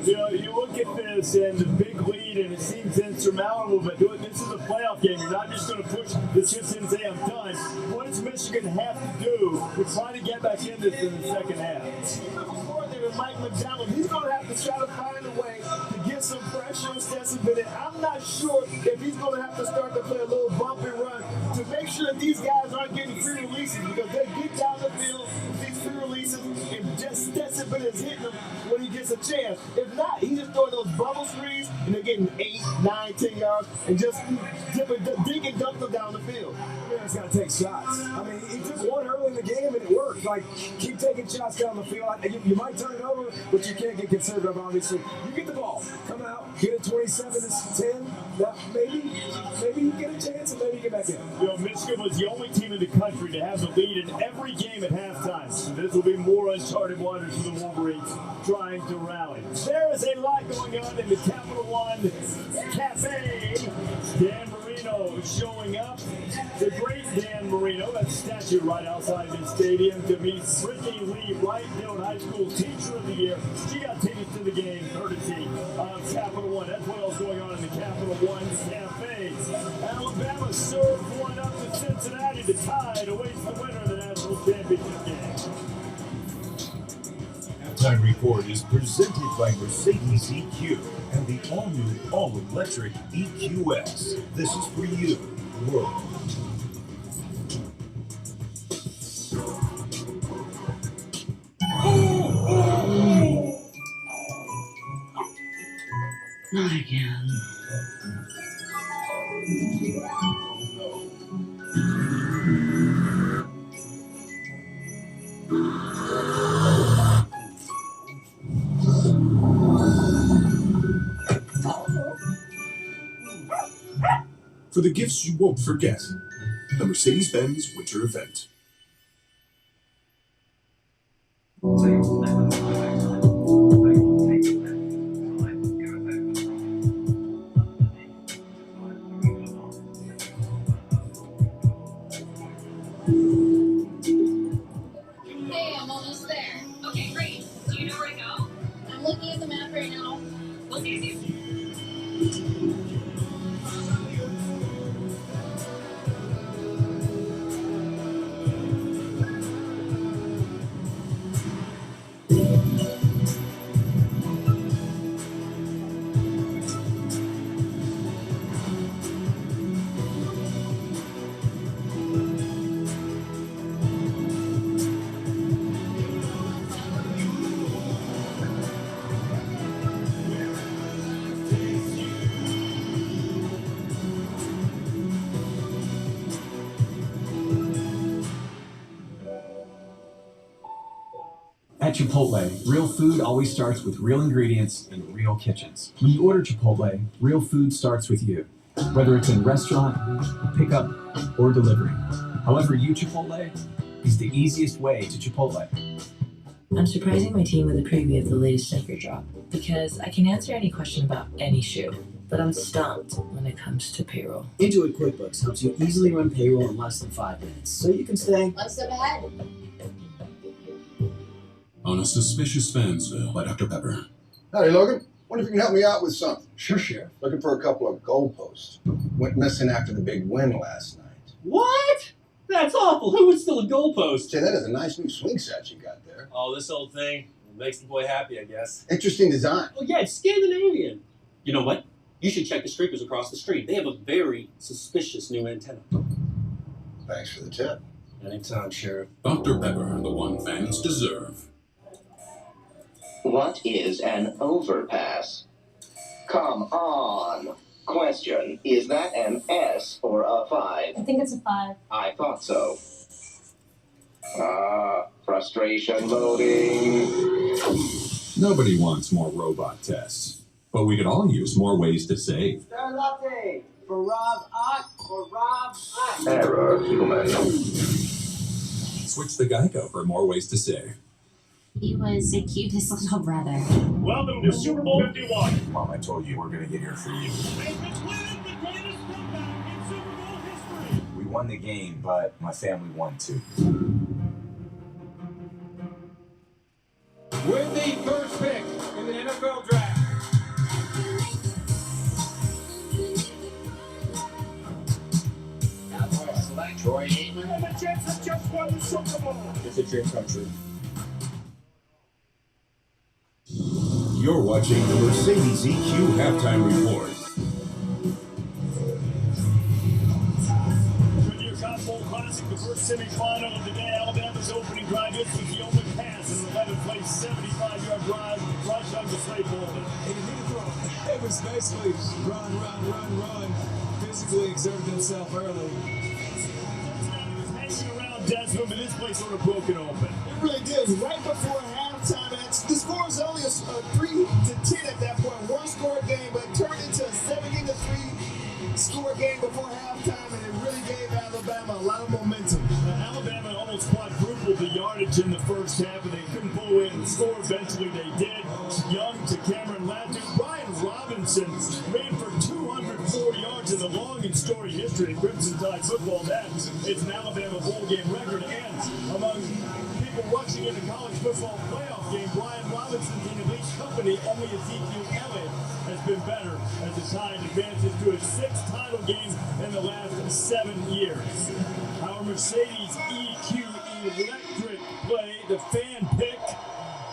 You know, you look at this and the big lead, and it seems insurmountable, but this is a playoff game. You're not just going to push the chips in and say, I'm done. What does Michigan have to do to try to get back in this in the second half? Even before there was Mike McDonald, he's going to have to try to find a way to get some pressure on Stetson Bennett. I'm not sure if he's going to have to start to play a little bump and run to make sure that these guys aren't getting free releases, because they get down the field with these free releases and just Stetson Bennett's hitting them when he gets a chance. If not, he's just throwing those bubble screens and they're getting 8, 9, 10 yards and just dig and dump them down the field. He's got to take shots. I mean, he took one early in the game and it worked. Like, keep taking shots down the field. You might turn it over, but you can't get conservative, obviously. You get the ball, come out, get it 27-10. Now, maybe you get a chance and maybe you get back in. You know, Michigan was the only team in the country to have the lead in every game at halftime. This will be more uncharted waters for the Wolverines trying to rally. There is a lot going on in the Capital One Cafe. Dan Marino showing up. The great Dan Marino, that statue right outside the stadium, to meet Brittany Lee Wright, Dillon High School Teacher of the Year. She got tickets to the game, courtesy of Capital One. That's what else going on in the Capital One Cafe. Alabama served one up to Cincinnati. The Tide awaits the winner of the national championship game. Halftime Report is presented by Mercedes EQ and the all-new, all-electric EQS. This is for you, world. Not again. For the gifts you won't forget, the Mercedes-Benz Winter Event. Let's see. At Chipotle, real food always starts with real ingredients in real kitchens. When you order Chipotle, real food starts with you. Whether it's in restaurant, pickup, or delivery. However you Chipotle is the easiest way to Chipotle. I'm surprising my team with a preview of the latest checker drop because I can answer any question about any shoe, but I'm stumped when it comes to payroll. Intuit QuickBooks helps you easily run payroll in less than 5 minutes, so you can stay one step ahead. On a Suspicious Fansville by Dr. Pepper. Howdy, Logan. Wonder if you can help me out with something. Sure, Sheriff. Looking for a couple of goalposts. Went missing after the big win last night. What? That's awful. Who would steal a goalpost? Say, that is a nice new swing set you got there. Oh, this old thing makes the boy happy, I guess. Interesting design. Oh, yeah, it's Scandinavian. You know what? You should check the streakers across the street. They have a very suspicious new antenna. Thanks for the tip. Anytime, Sheriff. Dr. Pepper, the one fans deserve. What is an overpass? Come on. Question, is that an S or a 5? I think it's a 5. I thought so. Frustration loading. Nobody wants more robot tests, but we could all use more ways to save. Star latte for Rob Ott or Rob Ott. Error human. Switch to Geico for more ways to save. He was the cutest little brother. Welcome to Super Bowl 51. Mom, I told you we're going to get here for you. We won the game, but my family won too. With the first pick in the NFL draft. Cowboys select Troy Aikman. And the Jets have just won the Super Bowl. It's a dream come true. You're watching the Mercedes EQ Halftime Report. Goodyear Cotton Bowl Classic, the first semifinal of the day. Alabama's opening drive. This was the only pass in an 11-play, 75-yard drive. Rush on the Slade Bolden. It was basically run. Physically exerted himself early. Cincinnati was hanging around Desmond, but this place sort of broke it open. It really did. Right before halftime, and the score was only a 3-10 at that point. One-score game, but it turned into a 17-3 score game before halftime, and it really gave Alabama a lot of momentum. Alabama almost quadrupled the yardage in the first half, and they couldn't pull away and score. Eventually, they did. Young to Cameron Lattimore. Brian Robinson ran for 204 yards in the long and storied history of Crimson Tide football. That is an Alabama bowl game record, and among people watching in a college football playoff game, Brian Robinson's in elite company. Only Ezekiel Elliott has been better as the Tide advances to its 6th title game in the last 7 years. Our Mercedes EQ Electric play, the fan pick,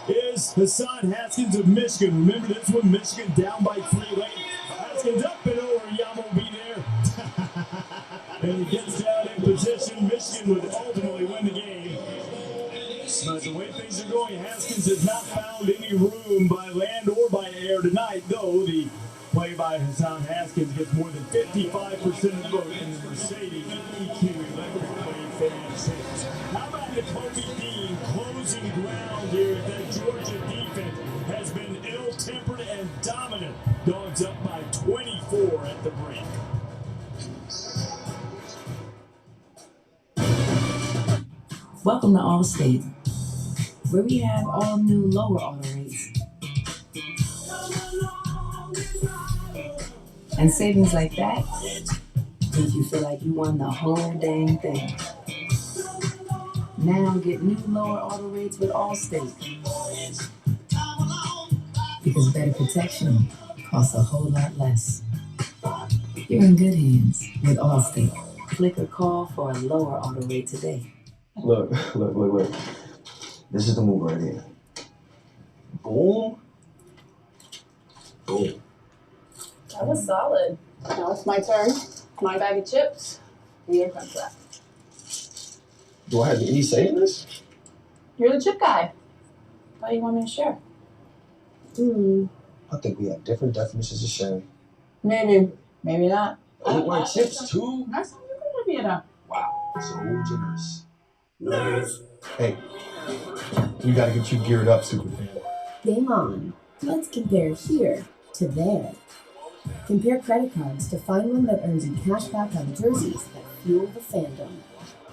is Hassan Haskins of Michigan. Remember this one, Michigan down by 3 late. Haskins up and over, Yamo be there. And he gets down in position. Michigan would ultimately win the game. But the way things are going, Haskins has not found any room by land or by air tonight, though the play by Hassan Haskins gets more than 55% of the vote in the Mercedes EQ Electric Play fan sales. How about the Kobe Dean closing ground here? The Georgia defense has been ill-tempered and dominant. Dogs up by 24 at the break. Welcome to Allstate, where we have all new lower auto rates. And savings like that make you feel like you won the whole dang thing. Now get new lower auto rates with Allstate. Because better protection costs a whole lot less. You're in good hands with Allstate. Click or call for a lower auto rate today. Look. This is the move right here. Boom. Boom. That was solid. Now it's my turn. My bag of chips. Here comes that. Do I have any say in this? You're the chip guy. Thought you want me to share. I think we have different definitions of sharing. Maybe. Maybe not. I would like chips too. Next time you're gonna be it. Wow, so generous. Nice. Hey, we gotta get you geared up, Superfan. Game on. Let's compare here to there. Compare credit cards to find one that earns you cash back on jerseys that fuel the fandom.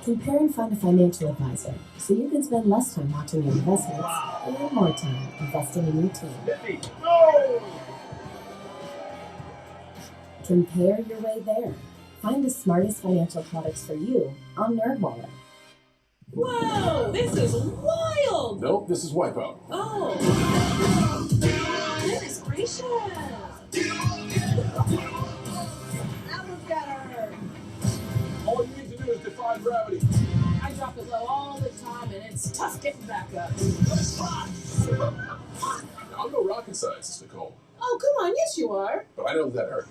Compare and find a financial advisor so you can spend less time watching your investments and more time investing in your team. Compare your way there. Find the smartest financial products for you on NerdWallet. Whoa, this is wild! Nope, this is Wipeout. Oh. Goodness gracious. That one's better. All you need to do is defy gravity. I drop it low all the time and it's tough getting back up. I'm no rocket scientist, Nicole. Oh, come on, yes you are. But I know that hurt.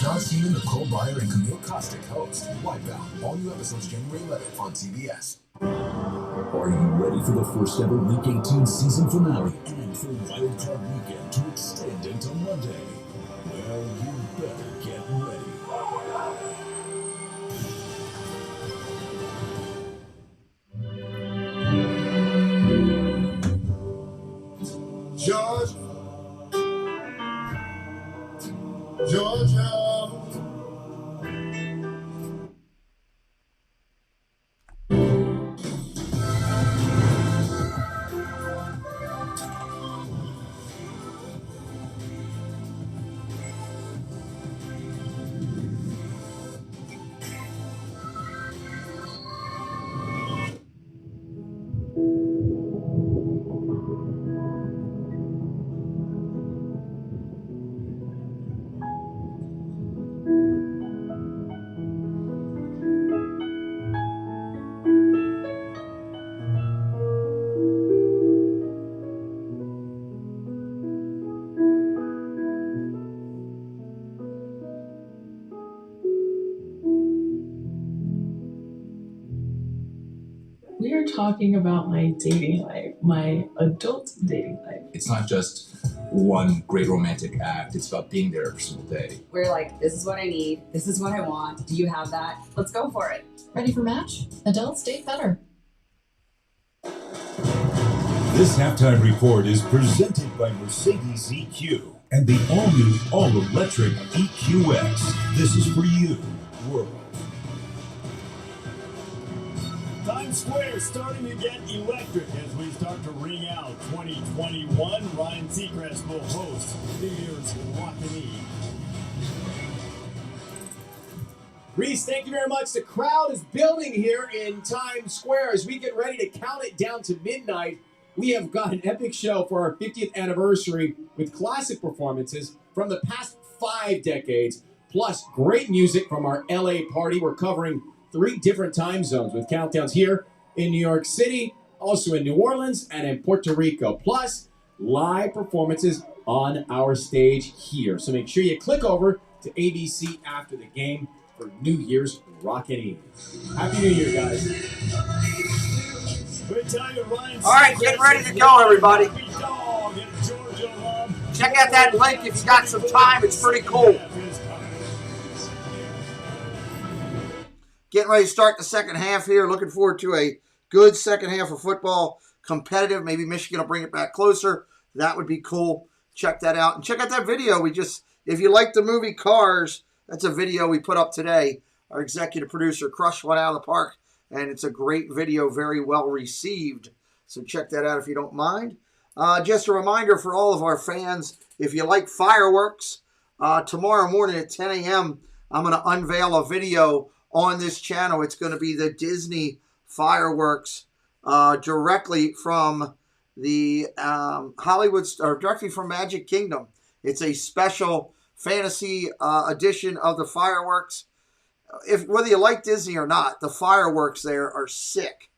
John Cena, Nicole Byer, and Camille Kostick host Wipeout. All new episodes January 11th on CBS. Are you ready for the first ever Week 18 season finale and for Wild Card Weekend to extend into Monday? Well, you better get ready. Georgia. We are talking about my dating life, my adult dating life. It's not just one great romantic act. It's about being there every single day. We're like, this is what I need. This is what I want. Do you have that? Let's go for it. Ready for match? Adults date better. This halftime report is presented by Mercedes EQ and the all-new, all-electric EQX. This is for you, world. Times Square starting to get electric as we start to ring out 2021. Ryan Seacrest will host New Year's Rockin' Eve. Reese, thank you very much. The crowd is building here in Times Square as we get ready to count it down to midnight. We have got an epic show for our 50th anniversary with classic performances from the past 5 decades, plus great music from our LA party. We're covering 3 different time zones with countdowns here in New York City, also in New Orleans, and in Puerto Rico, plus live performances on our stage here. So make sure you click over to ABC after the game for New Year's Rockin' Eve. Happy New Year, guys. All right, get ready to go, everybody. Check out that link if you got some time. It's pretty cool. Getting ready to start the second half here. Looking forward to a good second half of football. Competitive. Maybe Michigan will bring it back closer. That would be cool. Check that out. And check out that video. If you like the movie Cars, that's a video we put up today. Our executive producer crushed one out of the park. And it's a great video, very well received. So check that out if you don't mind. Just a reminder for all of our fans, if you like fireworks, tomorrow morning at 10 a.m., I'm going to unveil a video on this channel. It's going to be the Disney fireworks directly from the Hollywood, or directly from Magic Kingdom. It's a special fantasy edition of the fireworks. Whether you like Disney or not, the fireworks there are sick.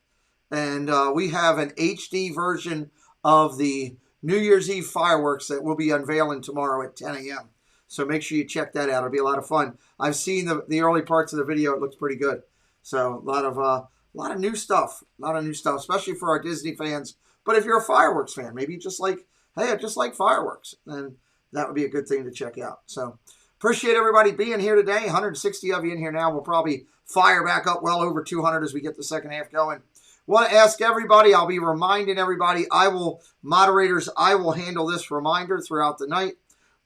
And we have an HD version of the New Year's Eve fireworks that we'll be unveiling tomorrow at 10 a.m. So make sure you check that out. It'll be a lot of fun. I've seen the early parts of the video. It looks pretty good. So a lot of new stuff. A lot of new stuff, especially for our Disney fans. But if you're a fireworks fan, maybe you just like, hey, I just like fireworks, then that would be a good thing to check out. So appreciate everybody being here today. 160 of you in here now. We'll probably fire back up well over 200 as we get the second half going. Want to ask everybody, I'll be reminding everybody, I will handle this reminder throughout the night.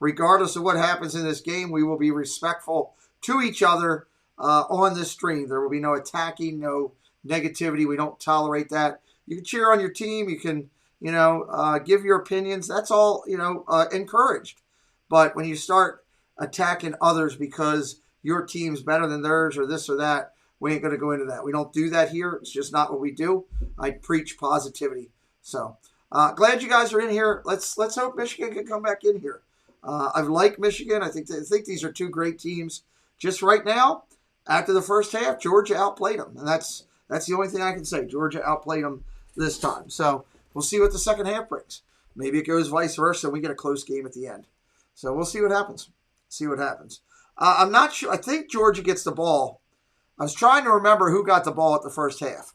Regardless of what happens in this game, we will be respectful to each other on this stream. There will be no attacking, no negativity. We don't tolerate that. You can cheer on your team. You can, give your opinions. That's all, encouraged. But when you start attacking others because your team's better than theirs or this or that, we ain't going to go into that. We don't do that here. It's just not what we do. I preach positivity. So glad you guys are in here. Let's hope Michigan can come back in here. I like Michigan. I think these are two great teams. Just right now, after the first half, Georgia outplayed them. And that's the only thing I can say. Georgia outplayed them this time. So we'll see what the second half brings. Maybe it goes vice versa and we get a close game at the end. So we'll see what happens. I'm not sure. I think Georgia gets the ball. I was trying to remember who got the ball at the first half.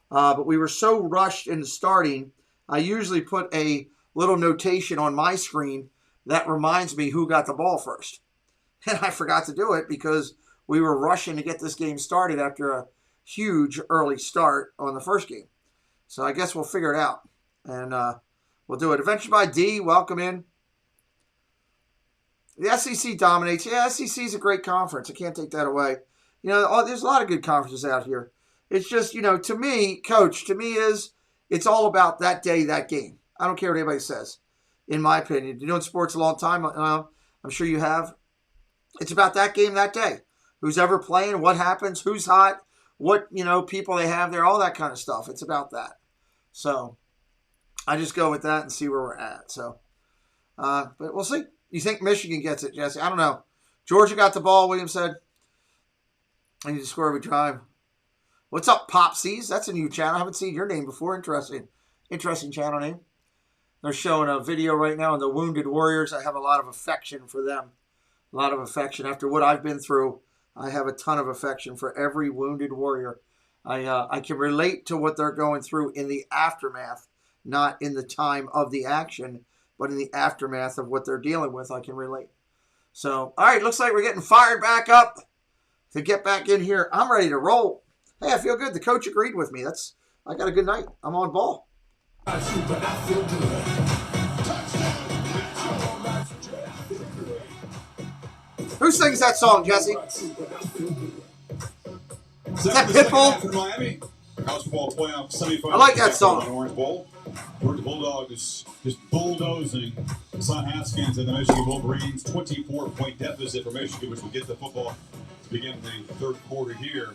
But we were so rushed into starting, I usually put a little notation on my screen that reminds me who got the ball first. And I forgot to do it because we were rushing to get this game started after a huge early start on the first game. So I guess we'll figure it out. And we'll do it. Adventure by D, welcome in. The SEC dominates. Yeah, SEC is a great conference. I can't take that away. There's a lot of good conferences out here. It's just, to me, Coach, it's all about that day, that game. I don't care what anybody says, in my opinion. You've known sports a long time. I'm sure you have. It's about that game, that day. Who's ever playing, what happens, who's hot, what, people they have there, all that kind of stuff. It's about that. So I just go with that and see where we're at. So, but we'll see. You think Michigan gets it, Jesse? I don't know. Georgia got the ball, William said. I need to score every time. What's up, Popsies? That's a new channel. I haven't seen your name before. Interesting channel name. They're showing a video right now on the Wounded Warriors. I have a lot of affection for them. A lot of affection. After what I've been through, I have a ton of affection for every Wounded Warrior. I can relate to what they're going through in the aftermath, not in the time of the action, but in the aftermath of what they're dealing with. I can relate. So, all right, looks like we're getting fired back up to get back in here. I'm ready to roll. Hey, I feel good. The coach agreed with me. I got a good night. I'm on ball. Who sings that song, Jesse? Is that Pitbull? Miami. College football playoff semifinal. I like that song. Orange Bowl. Where the Bulldogs just bulldozing Son Haskins and the Michigan Wolverines. 24-point deficit for Michigan, which will get the football to begin the third quarter here.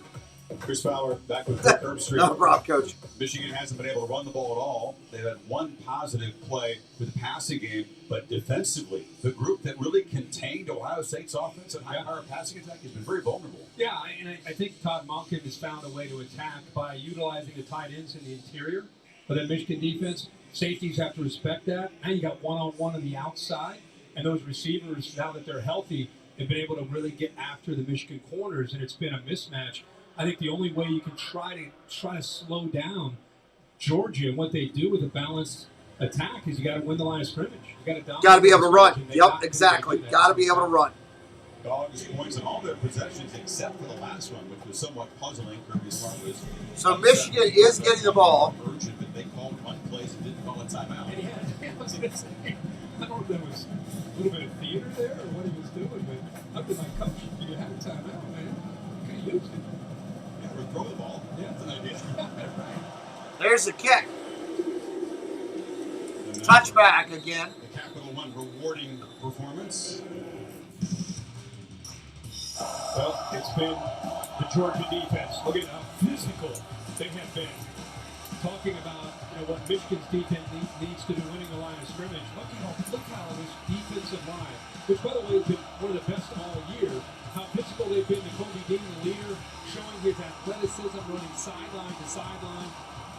Chris Fowler back with Kirk Herbstreit. No problem, Coach. Michigan hasn't been able to run the ball at all. They've had one positive play with the passing game, but defensively, the group that really contained Ohio State's offense and high-power passing attack has been very vulnerable. Yeah, and I think Todd Monken has found a way to attack by utilizing the tight ends in the interior. But then Michigan defense, safeties have to respect that. And you got one-on-one on the outside. And those receivers, now that they're healthy, have been able to really get after the Michigan corners, and it's been a mismatch. I think the only way you can try to slow down Georgia and what they do with a balanced attack is you got to win the line of scrimmage. You got to be able to run. Yep, exactly. Got to be able to run. Dogs points in all their possessions except for the last one, which was somewhat puzzling. Kirby Smart was. So Michigan is getting the ball. Urgent, but they called one place and didn't call a timeout. I was going to say, I don't know if there was a little bit of theater there or what he was doing, but up to my coach, you had a timeout, man. You could have used it. Or throw the ball. Yeah, that's an idea. There's the kick. Touchback again. The Capital One rewarding performance. Well, it's been the Georgia defense. Look at how physical they have been. talking about what Michigan's defense needs to do winning the line of scrimmage. Look how this defensive line, which by the way has been one of the best all year, how physical they've been. Kobe Dean, the leader, showing his athleticism, running sideline to sideline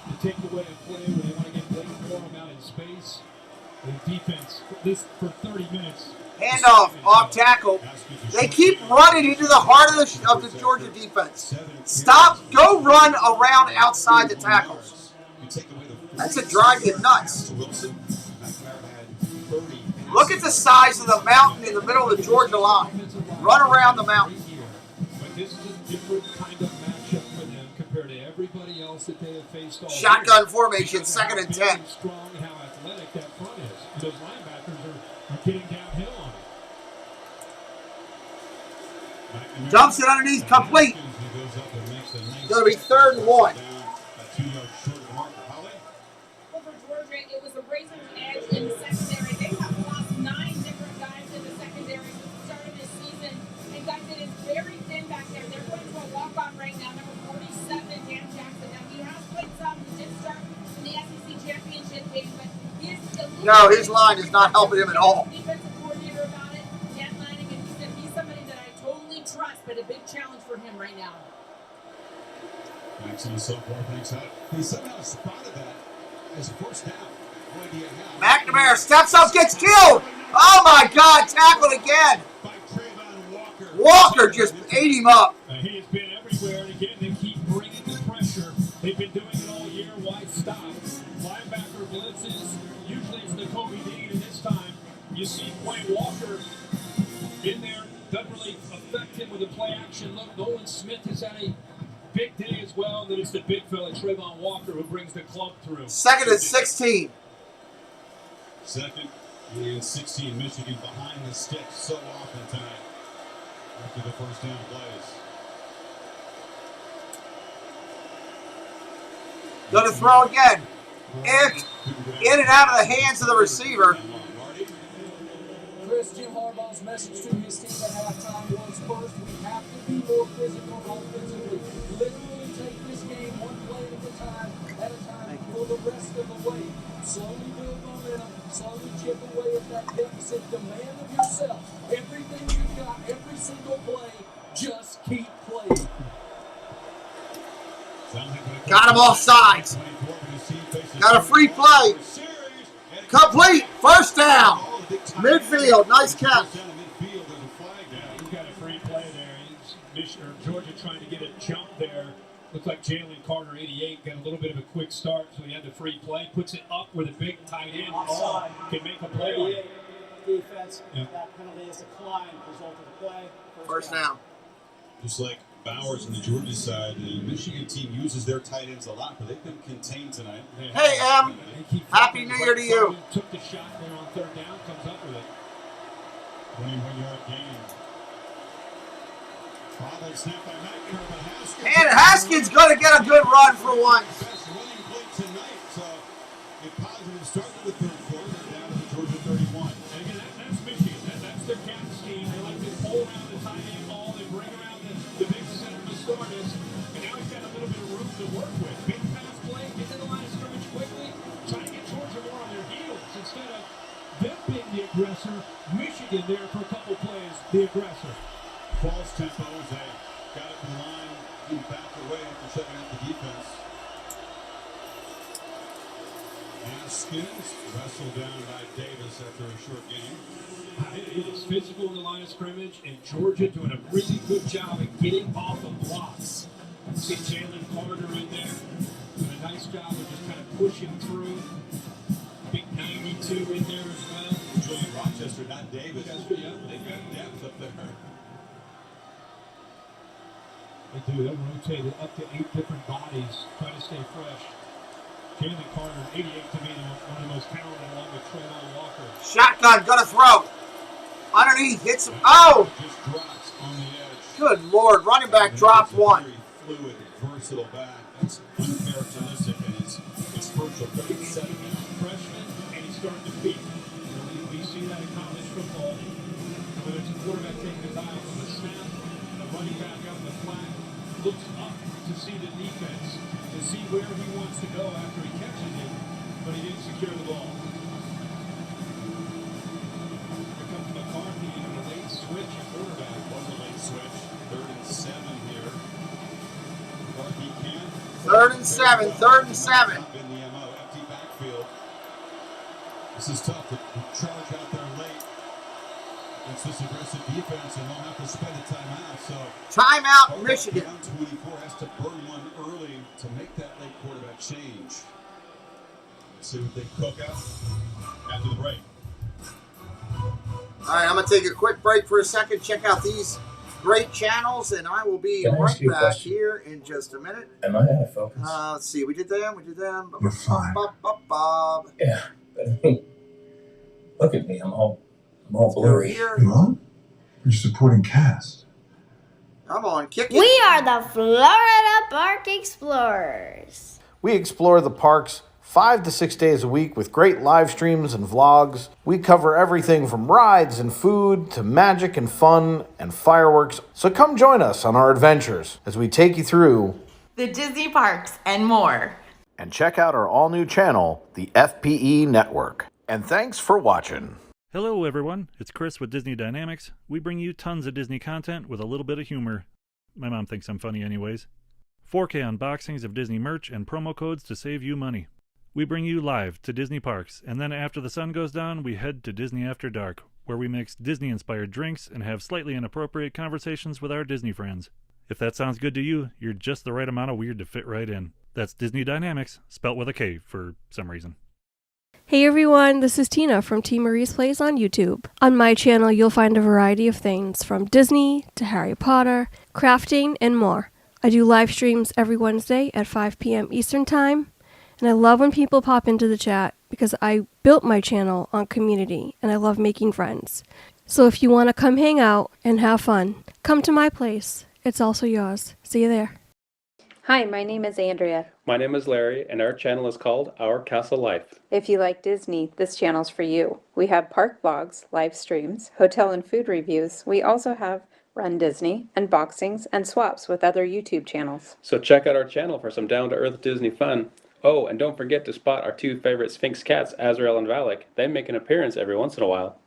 to take away a play where they want to get Blake Corum out in space. The defense for 30 minutes. Handoff, off tackle. They keep running into the heart of the Georgia defense. Stop, go run around outside the tackles. That's a drive you nuts. Look at the size of the mountain in the middle of the Georgia line. Run around the mountain. But this is a different kind of matchup for them compared to everybody else that they have faced all Shotgun year. formation, 2nd and 10. Strong, how athletic that front is. And those linebackers are getting downhill on it. Dumps it underneath, complete. Going to be 3rd and 1. Well, for Georgia, it was a razor's edge in the secondary. They have lost 9 different guys in the secondary since the start of this season. And guys, it is very thin back there. They're going to a walk-on right now, number 47, Dan Jackson. Now, he has played some. He did start in the SEC championship game, but he is No, his line is not helping him at all. Defensive coordinator about it, Dan Lanning, and he said he's somebody that I totally trust, but a big challenge for him right now. Excellent so far, thanks. He somehow spotted that as a first down. No idea how. McNamara steps up, gets killed. Oh my God, tackled again. Walker just ate him up. He has been everywhere, and again, they keep bringing the pressure. They've been doing it all year. Why stop? Linebacker blitzes. Usually it's the Kobe Dean, and this time you see Quay Walker in there. Doesn't really affect him with the play action. Look, Nolan Smith has had a big day as well. And then it's the big fella, Trayvon Walker, who brings the club through. 2nd and 16. 2nd and 16. Michigan behind the sticks so often tonight after the first down plays. Going to throw again. In and out of the hands of the receiver. Chris, Jim Harbaugh's message to his team at halftime was, first, we have to be more physical offensively. Literally take this game one play at a time for the rest of the way. Slowly build momentum, slowly chip away at that deficit. Demand of yourself everything you've got, every single play, just keep playing. Got him off sides. Got a free play. Complete. First down. Midfield. Nice catch. He's got a free play there. Georgia trying to get a jump there. Looks like Jalen Carter, 88, got a little bit of a quick start, so he had the free play. Puts it up where the big tight end can make a play on it. Defense, that penalty is declined, result of the play. First down. Just like Bowers on the Georgia side, the Michigan team uses their tight ends a lot, but they've been contained tonight. Hey, Em. Happy New Year to you. Took the shot there on 3rd down, comes up with it. 21-yard gain. Snap by McNamara, but Haskins. And Haskins going to get a good run for once. Best running play tonight, so a positive start to the 3rd quarter, down to the Georgia 31. And again, that's Michigan. That's their cap scheme. They like to pull around the tight end ball. They bring around the big center to start us. And now he's got a little bit of room to work with. Big pass play, get to the line of scrimmage quickly, try to get Georgia more on their heels instead of them being the aggressor. Michigan there for a couple plays, the aggressor. False tempo as they got it to the line and backed away after checking out the defense. Haskins wrestled down by Davis after a short game. It is physical in the line of scrimmage, and Georgia doing a really good job of getting off of blocks. See Jalen Carter in there doing a nice job of just kind of pushing through. Big 92 in there as well. Julian Rochester, not Davis. Yeah, they've got depth up there. They do. They'll rotate it up to 8 different bodies, trying to stay fresh. Jalen Carter, 88 to me, one of the most talented along with Trayvon Walker. Shotgun, gonna throw. Underneath, hits him. Oh! Just drops on the edge. Good Lord, running back dropped one. Very fluid, versatile back. That's uncharacteristic, and it's crucial. 37 now. Freshman, and he's starting to peak. We see that in college football. Whether it's a quarterback taking his eye off the snap, a running back out in the flat, looks up to see the defense. to see where he wants to go after he catches it, but he didn't secure the ball. Here comes McCarthy on a late switch at quarterback. Was a late switch. 3rd and 7 here. McCarthy can. 3rd and 7. 3rd and 7. In the MO, empty backfield. This is tough to charge out there late against this aggressive defense, and they'll have to spend a timeout. So timeout, Michigan. Down 24 has to burn one early to make that late quarterback change. Let's see what they cook up after the break. All right, I'm going to take a quick break for a second. Check out these great channels, and I will be right back here in just a minute. Am I out of focus? Let's see. We did them. You're fine. Bob. Yeah. Look at me. I'm all blurry. You are? You're supporting cast. Come on, kick it. We are the Florida Park Explorers. We explore the parks 5 to 6 days a week with great live streams and vlogs. We cover everything from rides and food to magic and fun and fireworks. So come join us on our adventures as we take you through the Disney parks and more. And check out our all-new channel, the FPE Network. And thanks for watching. Hello everyone, it's Chris with Disney Dynamics. We bring you tons of Disney content with a little bit of humor. My mom thinks I'm funny anyways. 4K unboxings of Disney merch and promo codes to save you money. We bring you live to Disney parks, and then after the sun goes down, we head to Disney After Dark, where we mix Disney-inspired drinks and have slightly inappropriate conversations with our Disney friends. If that sounds good to you, you're just the right amount of weird to fit right in. That's Disney Dynamics, spelt with a K for some reason. Hey everyone, this is Tina from T. Marie's Plays on YouTube. On my channel, you'll find a variety of things from Disney to Harry Potter, crafting, and more. I do live streams every Wednesday at 5 p.m. Eastern Time, and I love when people pop into the chat because I built my channel on community and I love making friends. So if you want to come hang out and have fun, come to my place. It's also yours. See you there. Hi, my name is Andrea. My name is Larry, and our channel is called Our Castle Life. If you like Disney, this channel's for you. We have park vlogs, live streams, hotel and food reviews. We also have Run Disney, unboxings, and swaps with other YouTube channels. So check out our channel for some down-to-earth Disney fun. Oh, and don't forget to spot our two favorite Sphinx cats, Azrael and Valak. They make an appearance every once in a while.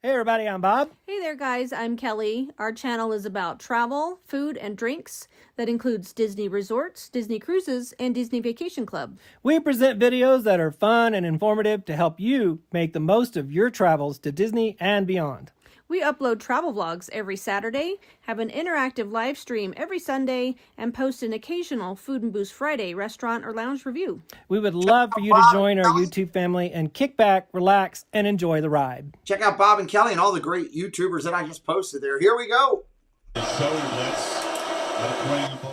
Hey everybody, I'm Bob. Hey there guys, I'm Kelly. Our channel is about travel, food, and drinks. That includes Disney resorts, Disney cruises, and Disney Vacation Club. We present videos that are fun and informative to help you make the most of your travels to Disney and beyond. We upload travel vlogs every Saturday, have an interactive live stream every Sunday, and post an occasional Food and Booze Friday restaurant or lounge review. We would love for you to join our YouTube family and kick back, relax, and enjoy the ride. Check out Bob and Kelly and all the great YouTubers that I just posted there. Here we go.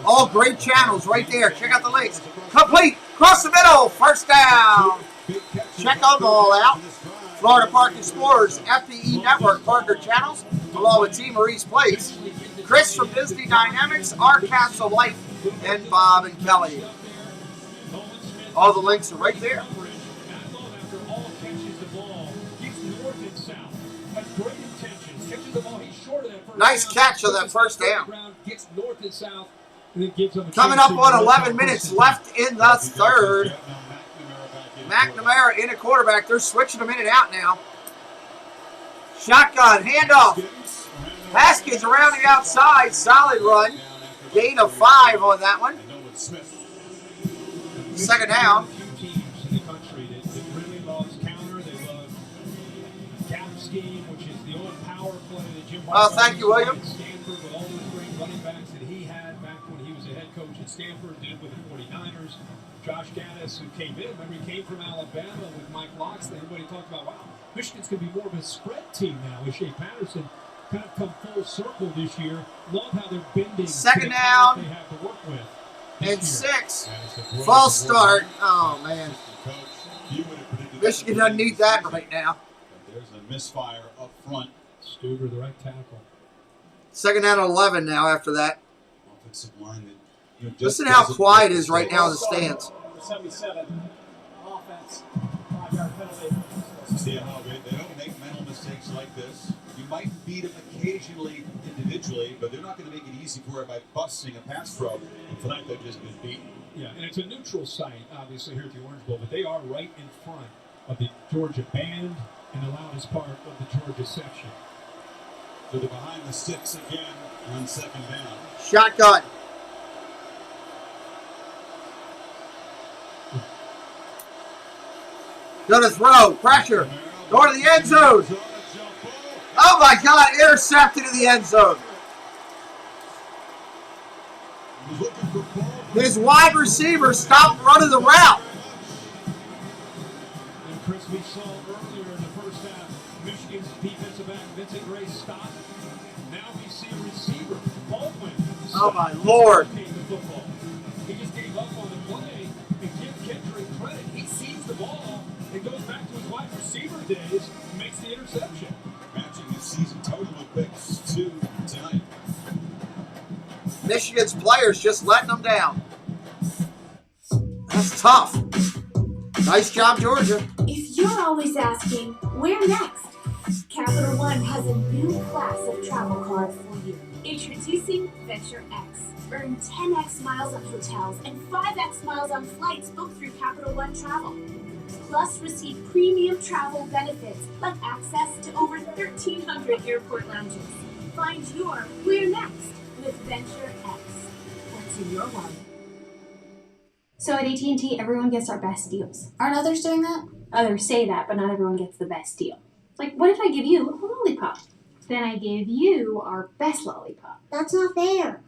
All great channels right there. Check out the links. Complete. Cross the middle. First down. Check them all out. Florida Park Explorers, FPE Network partner channels, along with T. Marie's Plays, Chris from Disney Dynamics, Our Castle Life, and Bob and Kelly. All the links are right there. Nice catch on that first down. Coming up on 11 minutes left in the third. McNamara in a quarterback. They're switching them in and out now. Shotgun, handoff. Haskins around the outside. Solid run. Gain of 5 on that one. Second down. Thank you, William. Stanford with all those great running backs that he had back when he was a head coach at Stanford, did with the 49ers. Josh Gaddis, who came in, remember he came from Alabama with Mike Loxley. Everybody talked about, wow, Michigan's going to be more of a spread team now with Shea Patterson. Kind of come full circle this year. Love how they're bending. Second down. They have to work with. And 6. False start. Oh, man. Michigan doesn't need that right now. There's a misfire up front. Stuber, the right tackle. Second down and 11 now after that. Offensive line that, listen how quiet it is right now in the stands. 77 offense, 5-yard penalty. See how they don't make mental mistakes like this. You might beat them occasionally individually, but they're not going to make it easy for it by busting a pass pro. And tonight they've just been beaten. Yeah, and it's a neutral site, obviously, here at the Orange Bowl, but they are right in front of the Georgia band and the loudest part of the Georgia section. So they're behind the sticks again on second down. Shotgun. Gonna throw. Pressure. Going to the end zone. Oh my God, intercepted in the end zone. His wide receiver stopped running the route. And Chris, we saw earlier in the first half, Michigan's defensive back, Vincent Gray, stopped. Now we see a receiver, Baldwin. Oh my Lord. The football. He just gave up on the play and give Kendrick credit. He sees the ball and goes back to his wide receiver days and makes the interception. Matching his season total with picks 2 tonight. Michigan's players just letting them down. That's tough. Nice job, Georgia. If you're always asking, where next? Capital One has a new class of travel card for you. Introducing Venture X. Earn 10x miles on hotels and 5x miles on flights booked through Capital One Travel. Plus, receive premium travel benefits like access to over 1,300 airport lounges. Find your where next with Venture X. What's in your wallet? So at AT&T, everyone gets our best deals. Aren't others doing that? Others say that, but not everyone gets the best deal. Like, what if I give you a lollipop? Then I give you our best lollipop. That's not fair.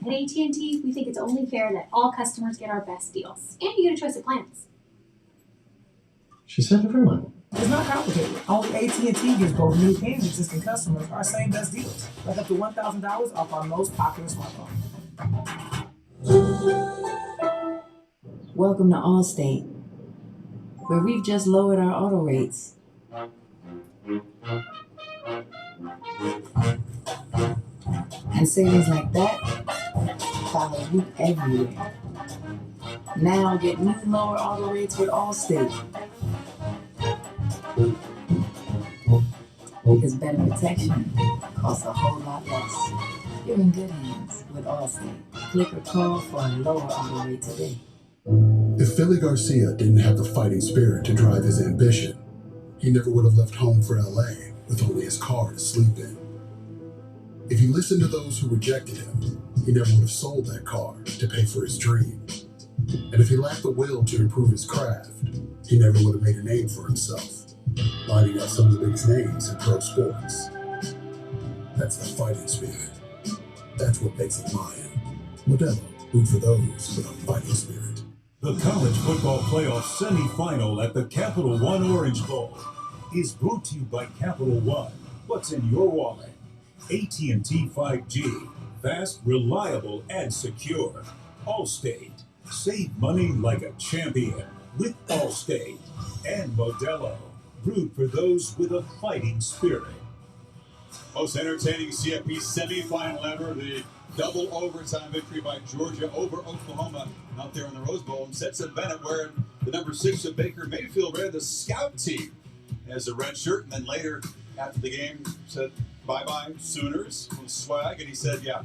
At AT&T, we think it's only fair that all customers get our best deals. And you get a choice of plans. She said everyone. It's not complicated. Only AT&T gives both new and existing customers our same best deals. Like up to $1,000 off our most popular smartphone. Welcome to Allstate, where we've just lowered our auto rates. And savings like that follow you everywhere. Now get new lower auto rates with Allstate. Because better protection costs a whole lot less. You're in good hands with Allstate. Click or call for a lower auto rate today. If Philly Garcia didn't have the fighting spirit to drive his ambition, he never would have left home for LA with only his car to sleep in. If he listened to those who rejected him, he never would have sold that car to pay for his dream. And if he lacked the will to improve his craft, he never would have made a name for himself, lining up some of the biggest names in pro sports. That's the fighting spirit. That's what makes him lion. Modelo, root for those with a fighting spirit. The College Football Playoff semifinal at the Capital One Orange Bowl is brought to you by Capital One. What's in your wallet? AT&T 5G. Fast, reliable, and secure. Allstate. Save money like a champion with Allstate. And Modelo. Root for those with a fighting spirit. Most entertaining CFB semifinal ever. The double overtime victory by Georgia over Oklahoma out there in the Rose Bowl. And Stetson Bennett wearing the number 6 of Baker Mayfield, ran the scout team as a red shirt. And then later, after the game, said, bye-bye, Sooners, with swag. And he said, yeah,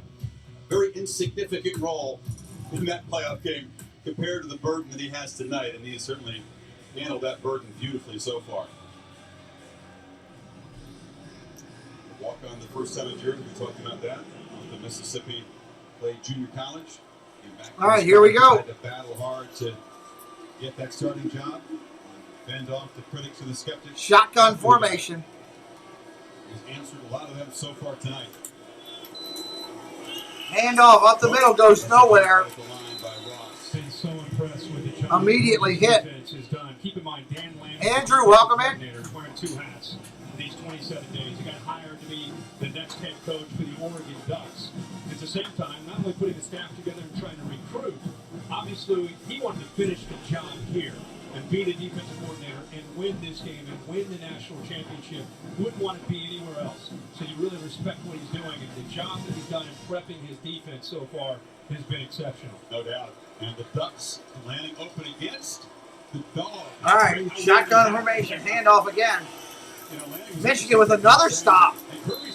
very insignificant role in that playoff game compared to the burden that he has tonight. And he has certainly handled that burden beautifully so far. Walk on the first time in Jersey, we talked about that. The Mississippi played junior college. All right, here we go. Had to battle hard to get that starting job. Fend off the critics and the skeptics. Shotgun formation. He's answered a lot of them so far tonight. Handoff up the middle, goes nowhere. Been so impressed with the job Immediately hit. Is done. Keep in mind, Dan Lanning, Andrew, welcome in. Wearing 2 hats these 27 days. He got hired to be the next head coach for the Oregon Ducks. At the same time, not only putting the staff together and trying to recruit, obviously he wanted to finish the job here and be the defensive coordinator and win this game and win the national championship. Wouldn't want to be anywhere else. So you really respect what he's doing, and the job that he's done in prepping his defense so far has been exceptional. No doubt. And the Ducks landing open against the Dogs. All right, shotgun formation, handoff again. Michigan with another stop.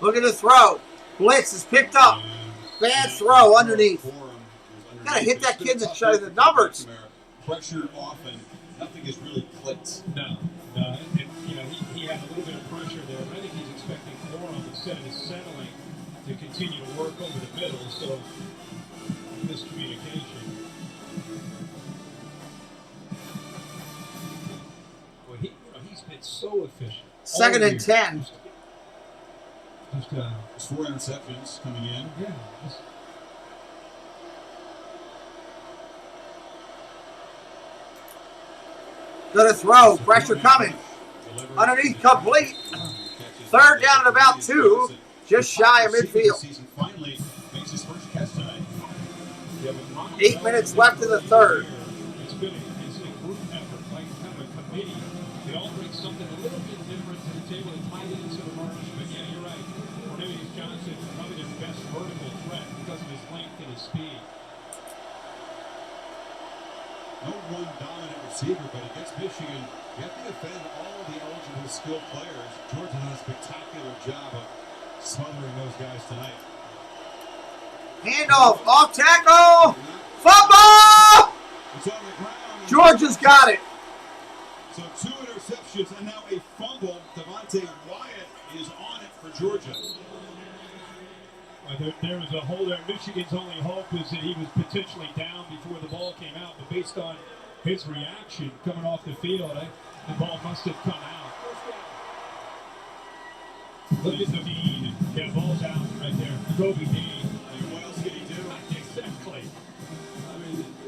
Look at the throw. Blitz is picked up. Bad throw underneath. Gotta hit that kid to show the numbers. Pressure often. Nothing is really clicked. No. And, you know, he had a little bit of pressure there, but I think he's expecting Corum instead of settling to continue to work over the middle, so miscommunication. Well, he's been so efficient. Second and 10. There's 4 interceptions coming in. Yeah. Gonna throw. Pressure coming. Underneath, complete. Third down at about 2. Just shy of midfield. Finally makes his first catch tonight. 8 minutes left in the third. It's been a group effort, like kind of a committee. They all bring something a little bit different to the table. They tie into the merge. But yeah, you're right. Cornelius Johnson, probably their best vertical threat because of his length and his speed. No one dominant receiver, but against Michigan, you have to defend all the eligible skilled players. Georgia did a spectacular job of smothering those guys tonight. Handoff, off tackle, fumble! It's on the ground. Georgia's got it. So 2 interceptions and now a fumble. Devontae Wyatt is on it for Georgia. There was a hole there. Michigan's only hope is that he was potentially down before the ball came out, but based on his reaction coming off the field, the ball must have come out. Look at the Dean. Yeah, ball's out right there. Kobe Dean. What else can he do? Exactly.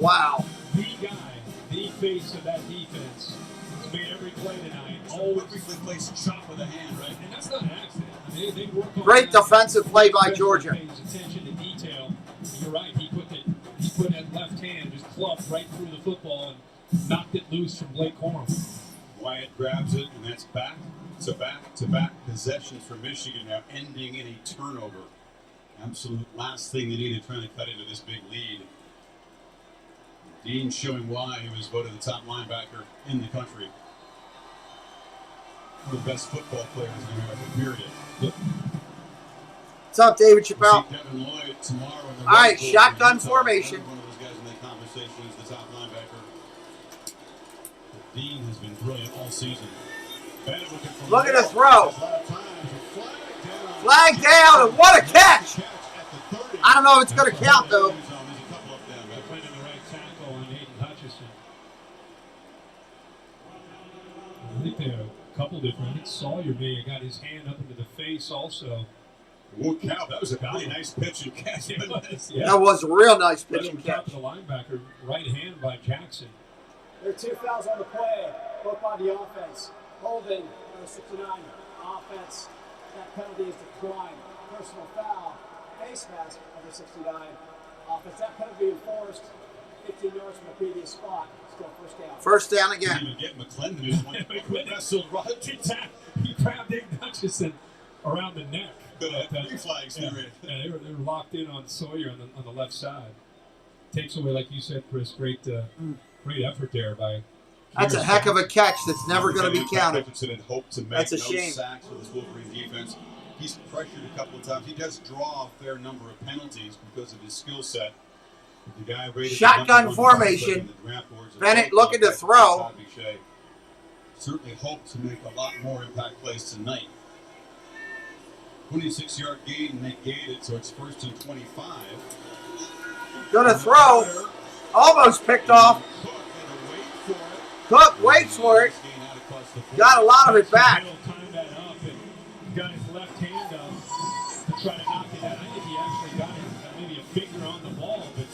Wow. The guy, the face of that defense, has made every play tonight. Always plays chop with a hand, right? And that's not an accident. They work on Great defensive play by Georgia. Pays attention to detail. You're right. He put that left hand, just clubbed right through the football and knocked it loose from Blake Corum. Wyatt grabs it, and that's back-to-back possessions for Michigan now, ending in a turnover. Absolute last thing they needed, trying to cut into this big lead. Dean showing why he was voted the top linebacker in the country. One of the best football players in America, period. What's up, David Chappelle? Devin Lloyd tomorrow. All right, shotgun formation. One of those guys in that conversation is the top linebacker. Dean has been brilliant all season. Look at the throw. Flag down, and what a catch! I don't know if it's going to count, though. Playing in the right tackle on Aiden Hutchison. I think there are a couple different. I think Sawyer may have got his hand up into the face also. Whoa, cow, that was a really nice pitch and catch. That was a real nice pitch and catch. The linebacker, right hand by Jackson. There are 2 fouls on the play, both by the offense. Holding, number 69, offense. That penalty is declined. Personal foul, face mask, number 69. Offense, that penalty enforced 15 yards from the previous spot. Still first down. First down again. Even get McClendon is one. He grabbed Aiden Hutchison around the neck. Three flags there. Yeah, they were locked in on Sawyer on the left side. Takes away, like you said, Chris, great effort there by. That's a heck of a catch that's never going to be counted. That's a shame. Sacks with his Wolverine defense. He's pressured a couple of times. He does draw a fair number of penalties because of his skill set. The guy shotgun formation. Bennett looking to throw. Certainly hope to make a lot more impact plays tonight. 26-yard gain, and they gained it, so it's first and 25. Gonna throw. Almost picked off. Cook waits for it. Got a lot of it back. Got his left hand up to try to knock it out. I think he actually got it, maybe a finger on the ball, but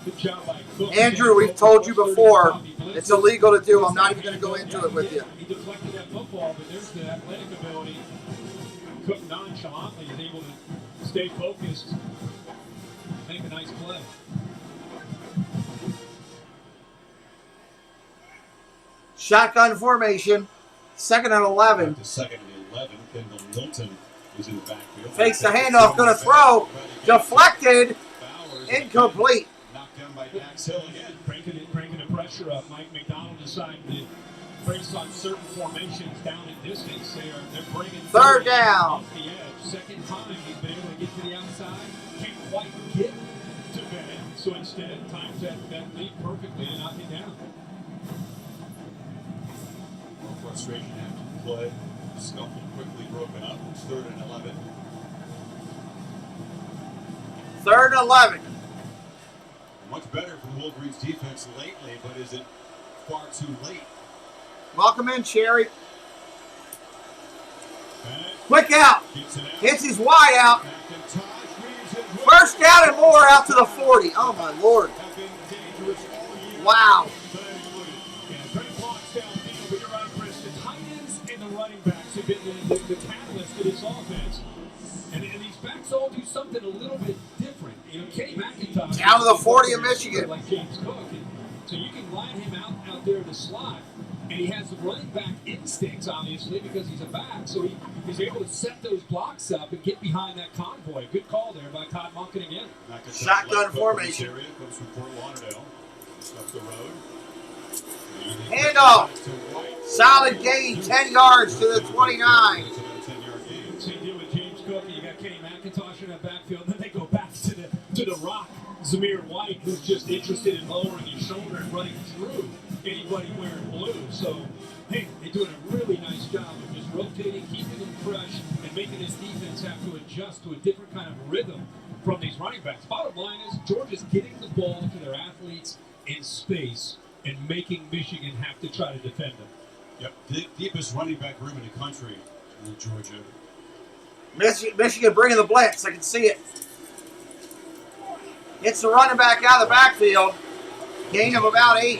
good job by Cook. Andrew, we've told you before, it's illegal to do. I'm not even going to go into it with you. He deflected that football, but there's the athletic ability. Cook nonchalantly is able to stay focused, make a nice play. Shotgun formation, second and 11. Second and 11, Kendall Milton is in the backfield. Fakes the handoff, going to throw, deflected, incomplete. Knocked down by Dax Hill again. Cranking the pressure up. Mike McDonald decided to, based on certain formations down in distance, they're bringing third down. off the edge. Second time he's been able to get to the outside. Can't quite get to Bennett. So instead, times that lead perfectly to knock it down. More frustration after the play. Scuffle quickly broken up. It's 3rd and 11. 3rd and 11. Much better for the Wolverines defense lately, but is it far too late? Welcome in, Cherry. Quick out. Hits his wide out. First down and more out to the 40. Oh, my Lord. Wow. But you're right, Preston. Tight ends and the running backs have been the catalyst to this offense. And these backs all do something a little bit different. You know, Kenny McIntosh down to the 40 of Michigan. Like James Cook. So you can line him out there in the slot. And he has the running back instincts, obviously, because he's a back. So he's able to set those blocks up and get behind that convoy. Good call there by Todd Monken again. Shotgun formation. Comes from Fort Lauderdale. Up the road. Handoff. Solid gain, 10 yards to the 29. Same deal with James Cook. You got Kenny McIntosh in that backfield. Then they go back to the rock. Zamir White, who's just interested in lowering his shoulder and running through anybody wearing blue. So, hey, they're doing a really nice job of just rotating, keeping them fresh, and making this defense have to adjust to a different kind of rhythm from these running backs. Bottom line is, Georgia's getting the ball to their athletes in space and making Michigan have to try to defend them. Yep, the deepest running back room in the country in Georgia. Michigan bringing the blitz. I can see it. Hits the running back out of the backfield. Gain of about 8.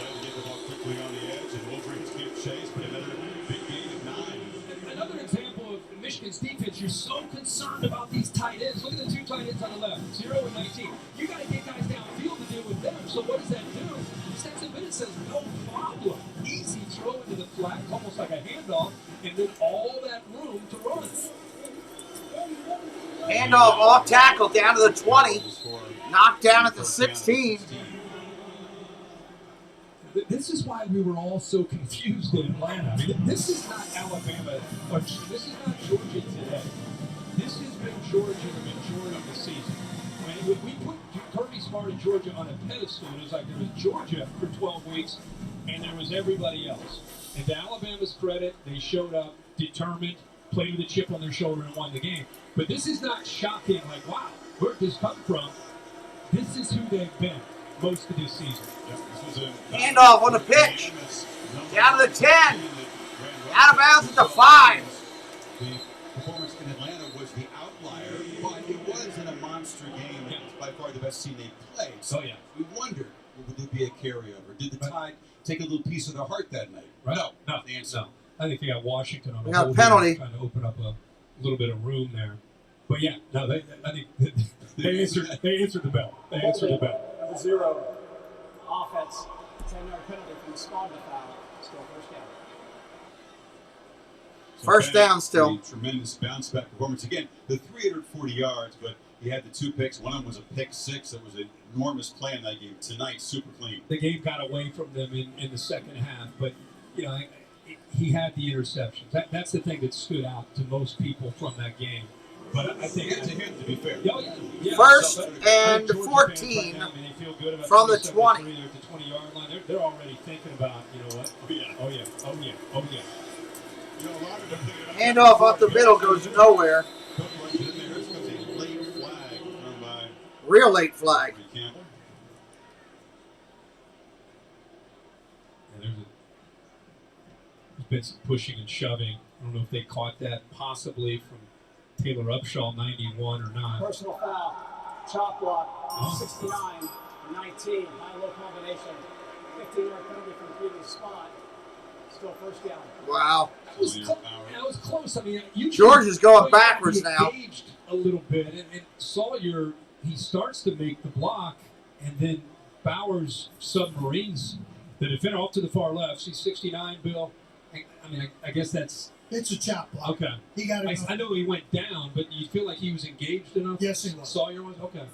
Another example of Michigan's defense, you're so concerned about these tight ends. Look at the 2 tight ends on the left, 0 and 19. You got to get guys downfield to deal with them. So what does that do? Stetson Bennett says, no problem. Easy throw into the flat, almost like a handoff, and then all that room to run. Handoff off tackle down to the 20. Knocked down at the 16. This is why we were all so confused in Atlanta. I mean, this is not Alabama, or this is not Georgia today. This has been Georgia the majority of the season. I mean, when we put Kirby Smart and Georgia on a pedestal, it was like there was Georgia for 12 weeks, and there was everybody else. And to Alabama's credit, they showed up determined, played with a chip on their shoulder, and won the game. But this is not shocking, like, wow, where did this come from? This is who they've been most of this season. Handoff on the pitch. Down to the 10. Out of bounds at the 5. The performance in Atlanta was the outlier, but it was in a monster game. It was by far the best team they played. So we wondered, would there be a carryover? Did the Tide take a little piece of their heart that night? Right? No. The answer. No. I think they got Washington on We a got a hold penalty. here, trying to open up a little bit of room there. But yeah, no, I think they answered the bell. They answered the bell. Number 0, offense, 10-yard penalty from the spot of the foul. Still first down. First down still. Tremendous bounce back performance. Again, the 340 yards, but he had the 2 picks. One of them was a pick 6. It was an enormous play in that game. Tonight, super clean. The game got away from them in the second half, but you know he had the interceptions. That's the thing that stood out to most people from that game. But I think to him, to be fair. Yeah. First and 14 from the 20. They're at the 20-yard line. They're already thinking about, you know what? Oh yeah. Handoff up the middle goes nowhere. Real late flag. There's been some pushing and shoving. I don't know if they caught that possibly from Taylor Upshaw, 91 or not. Personal foul. Chop block. 69, 19. High-low combination. 15-yard penalty from the previous spot. Still first down. Wow. That was close. I mean, George is going backwards now. Engaged a little bit, and Sawyer, he starts to make the block, and then Bowers submarines the defender off to the far left. See 69, Bill. I mean, I guess that's. It's a chop block. Okay. He got it. I know he went down, but you feel like he was engaged enough? Yes, he was. Sawyer was? Okay.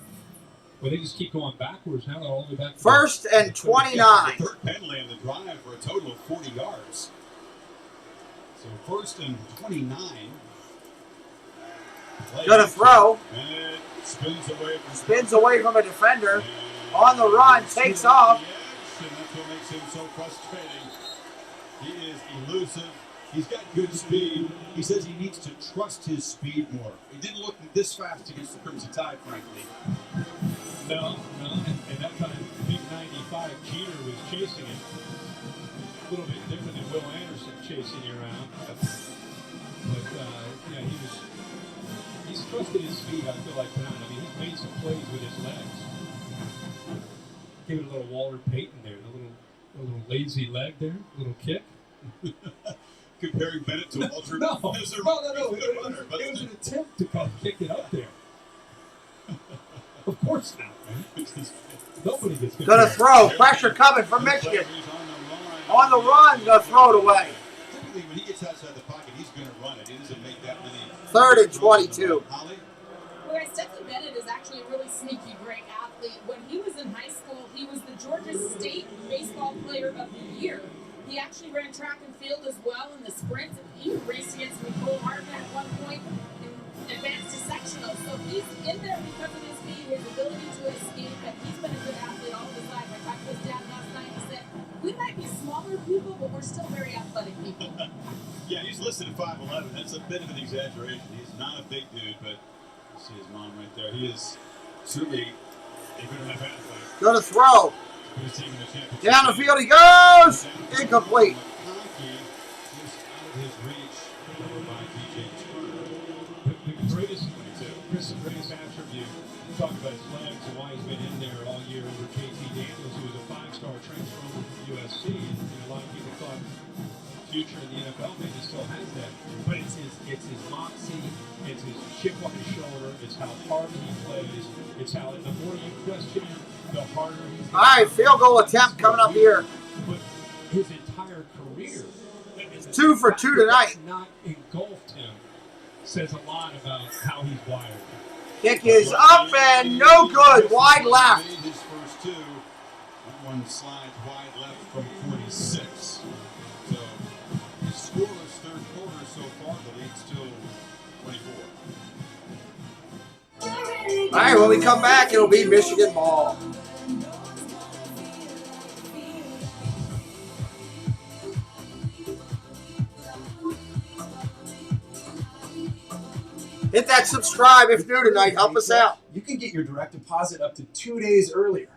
Well, they just keep going backwards now. They're all the way back. First and 29. The third penalty on the drive for a total of 40 yards. So first and 29. Gonna throw. And it Spins away from a defender. On the run, takes off. And that's what makes him so frustrating. He is elusive. He's got good speed. He says he needs to trust his speed more. He didn't look this fast against the Crimson Tide, frankly. No. And that time, big 95 Jeter was chasing him. A little bit different than Will Anderson chasing you around. But yeah, he's trusted his speed, I feel like, tonight. I mean, he's made some plays with his legs. Give it a little Walter Payton there, a little lazy leg there, a little kick. Comparing Bennett to Walter. No. It was an attempt to kind of kick it up there. Of course not, man. Nobody gets good. Gonna throw. Pressure coming from Michigan. On the run, gonna throw it away. Typically, when he gets outside the pocket, he's going to run it. He doesn't make that many. 3rd and 22. Whereas Stetson Bennett is actually a really sneaky, great athlete. When he was in high school, he was the Georgia State Baseball Player of the Year. He actually ran track and field as well in the sprint. He raced against Nicole Hartman at one point and advanced to sectionals. So he's in there because of his speed, his ability to escape, and he's been a good athlete all his life. I talked to his dad last night and he said, we might be smaller people, but we're still very athletic people. Yeah, he's listed at 5'11". That's a bit of an exaggeration. He's not a big dude, but you see his mom right there. He is certainly a good enough athlete. Gonna throw. Down the field he goes. Incomplete. The greatest attribute, talk about his legs and why he's been in there all year over JT Daniels, who was a 5-star transfer over from USC. And a lot of people thought future in the NFL, maybe he still has that. But it's his moxie, it's his chip on his shoulder, it's how hard he plays, it's how the more you question him, the harder he's. All right, field goal attempt coming up here. But his entire career, 2 for 2 tonight. Not engulfed him says a lot about how he's wired. Kick is up and no good. Wide left. His first 2. That one slides wide left from 46. So his scoreless third quarter so far. The lead's still 24. All right, when we come back, it'll be Michigan ball. Hit that subscribe if new tonight. Help us out. You can get your direct deposit up to 2 days earlier.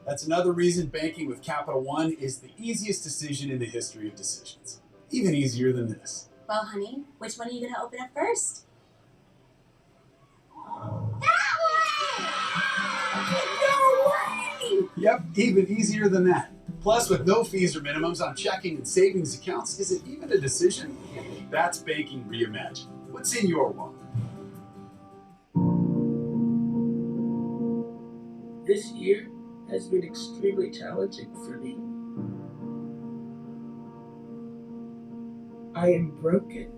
That's another reason banking with Capital One is the easiest decision in the history of decisions. Even easier than this. Well, honey, which one are you going to open up first? No way! Yep, even easier than that. Plus, with no fees or minimums on checking and savings accounts, is it even a decision? That's banking reimagined. What's in your wallet? This year has been extremely challenging for me. I am broken.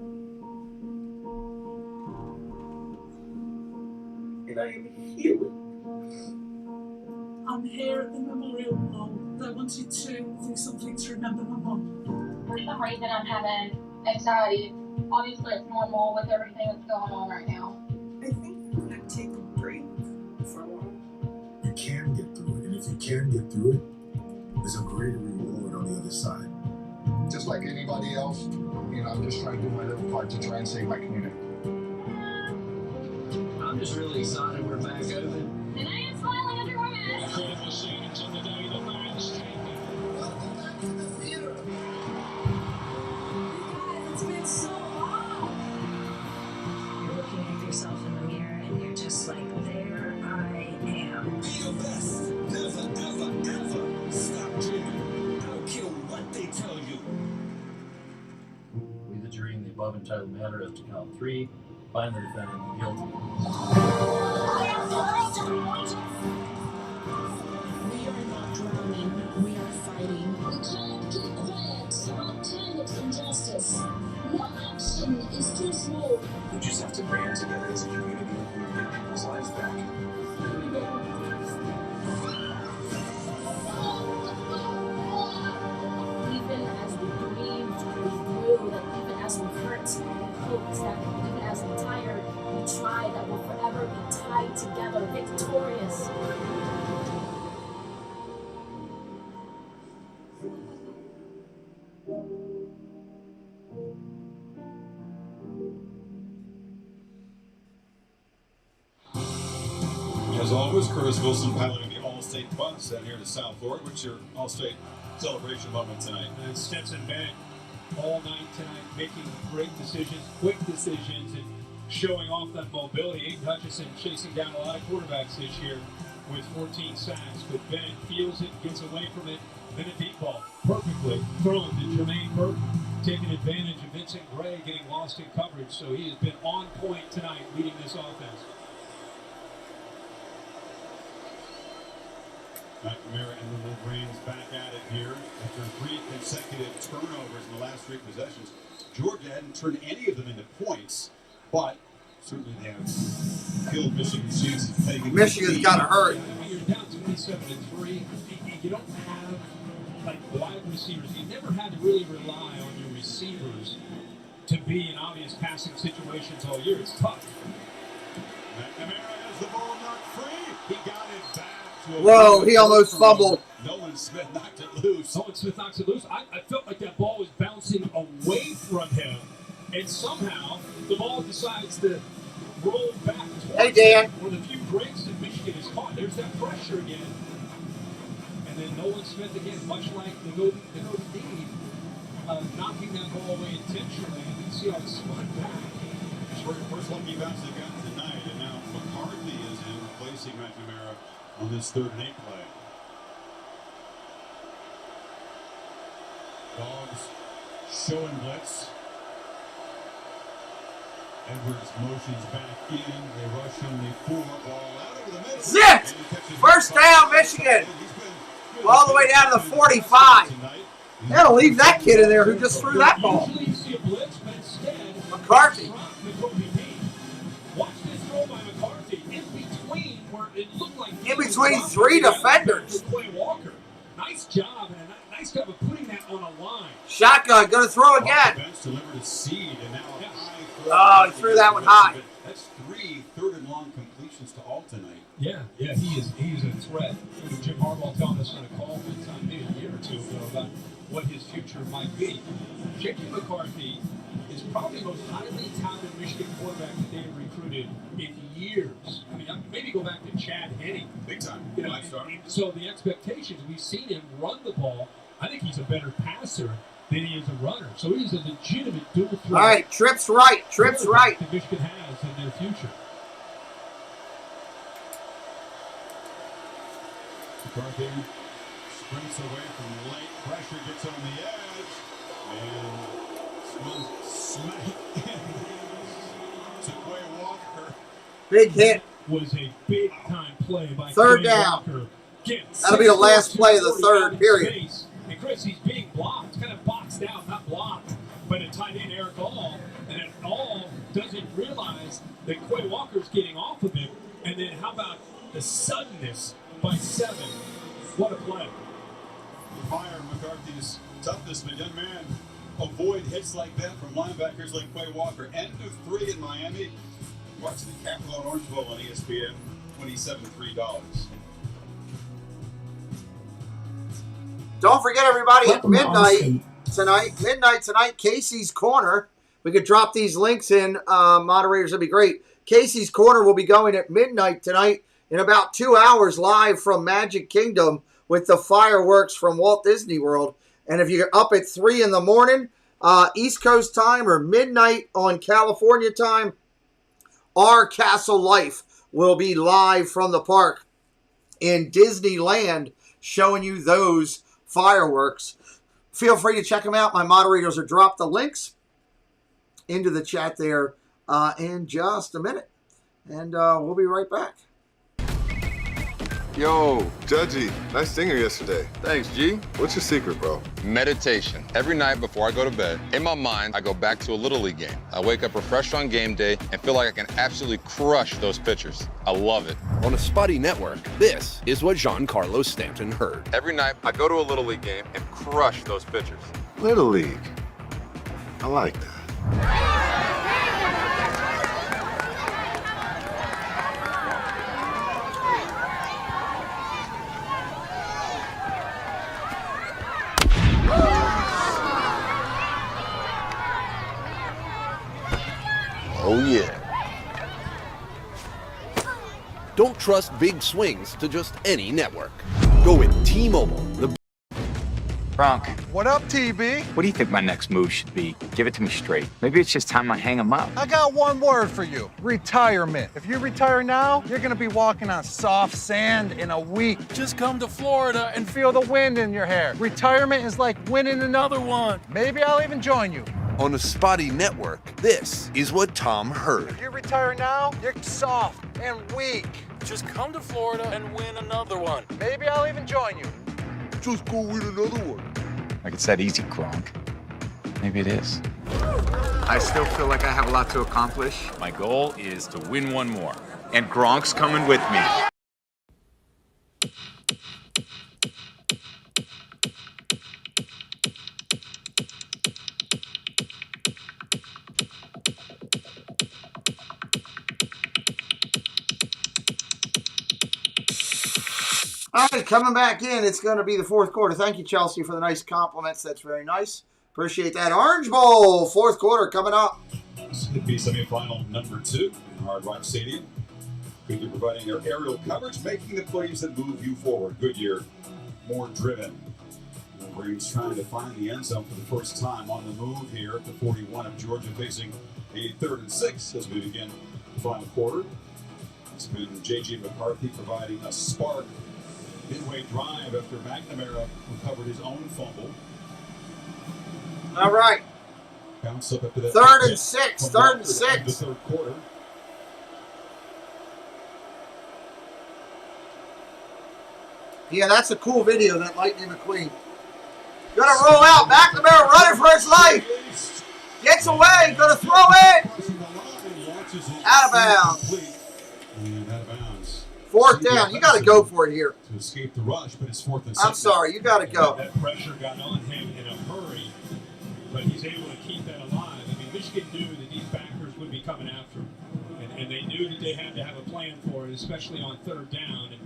And I am healing. I'm here at the memorial wall. I wanted to do something to remember my mom. For some reason I'm having anxiety. Obviously it's normal with everything that's going on right now. I think I'm going to take a break for a while. You can get through it, and if you can get through it, there's a greater reward on the other side. Just like anybody else, I'm just trying to do my little part to try and save my community. I'm just really excited we're back open. And I am smiling everywhere. Incredible scenes on the day the Lions take it. Welcome back to the theater. You guys, it's been so long. You're looking at yourself in the mirror and you're just like, there I am. Be your best. Never, ever, ever stop dreaming. I don't care what they tell you. We, the jury, in the above entitled matter as to count 3, find the defendant guilty. We are not drowning, we are fighting. We can't keep quiet about climate injustice. No action is too small. We just have to band together as a community and get people's lives back. Even as we grieved, we grew, that even as we hurt, we hoped, that even as we're tired, we tried, that will forever be tied together, victorious. As always, Curtis Wilson piloting the All-State bus out here to South Florida. What's your All-State celebration moment tonight? And Stetson Bennett all night tonight making great decisions, quick decisions, and showing off that mobility. Aiden Hutchinson chasing down a lot of quarterbacks this year with 14 sacks, but Bennett feels it, gets away from it, then a deep ball perfectly thrown to Jermaine Burton, taking advantage of Vincent Gray getting lost in coverage. So he has been on point tonight leading this offense. McNamara and the Wolverines back at it here after 3 consecutive turnovers in the last 3 possessions. Georgia hadn't turned any of them into points, but certainly they have killed Michigan's chances. Michigan's got to hurry. You're down 27-3. You don't have like wide receivers. You never had to really rely on your receivers to be in obvious passing situations all year. It's tough. McNamara has the ball knocked free. He got it back. Whoa, he almost fumbled. Nolan Smith knocked it loose. Nolan Smith knocks it loose. I felt like that ball was bouncing away from him, and somehow the ball decides to roll back towards Hey, Dan. one of the few breaks that Michigan has caught. There's that pressure again. And then Nolan Smith again, much like the Notre Dame, knocking that ball away intentionally. And you see how it spun back. First lucky bounce they've got tonight, and now McCarthy is in, replacing McNamara on this 3rd and 8 play. Dogs showing blitz. Edwards motions back in. They rush on the 4 ball out over the middle. Zipped! First down, Michigan. All the way down to the 45. That'll leave that kid in there who just threw that ball. McCarthy. Watch this throw by McCarthy in between where it looked like in between 3 defenders. Clay Walker. Nice job, and a nice job of putting that on a line. Shotgun, gonna throw again. Delivered a seed, and now oh, he threw that one high. That's 3 third and long completions to all tonight. Yeah, he is a threat. Jim Harbaugh telling us on a call one time, maybe a year or 2 ago, about what his future might be. J.K. McCarthy is probably the most highly talented Michigan quarterback that they have recruited in years. I mean, maybe go back to Chad Henne. Big time. You know, so the expectations, we've seen him run the ball. I think he's a better passer than he is a runner. So he's a legitimate dual threat. All right, Tripp's right. Tripp's right. That Michigan has in their future. McCarthy sprints away from late pressure, gets on the edge, and smack to Quay Walker. Big hit. Was a big time play by 3rd down. Walker. Again, that'll be the last play of the 3rd period. And Chris, he's being blocked, kind of boxed out, not blocked, but a tight end Eric All, and All doesn't realize that Quay Walker's getting off of him. And then how about the suddenness by 7? What a play. Fire McCarthy's toughness, but young man, avoid hits like that from linebackers like Quay Walker. End of 3 in Miami. Watch the Capital and Orange Bowl on ESPN, $27.3. Don't forget, everybody, at midnight tonight, Casey's Corner. We could drop these links in, moderators. That'd be great. Casey's Corner will be going at midnight tonight in about 2 hours live from Magic Kingdom with the fireworks from Walt Disney World. And if you're up at 3 in the morning, East Coast time, or midnight on California time, Our Castle Life will be live from the park in Disneyland showing you those fireworks. Feel free to check them out. My moderators will drop the links into the chat there in just a minute. And we'll be right back. Yo, Judgy, nice singer yesterday. Thanks, G. What's your secret, bro? Meditation. Every night before I go to bed, in my mind, I go back to a Little League game. I wake up refreshed on game day and feel like I can absolutely crush those pitchers. I love it. On a Spuddy network, this is what Giancarlo Stanton heard. Every night, I go to a Little League game and crush those pitchers. Little League. I like that. Don't trust big swings to just any network. Go with T-Mobile, the Bronk. What up, TB? What do you think my next move should be? Give it to me straight. Maybe it's just time I hang him up. I got one word for you. Retirement. If you retire now, you're gonna be walking on soft sand in a week. Just come to Florida and feel the wind in your hair. Retirement is like winning another one. Maybe I'll even join you. on a spotty network. This is what Tom heard. If you retire now, you're soft and weak. Just come to Florida and win another one. Maybe I'll even join you. Just go win another one. Like it's that easy, Gronk. Maybe it is. I still feel like I have a lot to accomplish. My goal is to win one more. And Gronk's coming with me. All right, coming back in, it's going to be the fourth quarter. Thank you, Chelsea, for the nice compliments. That's very nice. Appreciate that. Orange Bowl, fourth quarter coming up. CFB semifinal number 2 in Hard Rock Stadium. Goodyear providing their aerial coverage, making the plays that move you forward. Goodyear, more driven. Wolverines trying to find the end zone for the first time on the move here at the 41 of Georgia, facing a 3rd and 6 as we begin the final quarter. It's been J.J. McCarthy providing a spark. Midway drive after McNamara recovered his own fumble. All right. Bounce up after that. 3rd and 6. 3rd and 6. The third quarter. Yeah, that's a cool video, that Lightning McQueen. Gonna roll out. McNamara running for his life. Gets away. Gonna throw it. Out of bounds. And out of bounds. 4th down. You got to go for it here. To escape the rush, but it's 4th and 6. I'm sorry. You got to go. That pressure got on him in a hurry, but he's able to keep that alive. I mean, Michigan knew that these backers would be coming after him, and they knew that they had to have a plan for it, especially on 3rd down. And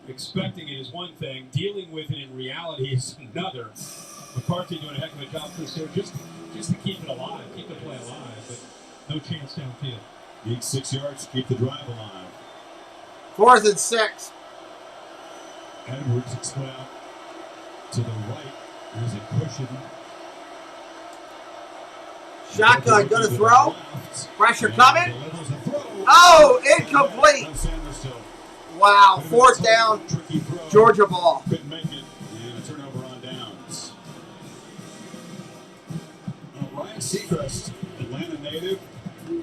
expecting it is one thing, dealing with it in reality is another. McCarthy doing a heck of a job, Chris, there just to keep it alive, keep the play alive, but no chance downfield. Needs 6 yards to keep the drive alive. 4th and 6. Edwards split out to the right. There's a cushion. Shotgun going to throw. Pressure coming. Oh, incomplete. Wow, 4th down. Georgia ball. Couldn't make it. And a turnover on downs. Ryan Seacrest, Atlanta native,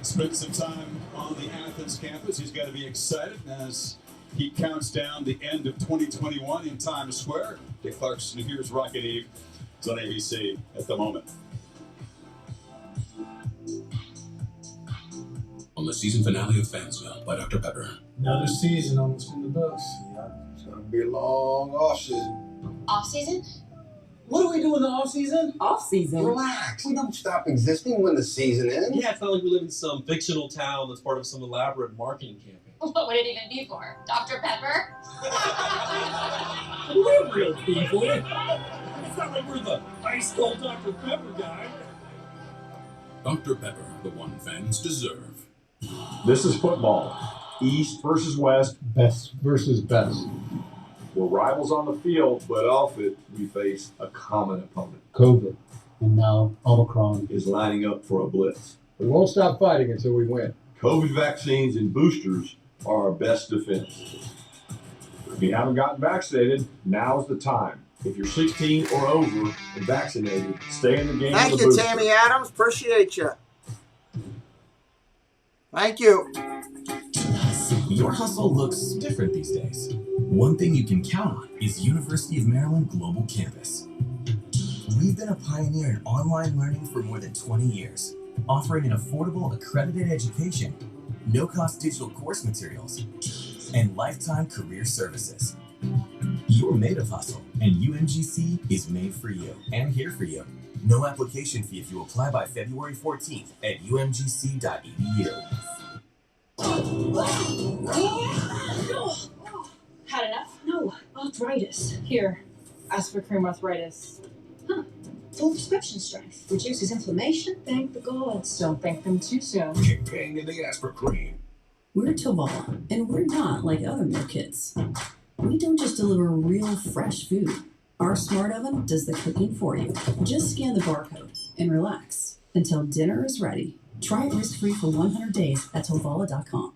spent some time on the Athens campus. He's got to be excited as he counts down the end of 2021 in Times Square. Dick Clarkson, here's Rocket Eve. It's on ABC at the moment. On the season finale of Fansville by Dr. Pepper. Another season almost in the books. Yeah, it's going to be a long off-season. Off-season? What do we do in the off-season? Off-season? Relax. We don't stop existing when the season ends. Yeah, it's not like we live in some fictional town that's part of some elaborate marketing campaign. What would it even be for? Dr. Pepper? We're real people. It's not like we're the ice cold Dr. Pepper guy. Dr. Pepper, the one fans deserve. This is football. East versus West. Best versus best. We're rivals on the field, but off it, we face a common opponent. COVID. And now Omicron is lining up for a blitz. We won't stop fighting until we win. COVID vaccines and boosters are our best defense. If you haven't gotten vaccinated, now's the time. If you're 16 or over and vaccinated, stay in the game. Thank you, Tammy Adams. Appreciate you. Thank you. Your hustle looks different these days. One thing you can count on is University of Maryland Global Campus. We've been a pioneer in online learning for more than 20 years, offering an affordable, accredited education, no-cost digital course materials, and lifetime career services. You're made of hustle, and UMGC is made for you and here for you. No application fee if you apply by February 14th at umgc.edu. Had enough? No, arthritis. Here, aspirin arthritis. Huh. Full prescription strength. Reduces inflammation. Thank the gods. Don't thank them too soon. Kick bang in the aspirin. We're Tovala, and we're not like other meal kits. We don't just deliver real fresh food. Our smart oven does the cooking for you. Just scan the barcode and relax until dinner is ready. Try it risk-free for 100 days at Tovala.com.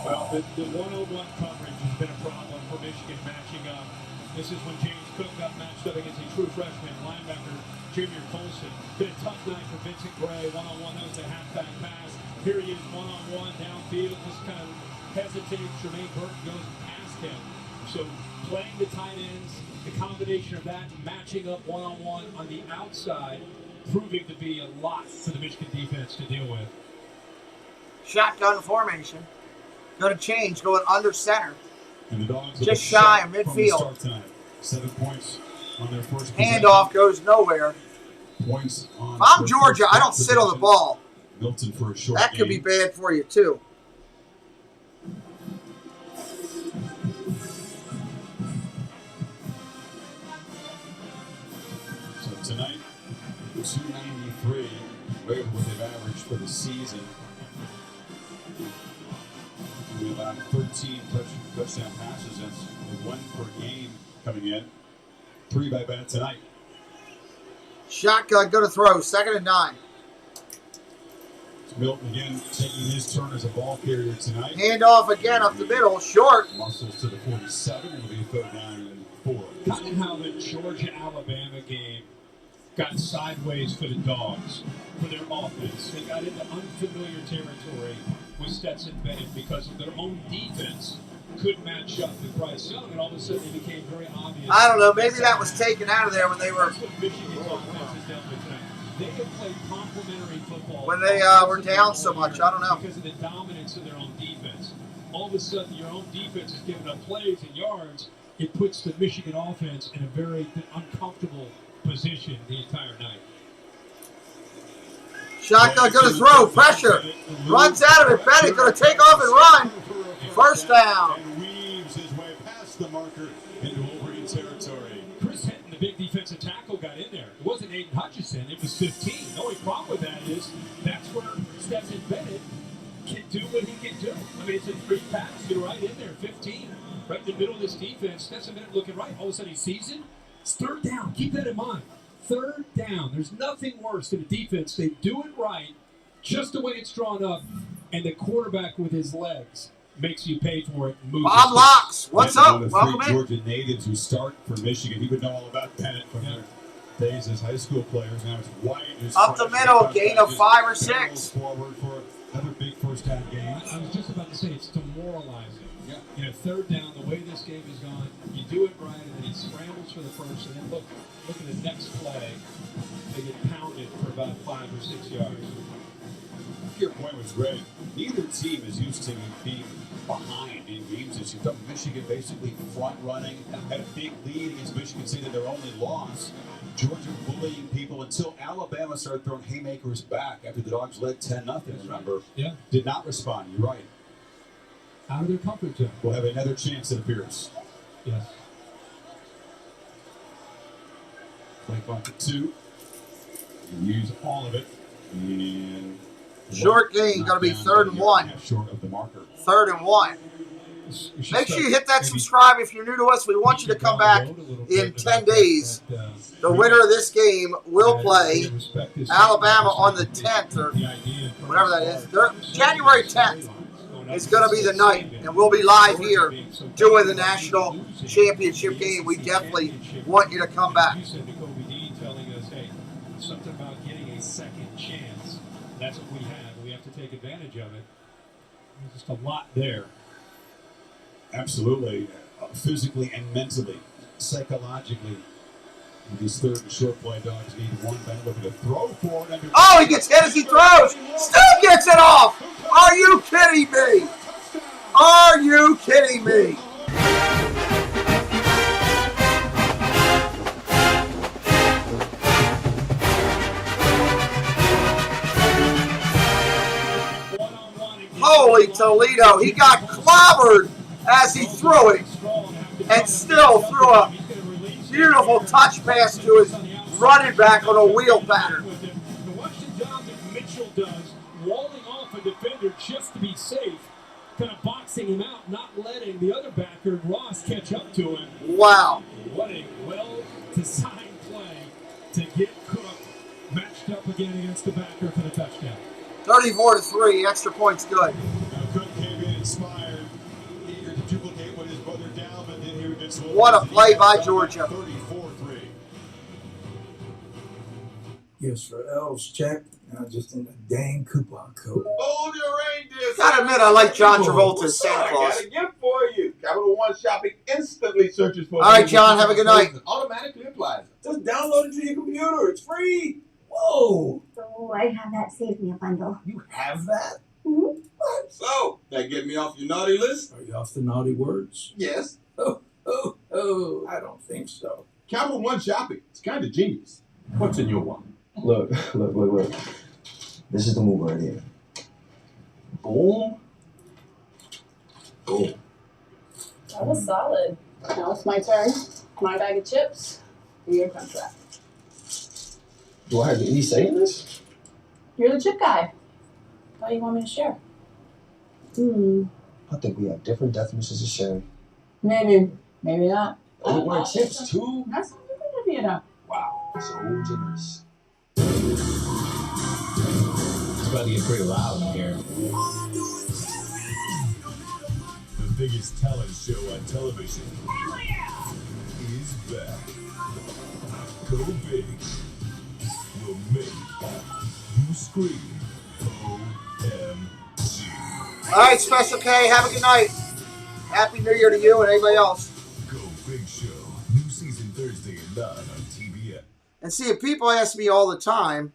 Well, the one-on-one coverage has been a problem for Michigan matching up. This is when James Cook got matched up against a true freshman linebacker, Junior Colson. Been a tough night for Vincent Gray. One-on-one, that was a halfback pass. Here he is, one-on-one, downfield, just kind of hesitates. Jermaine Burton goes past him. So playing the tight ends, the combination of that, matching up one-on-one on the outside, proving to be a lot for the Michigan defense to deal with. Shotgun formation. Going to change, going under center. And the Dogs just shy of midfield. 7 points on their first handoff goes nowhere. Points on if I'm Georgia, I don't sit on the ball. Milton for a short that could be bad for you, too. So tonight, 293, way over what they've averaged for the season. We allowed 13 touchdown passes. That's 1 per game coming in. 3 by Bennett tonight. Shotgun going to throw. 2nd and 9. It's Milton again taking his turn as a ball carrier tonight. Handoff again up the middle. Short. Muscles to the 47. It'll be 3rd down and 4. Kind of how the Georgia-Alabama game got sideways for the Dogs, for their offense. They got into unfamiliar territory with Stetson Bennett because of their own defense couldn't match up with Bryce Young, and all of a sudden it became very obvious. I don't know. Maybe that was taken out of there when they were. Michigan's offense is dealt with tonight. They have played complementary football when they were down so much. I don't know. Because of the dominance of their own defense. All of a sudden, your own defense is giving up plays and yards. It puts the Michigan offense in a very uncomfortable position the entire night. Shotgun going to throw. Pressure. Runs out of it. Bennett going to take off and run. 1st down. And weaves his way past the marker into Wolverine territory. Chris Hinton, the big defensive tackle, got in there. It wasn't Aiden Hutchinson. It was 15. The only problem with that is that's where Stetson Bennett can do what he can do. I mean, it's a free pass. You're right in there. 15. Right in the middle of this defense. Stetson Bennett looking right. All of a sudden he sees it. It's 3rd down. Keep that in mind. 3rd down. There's nothing worse than a defense. They do it right, just the way it's drawn up, and the quarterback with his legs makes you pay for it. Bob Locks, what's up? Welcome in. Georgia natives who start for Michigan. He would know all about Bennett from their days as high school players. Now it's White. Up the middle, gain of 5 or 6. Forward for another big first half game. I was just about to say it's demoralizing. Yeah. You know, 3rd down, the way this game has gone, you do it right, and then he scrambles for the first, and then look at the next play. They get pounded for about 5 or 6 yards. Your point was great. Neither team is used to being behind in games this year. Michigan basically front running, had a big lead against Michigan State in their only loss. Georgia bullying people until Alabama started throwing haymakers back after the Dogs led 10-0, remember? Yeah. Did not respond, you're right. Out of their comfort zone. We'll have another chance, it appears. Yes. Play clock at 2. Use all of it. And short gain, going to be 3rd and 1. Short of the marker. 3rd and 1. Make sure you hit that subscribe if you're new to us. We want you to come back in 10 days. The winner of this game will play Alabama on the 10th or whatever that is. January 10th is going to be the night, and we'll be live here doing the national championship game. We definitely want you to come back. Telling us, hey, something about getting a second chance. That's what we have. We have to take advantage of it. There's just a lot there. Absolutely. Physically and mentally, psychologically. These 3rd and short play Dogs need 1. Bennett looking to throw for it. Oh, he gets hit as he throws. Still gets it off. Are you kidding me? Are you kidding me? Holy Toledo. He got clobbered as he threw it and still threw a beautiful touch pass to his running back on a wheel pattern. like Mitchell does, walling off a defender just to be safe, kind of boxing him out, not letting the other backer, Ross, catch up to him. Wow. What a well-designed play to get Cook matched up again against the backer for the touchdown. 34-3, extra points good. Now Cook came in inspired, eager to duplicate what his brother Dalvin did here against Wolverines. What a play by Georgia. 34-3. Yes, for elves, check. Now just in a dang coupon code. Hold your reindeer. Gotta admit, I like John Travolta's Santa Claus. I got a gift for you. Capital One Shopping instantly searches for. All right, John, have a good night. Automatically applies it. Just download it to your computer. It's free. Whoa! Oh, I have that saved me a bundle. You have that? Mm-hmm. What? So, that get me off your naughty list? Are you off the naughty words? Yes. Oh, I don't think so. Capital One Shopping. It's kind of genius. What's in your one? Look. This is the move right here. Boom. Boom. That was solid. Now it's my turn. My bag of chips. Your contract. Do I have any say in this? You're the chip guy. What do you want me to share? I think we have different definitions of sharing. Maybe. Maybe not. I want my chips too. That's not good of you, though. Wow, so generous. It's about to get pretty loud in here. The biggest talent show on television is back. Go Big will make you scream OMG. All right, Special K, have a good night. Happy New Year to you and anybody else. Go Big Show, new season Thursday at 9 on TBN. And see, if people ask me all the time,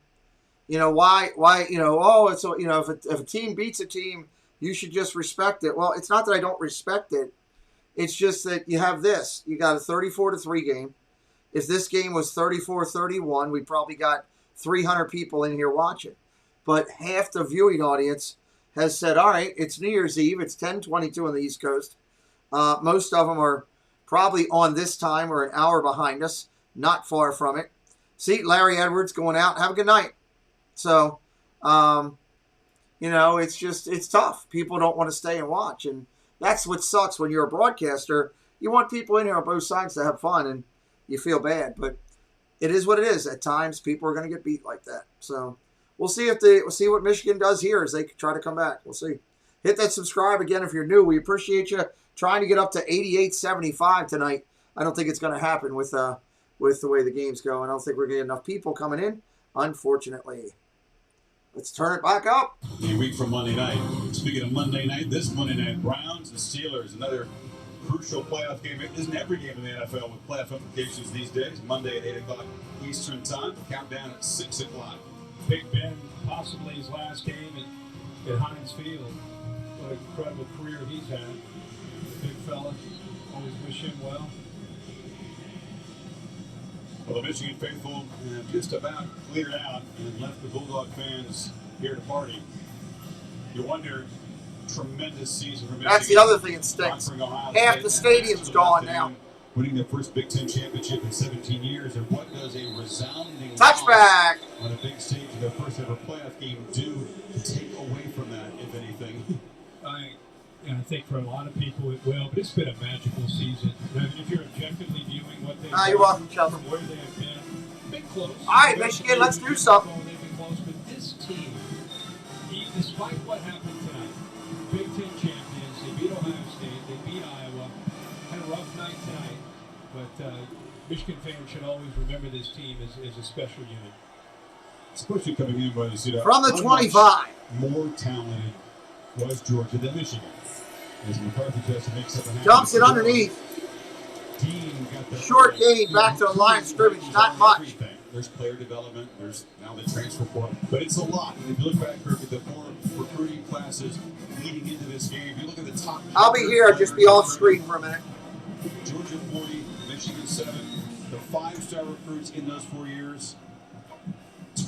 why, if a team beats a team, you should just respect it. Well, it's not that I don't respect it. It's just that you have this. You got a 34-3 game. If this game was 34-31, we probably got 300 people in here watching. But half the viewing audience has said, all right, it's New Year's Eve. It's 10:22 on the East Coast. Most of them are probably on this time or an hour behind us, not far from it. See, Larry Edwards going out. Have a good night. So, it's tough. People don't want to stay and watch. And that's what sucks when you're a broadcaster. You want people in here on both sides to have fun, and you feel bad. But it is what it is. At times, people are going to get beat like that. So we'll see what Michigan does here as they try to come back. We'll see. Hit that subscribe again if you're new. We appreciate you trying to get up to 88.75 tonight. I don't think it's going to happen with the way the game's going. I don't think we're going to get enough people coming in, unfortunately. Let's turn it back up. A week from Monday night. Speaking of Monday night, this Monday night, Browns and Steelers, another crucial playoff game. It isn't every game in the NFL with playoff implications these days. Monday at 8 o'clock Eastern Time. Countdown at 6 o'clock. Big Ben, possibly his last game at Heinz Field. What an incredible career he's had. Big fella. Always wish him well. Well, the Michigan faithful just about cleared out and left the Bulldog fans here to party. You wonder, tremendous season for Michigan. That's the other thing that stinks. Half the stadium's gone now. Winning their first Big Ten championship in 17 years, and what does a resounding touchback on a big stage of their first ever playoff game do to take away from that, if anything? I think for a lot of people it will, but it's been a magical season. I mean, if you're objectively viewing what they've done, you're welcome, Chelsea. From where they have been close. All right, Michigan, let's do something. They've been close, but this team, despite what happened tonight, Big Ten champions, they beat Ohio State, they beat Iowa, had a rough night tonight, but Michigan fans should always remember this team as a special unit. Especially coming in by the seat from the 25. More talented was Georgia than Michigan. As McCarthy just makes up a jumps it underneath. Short gain back to the line of scrimmage, not much. Everything. There's player development, there's now the transfer portal, but it's a lot. And if you look back, Kirk, at the 4 recruiting classes leading into this game, you look at the top. I'll be here, I'll just be off screen for a minute. Georgia 40, Michigan 7, the 5-star recruits in those 4 years.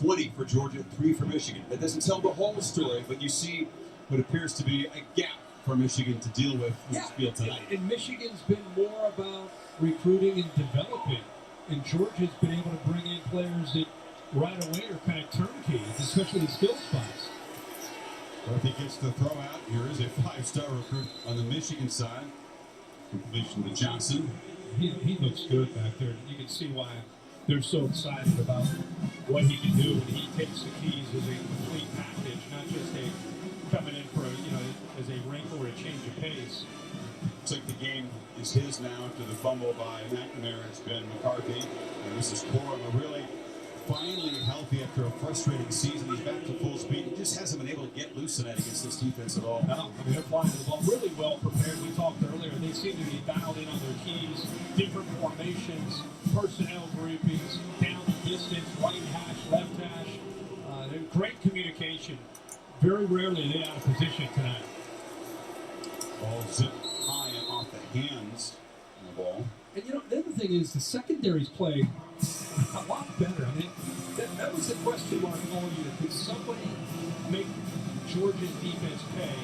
20 for Georgia, 3 for Michigan. That doesn't tell the whole story, but you see what appears to be a gap for Michigan to deal with in this field tonight. And Michigan's been more about recruiting and developing, and Georgia's been able to bring in players that right away are kind of turnkey, especially the skill spots. McCarthy gets the throw out. Here is a 5-star recruit on the Michigan side. Completion to Johnson. He looks good back there. You can see why they're so excited about what he can do when he takes the keys as a complete package, not just a coming in for as a wrinkle or a change of pace. Looks like the game is his now after the fumble by McNamara. It's been McCarthy, and this is Corum, really finally healthy after a frustrating season. He's back to full speed. He just hasn't been able to get loose in that against this defense at all. No, I mean, they're flying the ball really well prepared. We talked earlier. They seem to be dialed in on their keys, different formations, personnel groupings, down the distance, right hash, left hash. Great communication. Very rarely are they out of position tonight. Ball zipped high and off the hands of the ball. And the other thing is the secondaries play a lot better. I mean, that was the question mark all year. Could somebody make Georgia's defense pay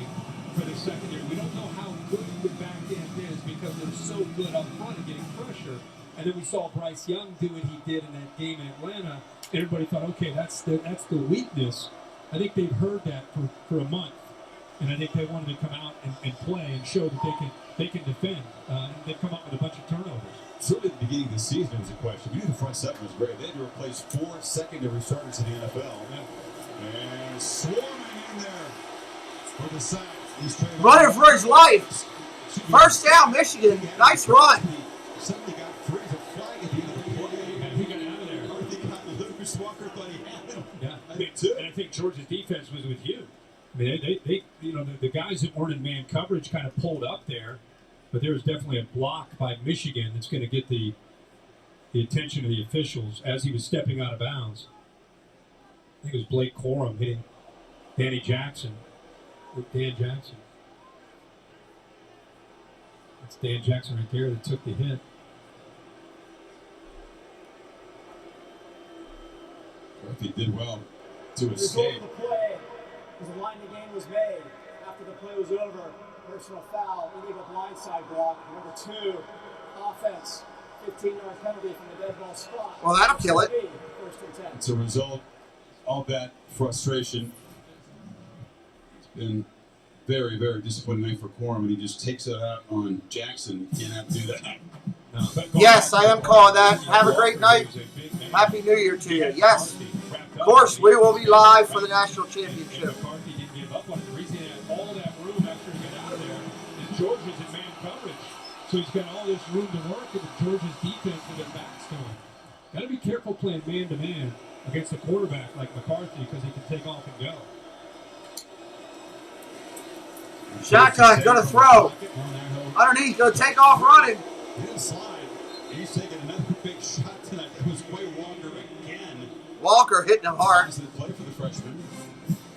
for the secondary? We don't know how good the back end is because they're so good up front and getting pressure. And then we saw Bryce Young do what he did in that game in Atlanta. Everybody thought, okay, that's the weakness. I think they've heard that for a month. And I think they wanted to come out and play and show that they can defend. They've come up with a bunch of turnovers. Certainly at the beginning of the season, it was a question. We knew the front seven was great. They had to replace 4 secondary starters in the NFL. And swarming in there for the sack. Running for his life. First down, Michigan. Nice run. Suddenly got free as a flag at the end of the play. And he got out of there. McCarthy got Lucas Walker, thought he had him. Yeah, and I think Georgia's defense was with you. I mean, they the guys that weren't in man coverage kind of pulled up there, but there was definitely a block by Michigan that's going to get the attention of the officials as he was stepping out of bounds. I think it was Blake Corum hitting Dan Jackson. That's Dan Jackson right there that took the hit. McCarthy did well to escape. The line the game was made. After the play was over, personal foul, illegal blindside block. Number 2, offense, 15-yard penalty from the dead ball spot. Well, that'll kill it. First and 10. It's a result of that frustration. It's been very, very disappointing night for Corum, and he just takes it out on Jackson. You can't have to do that. Yes, I am calling that. Have a great night. Happy New Year to you. Yes. Of course, we will be live for the national championship. McCarthy didn't give up on it. The reason he had all that room after he got out of there is Georgia's in man coverage. So he's got all this room to work with Georgia's defense with their backs to him. Got to be careful playing man-to-man against a quarterback like McCarthy because he can take off and go. Shotgun, going to throw. Underneath, going to take off running. He didn't slide. He's taking another big shot tonight. That was Quay Walker again. Walker hitting him hard. Play for the freshman.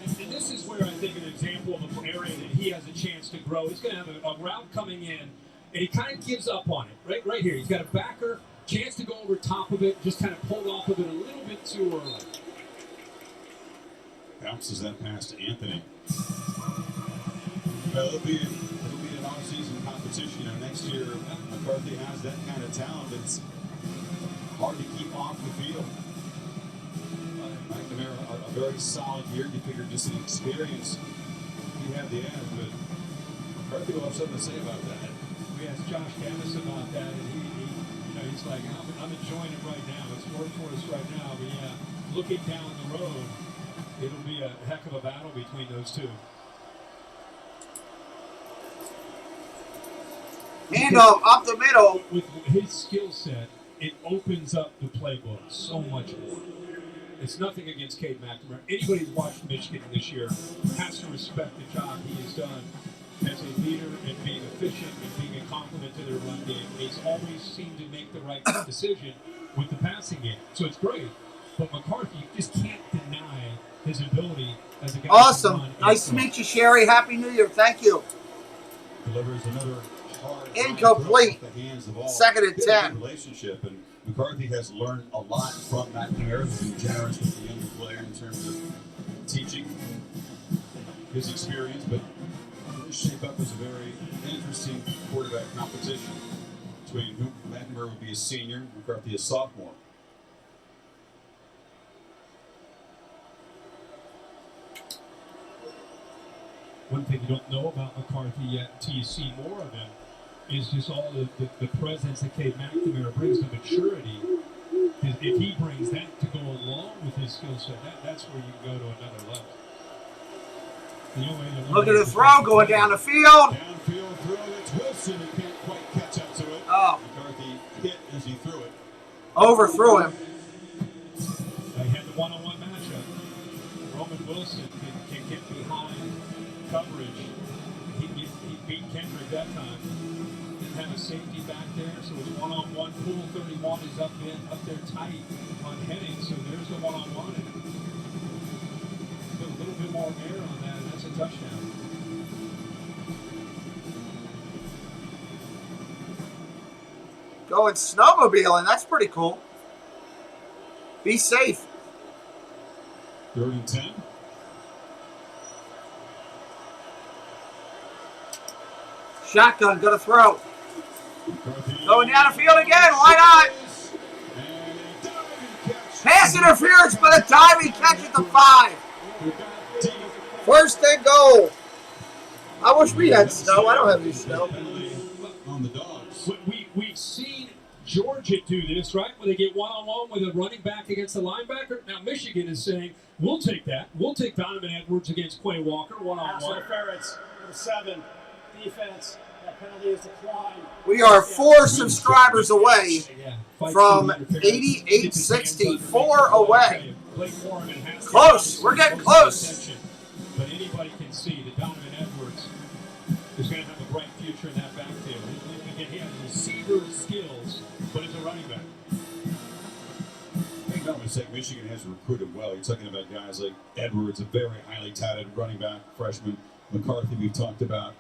And this is where I think an example of an area that he has a chance to grow. He's going to have a route coming in, and he kind of gives up on it. Right here. He's got a backer, chance to go over top of it, just kind of pulled off of it a little bit too early. Bounces that pass to Anthony. Well, it'll be an off-season competition. Next year, McCarthy has that kind of talent. It's hard to keep off the field. McNamara, a very solid year. You figure just an experience he had the edge, but McCarthy will have something to say about that. We asked Josh Gavis about that, and he's like, I'm enjoying it right now. It's work for us right now, but yeah, looking down the road, it'll be a heck of a battle between those two. Handoff up the middle. With his skill set, it opens up the playbook so much more. It's nothing against Cade McNamara. Anybody who's watched Michigan this year has to respect the job he has done as a leader and being efficient and being a complement to their run game. He's always seemed to make the right decision with the passing game. So it's great. But McCarthy, you just can't deny his ability as a guy. Awesome. Nice to meet you, Sherry. Happy New Year. Thank you. Delivers another hard incomplete. Off the hands of all. Second and 10. Relationship, and McCarthy has learned a lot from McNamara. He's been generous with the younger player in terms of teaching his experience, but this shape up as a very interesting quarterback competition between who McNamara would be a senior, McCarthy a sophomore. one thing you don't know about McCarthy yet until you see more of him is just all the presence that Cade McNamara brings, the maturity. If he brings that to go along with his skill set, that's where you can go to another level. Look at the throw going down the field. Downfield throw. It's Wilson who can't quite catch up to it. Oh. McCarthy hit as he threw it. Overthrew him. They had the one-on-one matchup. Roman Wilson can get behind coverage. He beat Kendrick that time. Didn't have a safety back there, so it's one-on-one. Pool 31 is up there tight on heading, so there's the one-on-one. A little bit more air on that, and that's a touchdown. Going snowmobiling, that's pretty cool. Be safe. 3rd and 10. Shotgun, gonna throw. Going down the field again, why not? Pass interference, but a diving catch at the 5. 1st and goal. I wish we had snow. I don't have any snow. On the Dogs. We've seen Georgia do this, right? When they get one-on-one with a running back against a linebacker. Now Michigan is saying, we'll take that. We'll take Donovan Edwards against Quay Walker one-on-one. Pass interference, number 7. Defense. That penalty is declined. We are 4 subscribers away from 8860. 4 away. Close. We're getting close. But anybody can see that Donovan Edwards is going to have a bright future in that backfield. Again, he has receiver skills, but he's a running back. Make no mistake, Michigan has recruited well. You're talking about guys like Edwards, a very highly touted running back, freshman. McCarthy, we've talked about.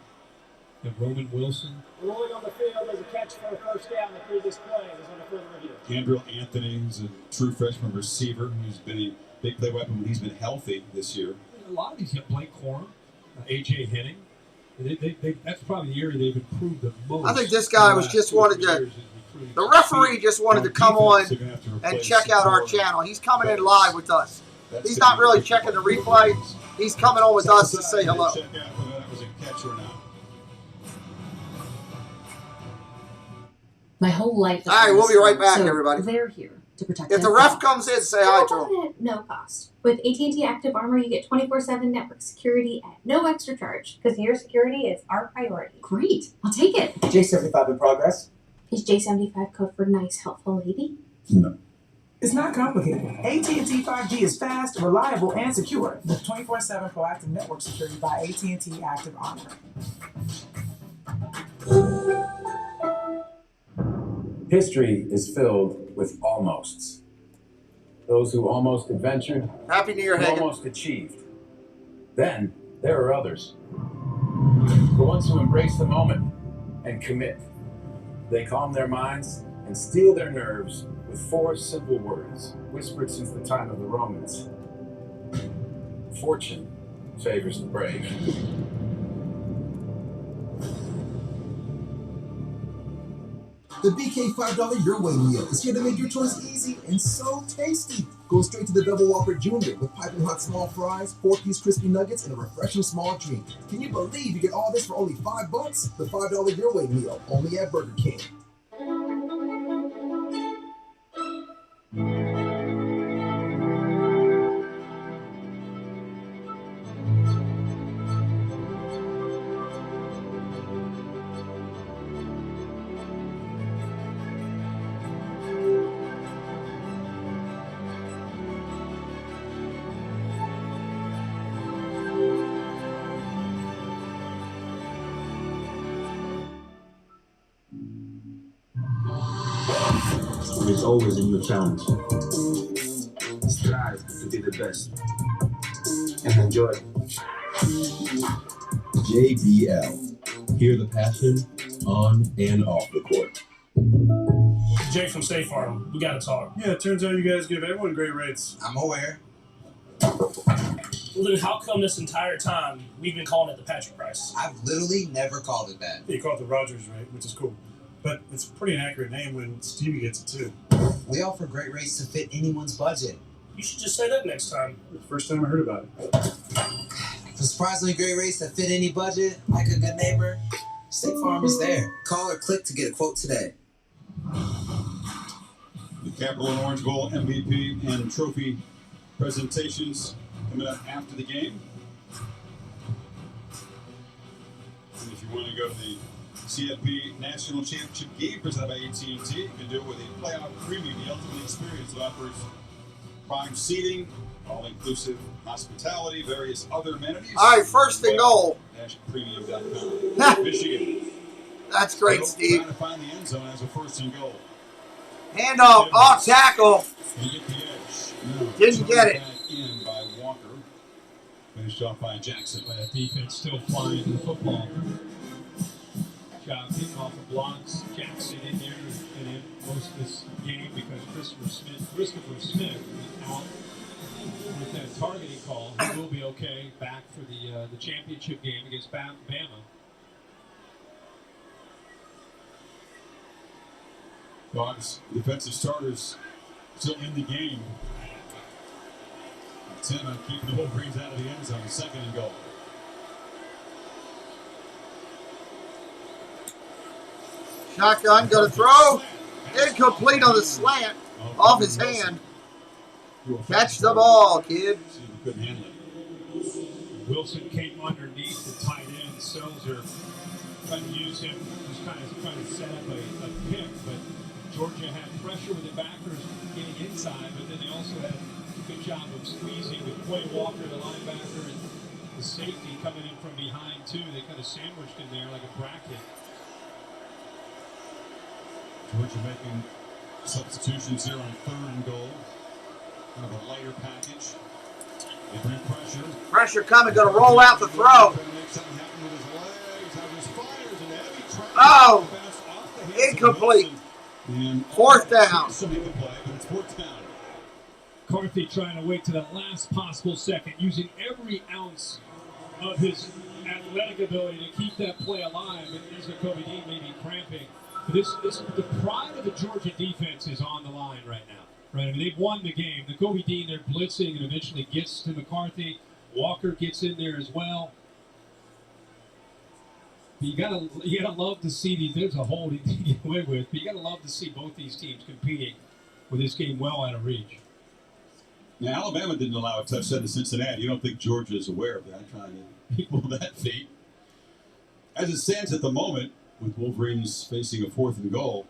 And Roman Wilson. Rolling on the field as a catch for a 1st down. The previous play is under further review. Andrew Anthony, who's a true freshman receiver, who's been a big play weapon when he's been healthy this year. A lot of these, Blake Corum, AJ Henning. That's probably the area they've improved the most. I think this guy was just wanted to. The referee just wanted to come on and check out our channel. He's coming in live with us. He's not really checking the replay. He's coming on with us to say hello. Check out whether that was a catch or not. My whole life. All right, we'll be right back, everybody. They're here to protect If the ref comes in, say hi to him. At no cost. With AT&T Active Armor, you get 24/7 network security at no extra charge. Because your security is our priority. Great. I'll take it. J75 in progress. Is J75 code for nice, helpful lady? No. It's not complicated. AT&T 5G is fast, reliable, and secure. With 24/7 proactive network security by AT&T Active Armor. History is filled with almosts. Those who almost adventured, Happy New Year, who Hagen. almost achieved. Then there are others. The ones who embrace the moment and commit. They calm their minds and steel their nerves with 4 simple words, whispered since the time of the Romans. Fortune favors the brave. The BK $5 Your Way meal is here to make your choice easy and so tasty. Go straight to the Double Whopper Junior with piping hot small fries, 4-piece crispy nuggets, and a refreshing small drink. Can you believe you get all this for only $5? The $5 Your Way meal, only at Burger King. There's always a new challenge. Strive to be the best and enjoy. JBL. Hear the passion on and off the court. Jay from State Farm, we gotta talk. Yeah, it turns out you guys give everyone great rates. I'm aware. Well, then how come this entire time we've been calling it the Patrick price? I've literally never called it that. You call it the Rogers rate, which is cool. But it's a pretty inaccurate name when Stevie gets it too. We offer great rates to fit anyone's budget. You should just say that next time. It's the first time I heard about it. For A surprisingly great race that fit any budget, like a good neighbor. State Farm is there. Call or click to get a quote today. The Capital and Orange Bowl MVP and trophy presentations coming up after the game. And if you want to go to the CFB National Championship game presented by AT&T, you can do it with a playoff premium, the ultimate experience that offers prime seating, all-inclusive hospitality, various other amenities. All right, first and goal. Premium.com. Michigan. That's great, Bill Steve. Trying to find the end zone as a first and goal. Handoff, off tackle. You get the edge. No, Didn't get it. back in by Walker. Finished off by Jackson. That defense still flying the football. Job hitting off of blocks. Jackson in there in most of this game because Christopher Smith is out with that targeting call. He will be okay back for the championship game against Bama. Dogs, defensive starters still in the game. Tim on keeping the Wolverines out of the end zone. Second and goal. Shotgun, going to throw. Incomplete on the slant. Off his hand. Catch the ball, kid. Couldn't handle it. Wilson came underneath the tight end. Selzer trying to use him, just kind of trying to set up a pick, but Georgia had pressure with the backers getting inside, but then they also had a good job of squeezing with Quay Walker, the linebacker, and the safety coming in from behind, too. They kind of sandwiched in there like a bracket. Georgia making substitutions here on third and goal. Kind of a lighter package. They bring pressure. Pressure coming, going to roll out the throw. Oh! Incomplete. Fourth down. McCarthy trying to wait to the last possible second, using every ounce of his athletic ability to keep that play alive. And as Kobe Dean may be cramping. But the pride of the Georgia defense is on the line right now. Right? I mean, they've won the game. The Kobe Dean, they're blitzing and eventually gets to McCarthy. Walker gets in there as well. But you gotta love to see these. There's a hold he can get away with, but you gotta love to see both these teams competing with this game well out of reach. Now, Alabama didn't allow a touchdown to Cincinnati. You don't think Georgia is aware of that, trying to equal that feat. As it stands at the moment, with Wolverines facing a fourth and goal,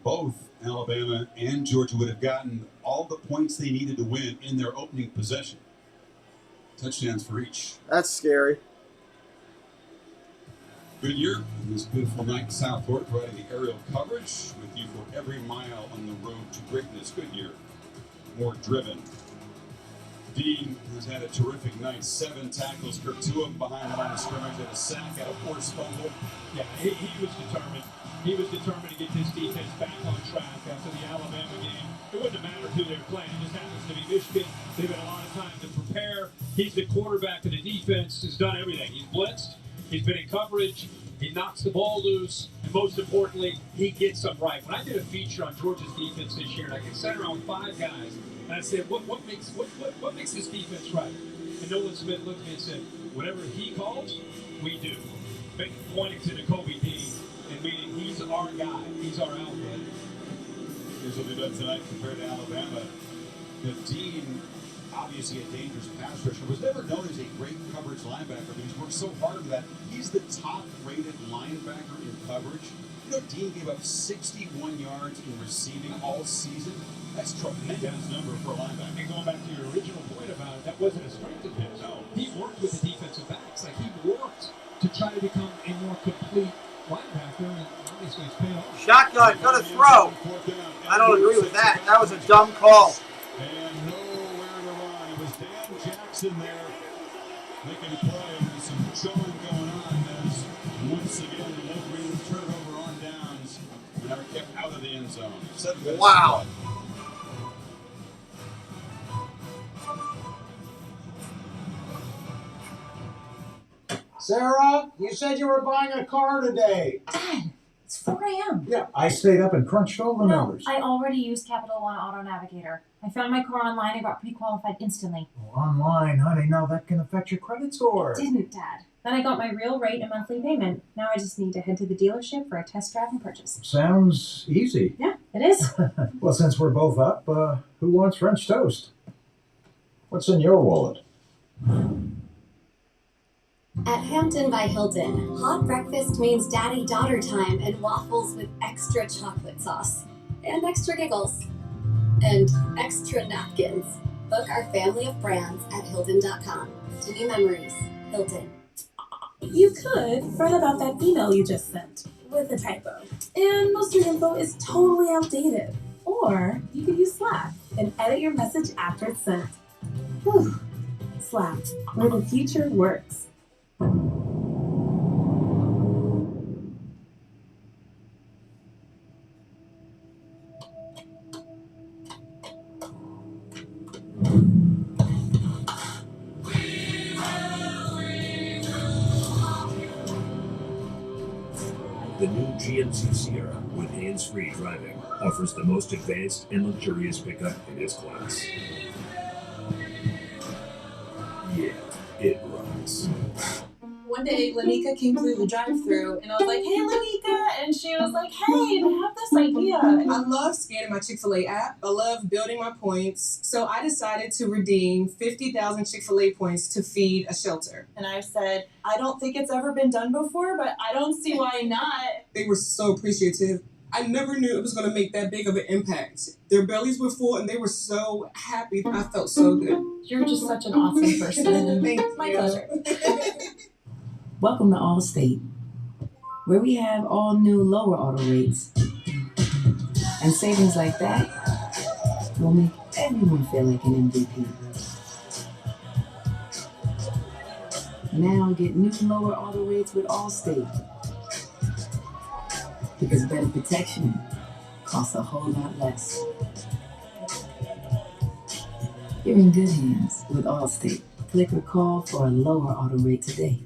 both Alabama and Georgia would have gotten all the points they needed to win in their opening possession. Touchdowns for each. That's scary. Goodyear, on this beautiful night in South Florida, providing the aerial coverage with you for every mile on the road to greatness. Goodyear, more driven. Dean has had a terrific night. 7 tackles, Kirk 2 of them behind the line of scrimmage, had a sack, had a forced fumble. Yeah, he was determined. He was determined to get this defense back on track after the Alabama game. It wouldn't have mattered who they were playing. It just happens to be Michigan. They've had a lot of time to prepare. He's the quarterback of the defense. He's done everything. He's blitzed. He's been in coverage. He knocks the ball loose. And most importantly, he gets them right. When I did a feature on Georgia's defense this year, and I sat around with 5 guys, and I said, what makes this defense right? And Nolan Smith looked at me and said, whatever he calls, we do. Pointing to the Kobe Dean, and meaning he's our guy. He's our alpha. Here's what they've done tonight compared to Alabama. The Dean, obviously a dangerous pass rusher, was never known as a great coverage linebacker, but he's worked so hard at that. He's the top-rated linebacker in coverage. You know, Dean gave up 61 yards in receiving all season. That's a tremendous number for a linebacker. And going back to your original point about it, that wasn't a strength of his. No. He worked with the defensive backs. Like, he worked to try to become a more complete linebacker, and obviously it's paid off. Shotgun, gonna throw. I don't agree with that. That was a dumb call. And nowhere to run. It was Dan Jackson there making a play. There's some showing going on as once again the Wolverines turn over on downs and are kept out of the end zone. Wow. Sarah, you said you were buying a car today. Dad, It's 4 a.m. Yeah, I stayed up and crunched all the numbers. I already used Capital One Auto Navigator. I found my car online and got pre-qualified instantly. Oh, online, honey, now that can affect your credit score. It didn't, Dad. Then I got my real rate and monthly payment. Now I just need to head to the dealership for a test drive and purchase. Sounds easy. Yeah, it is. Well, since we're both up, who wants French toast? What's in your wallet? At Hampton by Hilton, hot breakfast means daddy-daughter time and waffles with extra chocolate sauce. And extra giggles. And extra napkins. Book our family of brands at Hilton.com. To new memories, Hilton. You could write about that email you just sent with a typo. And most of your info is totally outdated. Or you could use Slack and edit your message after it's sent. Whew. Slack, where the future works. The new GMC Sierra with hands-free driving offers the most advanced and luxurious pickup in its class. Yeah, it rocks. One day, Lanika came through the drive-thru, and I was like, "Hey, Lanika," and she was like, "Hey, I have this idea." I love scanning my Chick-fil-A app. I love building my points. So I decided to redeem 50,000 Chick-fil-A points to feed a shelter. And I said, "I don't think it's ever been done before, but I don't see why not." They were so appreciative. I never knew it was going to make that big of an impact. Their bellies were full, and they were so happy. I felt so good. You're just such an awesome person. Thank My you. pleasure. Welcome to Allstate, where we have all new lower auto rates. And savings like that will make everyone feel like an MVP. Now get new lower auto rates with Allstate. Because better protection costs a whole lot less. You're in good hands with Allstate. Click or call for a lower auto rate today.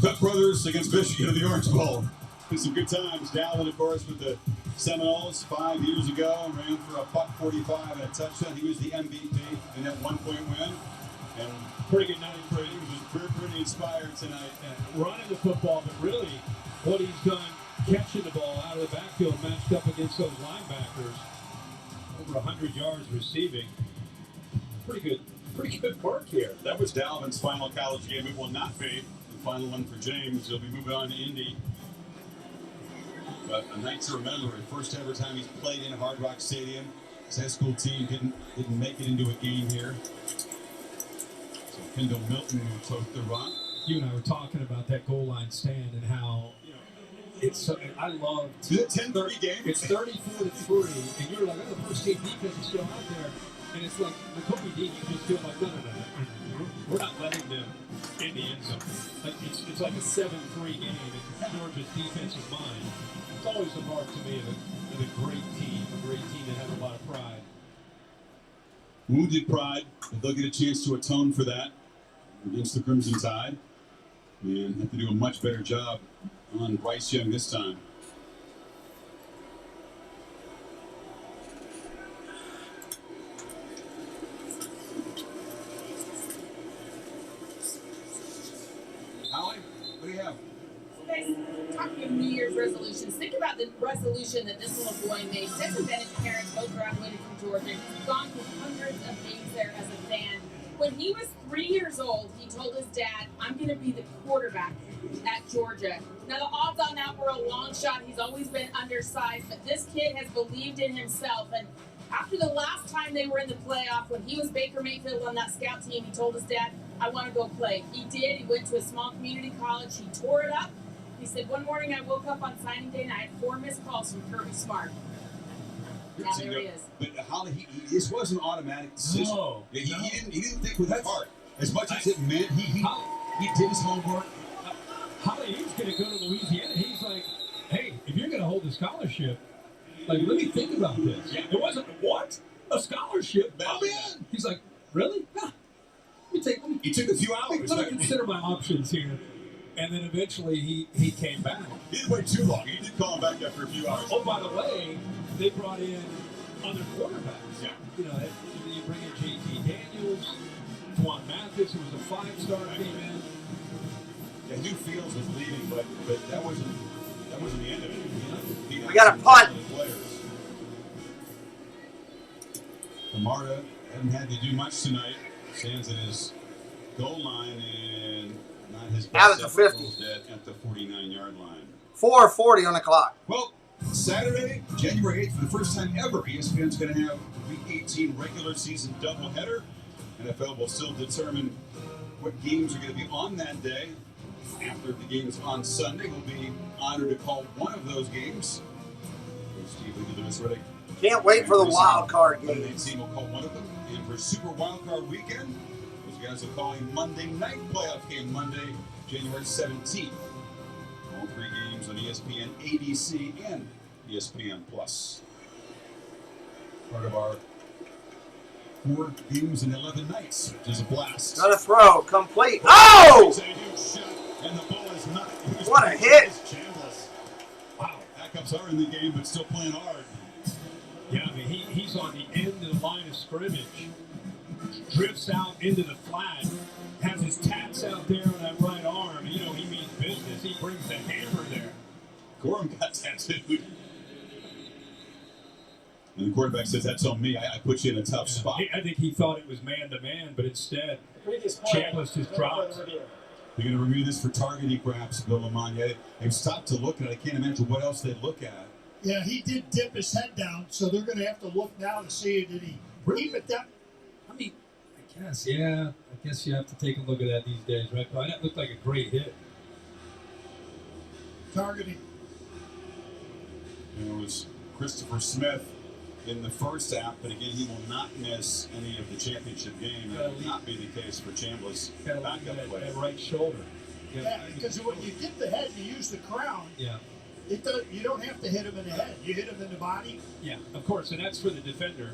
Cook Brothers against Michigan in the Orange Bowl. Been some good times. Dalvin, of course, with the Seminoles 5 years ago, ran for $145 and a touchdown. He was the MVP in that 1-point win. And pretty good night for him. He was pretty inspired tonight. And running the football, but really what he's done catching the ball out of the backfield matched up against those linebackers. Over 100 yards receiving. Pretty good work here. That was Dalvin's final college game. It will not be the final one for James. He'll be moving on to Indy. But a night to remember. The first ever time he's played in Hard Rock Stadium. His high school team didn't make it into a game here. So Kendall Milton took the run. You and I were talking about that goal line stand and how it's so, I love the 10-30 game. It's 34-3, and you're like, oh, the first team defense is still out there. And it's like the Kobe D, you just feel like, no. We're not letting them in the end zone. Like it's like a 7-3 game in Georgia's defensive mind. It's always a mark to me of a great team that has a lot of pride. Wounded pride, but they'll get a chance to atone for that against the Crimson Tide. And have to do a much better job on Bryce Young this time. Holly, what do you have? Guys, talking of New Year's resolutions, think about the resolution that this little boy made. Six of Bennett's parents both graduated from Georgia. He's gone through hundreds of games there as a fan. When he was 3 years old, he told his dad, "I'm going to be the quarterback at Georgia." Now, the odds on that were a long shot. He's always been undersized, but this kid has believed in himself. And after the last time they were in the playoff, when he was Baker Mayfield on that scout team, he told his dad, "I want to go play." He did. He went to a small community college. He tore it up. He said, "One morning I woke up on signing day and I had 4 missed calls from Kirby Smart." Now there he is. But Holly, this wasn't an automatic decision. No, he didn't think with his heart. As much as it meant, he did his homework. Holly, he was going to go to Louisiana. He's like, hey, if you're going to hold the scholarship, like, let me think about this. Yeah. It wasn't, what? A scholarship? I'm in. He's like, really? Yeah. He took a few hours. Let me consider my options here. And then eventually he came back. He didn't wait too long. He did call him back after a few hours. Oh, by the way, they brought in other quarterbacks. Yeah. You know, you bring in J.T. Daniels, Juan Mathis, who was a 5-star, came in. Yeah, Hugh Fields was leaving, but that wasn't the end of it. We got a punt. Camarda hadn't had to do much tonight. Stands at his goal line and not his Out best at the 50. effort at the 49-yard line. 4:40 on the clock. Well, Saturday, January 8th, for the first time ever, ESPN's going to have Week 18 regular season doubleheader. NFL will still determine what games are going to be on that day. After the games on Sunday, we'll be honored to call one of those games. Steve Lewis Riddick. Can't wait for the wild card game. Monday team will call one of them. And for Super Wild Card Weekend, those guys will call a Monday night playoff game Monday, January 17th. All 3 games on ESPN, ABC, and ESPN Plus. Part of our 4 games and 11 nights, which is a blast. Another throw, complete. Oh! And the ball is not. What a hit! Chambliss. Wow, backups are in the game, but still playing hard. Yeah, I mean, he's on the end of the line of scrimmage, drifts out into the flat, has his tats out there on that right arm. You know, he means business. He brings the hammer there. Gorham got tattooed. And the quarterback says, that's on me. I put you in a tough spot. I think he thought it was man-to-man, but instead, Chambliss just dropped. They're going to review this for targeting, perhaps, Bill Lamont. They've stopped to look at it. I can't imagine what else they'd look at. Yeah, he did dip his head down, so they're going to have to look now to see did he keep it down. I mean, I guess, yeah. I guess you have to take a look at that these days, right? But that looked like a great hit. Targeting. It was Christopher Smith in the first half, but again, he will not miss any of the championship game. That will not be the case for Chambliss. Backup player. That right shoulder. Yeah, because when you get the head, you use the crown. Yeah. You don't have to hit him in the head. You hit him in the body. Yeah, of course, and that's for the defender.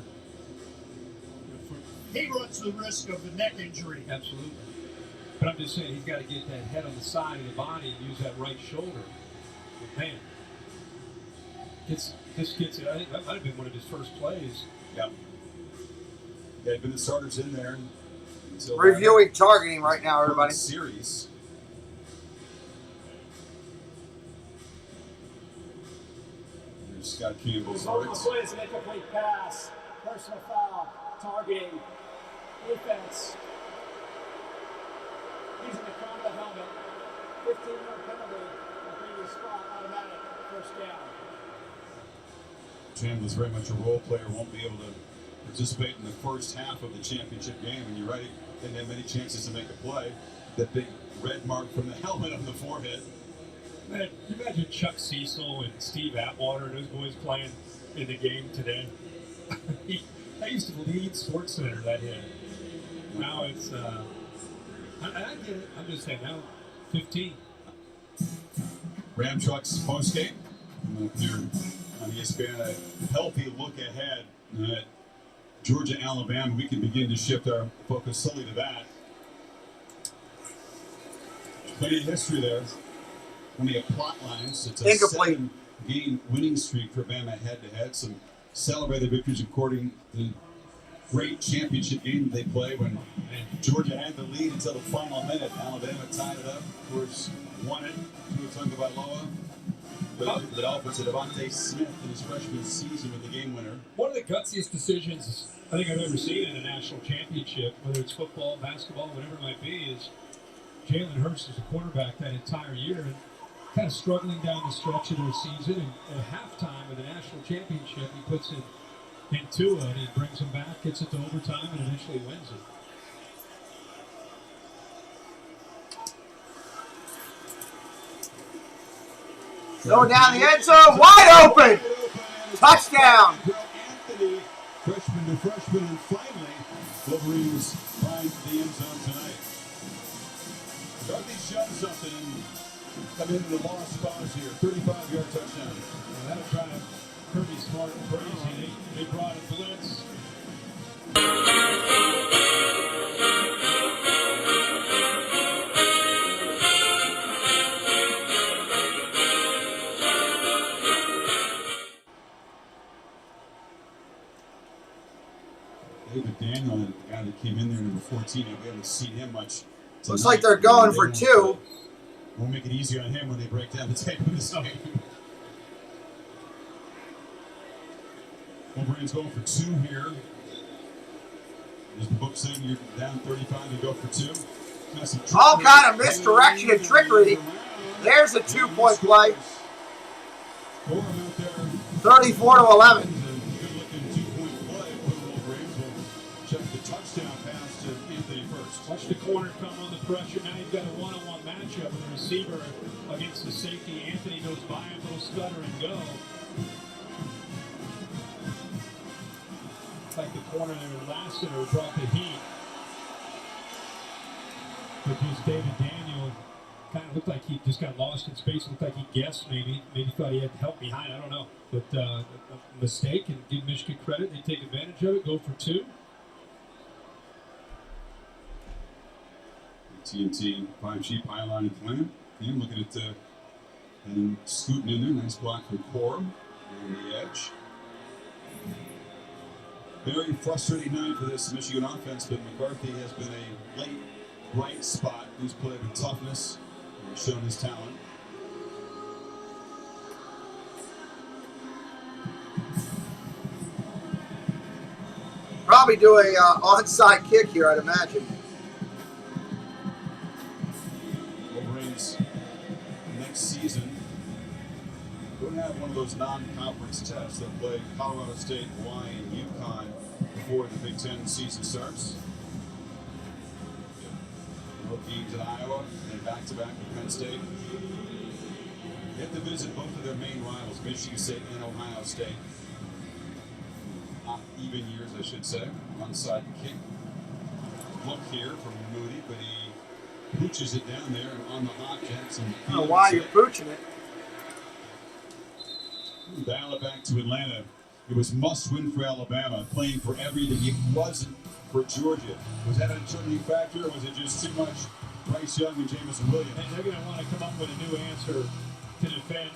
He runs the risk of a neck injury. Absolutely. But I'm just saying he's got to get that head on the side of the body and use that right shoulder. But man, this gets it. I think that might have been one of his first plays. Yep. Yeah, had been the starters in there. Reviewing targeting right now, everybody. Series. There's Scott Campbell's Holding the play is an incomplete pass. Personal foul. Targeting. Defense. Using the crown of the helmet. 15-yard penalty. On previous spot. Automatic. First down. Chambliss very much a role player, won't be able to participate in the first half of the championship game. And you're right, didn't have many chances to make a play. That big red mark from the helmet on the forehead. Man, you imagine Chuck Cecil and Steve Atwater and those boys playing in the game today? I used to lead SportsCenter that hit. Now it's, I get it. I'm just saying now, 15. Ram Trucks postgame. Here on ESPN, a healthy look ahead at Georgia, Alabama. We can begin to shift our focus solely to that. Plenty of history there. Only a plot lines. It's a incomplete 7-game winning streak for Bama head-to-head. Some celebrated victories according to the great championship game they played when Georgia had the lead until the final minute. Alabama tied it up. Of course, won it. Tua Tagovailoa. The offense of Devontae Smith in his freshman season with the game winner. One of the gutsiest decisions I think I've ever seen in a national championship, whether it's football, basketball, whatever it might be, is Jalen Hurts as a quarterback that entire year and kind of struggling down the stretch of their season. And at halftime of the national championship, he puts it in Tua and he brings him back, gets it to overtime, and eventually wins it. Going down the end zone, wide open. Touchdown. Anthony, freshman to freshman, and finally, Wolverines find the end zone tonight. Darby shows something and come into the lost cause here. 35-yard touchdown. Well, that'll drive Kirby Smart crazy. They brought a blitz. guy that came in there, number 14, and we haven't seen him much. Looks like they're going for two. Won't make it easy on him when they break down the tape of this game. Wolverines going for two here. Is the book saying you're down 35 and go for two? All kind of misdirection and trickery. There's a 2-point play. 34 to 11. Check the touchdown pass to Anthony first. Watch the corner come on the pressure. Now you've got a one-on-one matchup with the receiver against the safety. Anthony goes by him, little stutter and go. Like the corner there, Lassiter brought the heat. But just David Daniel kind of looked like he just got lost in space. Looked like he guessed maybe thought he had help behind. I don't know. But a mistake, and give Michigan credit. They take advantage of it, go for two. TNT 5G pylon and clamp. And looking at and scooting in there. Nice block from Corum on the edge. Very frustrating night for this Michigan offense, but McCarthy has been a late bright spot. He's played with toughness and shown his talent. Probably do a onside kick here, I'd imagine. Wolverines next season don't have one of those non-conference tests. They'll play Colorado State, Hawaii, and UConn before the Big Ten season starts. No games in Iowa, and back-to-back with Penn State. They have to visit both of their main rivals, Michigan State and Ohio State. Not even years, I should say. Onside kick. Look here from Moody, but he pooches it down there on the hot Jackson. I don't know why you're pooching it. Dial it back to Atlanta. It was must-win for Alabama, playing for everything. It wasn't for Georgia. Was that a determining factor, or was it just too much Bryce Young and Jamison Williams? And they're going to want to come up with a new answer to defend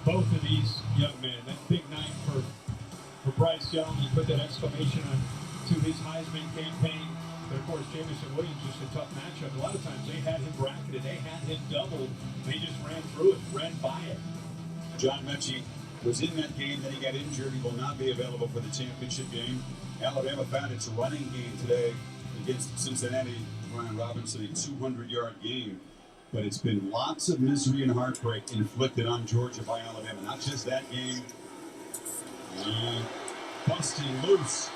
both of these young men. That big night for Bryce Young, he put that exclamation on to his Heisman campaign. But of course, Jamison Williams, just a tough matchup. A lot of times they had him bracketed, they had him doubled. They just ran through it, ran by it. John Mechie was in that game, then he got injured. He will not be available for the championship game. Alabama found its running game today against Cincinnati. Brian Robinson, a 200-yard game. But it's been lots of misery and heartbreak inflicted on Georgia by Alabama. Not just that game. And busting loose.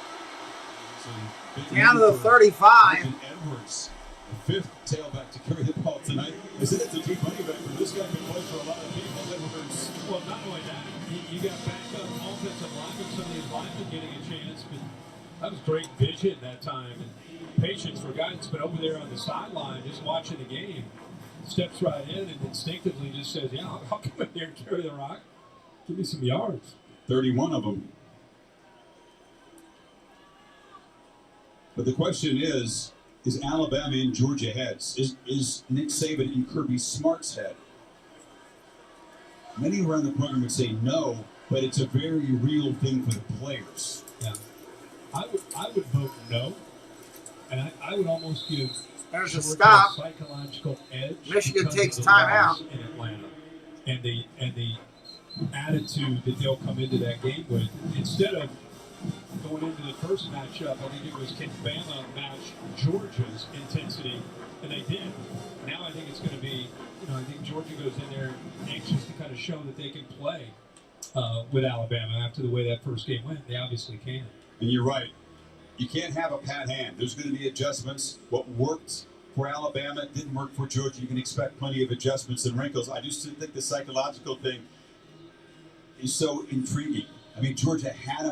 Down to the 35. Edwards, the fifth tailback to carry the ball tonight. Is it the deep running back? But this guy can play for a lot of people. Edwards. Well, not only that, you got backup offensive linemen, some of these linemen getting a chance, but that was great vision that time and patience for a guy that's been over there on the sideline just watching the game. Steps right in and instinctively just says, yeah, I'll come in here and carry the rock. Give me some yards. 31 of them. But the question is Alabama in Georgia heads? Is Nick Saban in Kirby Smart's head? Many around the program would say no, but it's a very real thing for the players. Yeah. I would vote no. And I would almost give there's a Georgia stop. A psychological edge. Michigan takes time time out. In Atlanta. And the attitude that they'll come into that game with, instead of going into the first matchup, I think it was, can Bama match Georgia's intensity? And they did. Now I think it's going to be, I think Georgia goes in there anxious to kind of show that they can play with Alabama after the way that first game went. They obviously can. And you're right. You can't have a pat hand. There's going to be adjustments. What worked for Alabama didn't work for Georgia. You can expect plenty of adjustments and wrinkles. I just think the psychological thing is so intriguing. I mean, Georgia had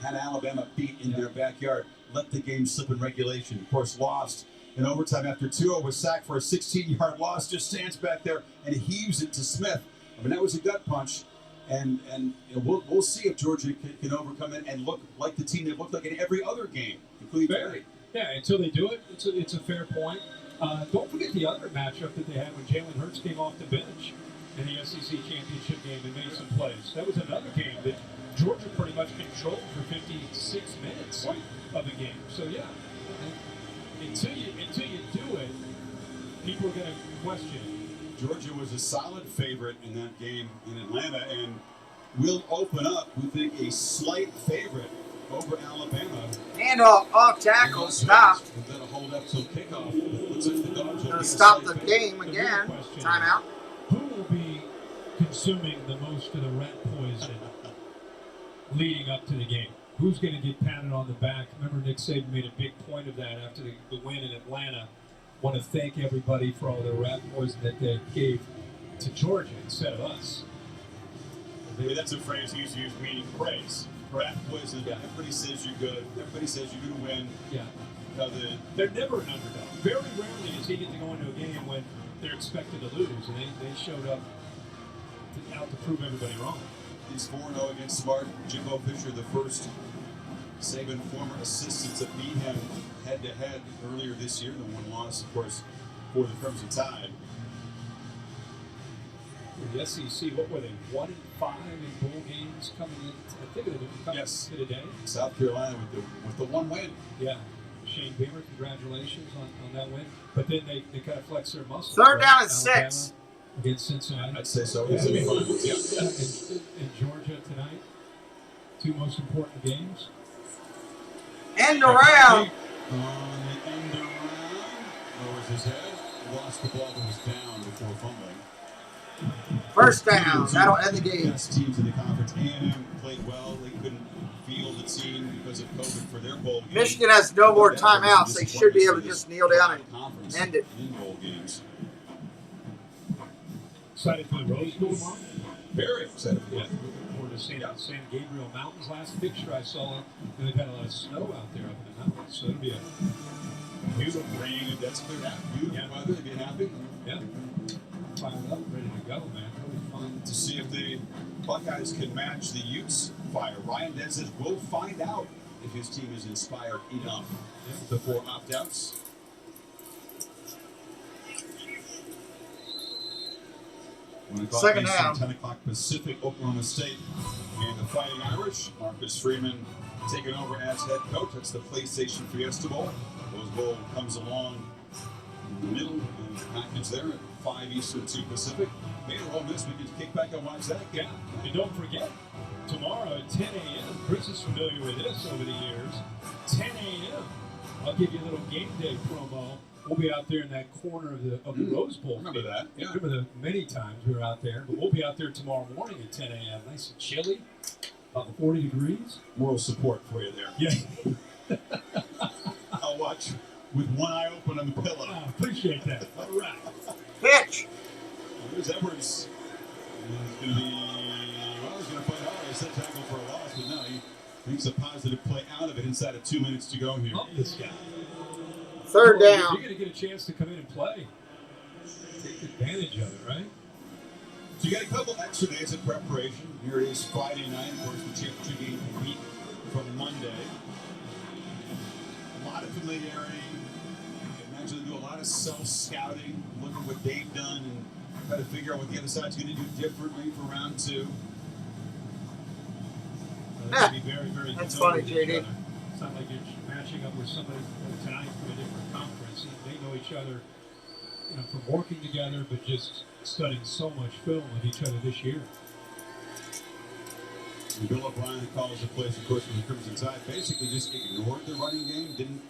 Alabama beat in their backyard. Let the game slip in regulation. Of course, lost in overtime after Tua was sacked for a 16-yard loss. Just stands back there and heaves it to Smith. I mean, that was a gut punch. And we'll see if Georgia can overcome it and look like the team they looked like in every other game, including today. Yeah, until they do it, it's a fair point. Don't forget the other matchup that they had when Jalen Hurts came off the bench in the SEC championship game and made some plays. That was another game that Georgia pretty much controlled for 56 minutes of the game. So, yeah, until you do it, people are going to question it. Georgia was a solid favorite in that game in Atlanta and will open up, we think, a slight favorite over Alabama. And off tackle, stop. That'll hold up till kickoff. Looks like the Dogs will Gonna stop the game again. Timeout. Who will be consuming the most of the rat poison leading up to the game? Who's going to get patted on the back? Remember, Nick Saban made a big point of that after the win in Atlanta. Want to thank everybody for all the rat poison that they gave to Georgia instead of us. Maybe that's a phrase he's used, meaning praise. Rat poison. Yeah. Everybody says you're good. Everybody says you're going to win. Yeah. They're never an underdog. Very rarely does he get to go into a game when they're expected to lose, and they showed up out to prove everybody wrong. He's 4-0 against Smart. Jimbo Fisher, the first Saban former assistant to beat him head-to-head earlier this year. The one loss, of course, for the Crimson Tide. The SEC, what were they, 1-5 in bowl games coming in? I think they were coming to today. South Carolina with the one win. Yeah. Shane Beamer, congratulations on that win. But then they kind of flex their muscles. Third down and Alabama 6. Against Cincinnati. I'd say so. Yeah. Yeah. In Georgia tonight. Two most important games. End around. On the end around. Lowers his head. Lost the ball that was down before fumbling. First down. That'll end the game. Best teams in the conference. A&M played well. They couldn't field the team because of COVID for their bowl game. Michigan has no more timeouts. They should be able to just kneel down and end it. In bowl games. Excited for the Rose Bowl tomorrow? Very excited for that. Or the San Gabriel Mountains. Last picture I saw, they've had a lot of snow out there up in the mountains. So it'll be a beautiful rain. That's cleared out. Beautiful weather. They'll be happy. Yeah. Fired up, ready to go, man. Really fun. To see if the Buckeyes can match the Utes' fire. Ryan Dent says we'll find out if his team is inspired enough before opt-outs. Second down. 10 o'clock Pacific, Oklahoma State, and the Fighting Irish. Marcus Freeman taking over as head coach. That's the PlayStation Fiesta Bowl. Rose Bowl comes along in the middle of the package there at 5 Eastern, 2 Pacific. Maybe Ole Miss, we can kick back and watch that. Yeah, and don't forget, tomorrow at 10 a.m., Chris is familiar with this over the years, 10 a.m., I'll give you a little game day promo. We'll be out there in that corner of the Rose Bowl. Remember that? Yeah. Remember the many times we were out there, but we'll be out there tomorrow morning at 10 a.m. Nice and chilly, about 40 degrees. Moral support for you there. Yeah. I'll watch with one eye open on the pillow. I appreciate that. All right. Pitch. Here's Edwards. He's going to be, well, he's going to play hard. He said tackle for a loss, but no, he makes a positive play out of it inside of 2 minutes to go here. Love this guy. Third down. You're going to get a chance to come in and play. Take advantage of it, right? So you got a couple extra days of preparation. Here it is Friday night. Of course, the championship game a week from Monday. A lot of familiarity. I imagine they do a lot of self-scouting, look at what they've done, and try to figure out what the other side's going to do differently for round 2. That'd be very, very That's good funny, with JD. each other. It's not like you're matching up with somebody tonight from a different conference. They know each other, from working together, but just studying so much film with each other this year. And Bill O'Brien calls the plays, of course, from the Crimson Tide, basically just ignored the running game, didn't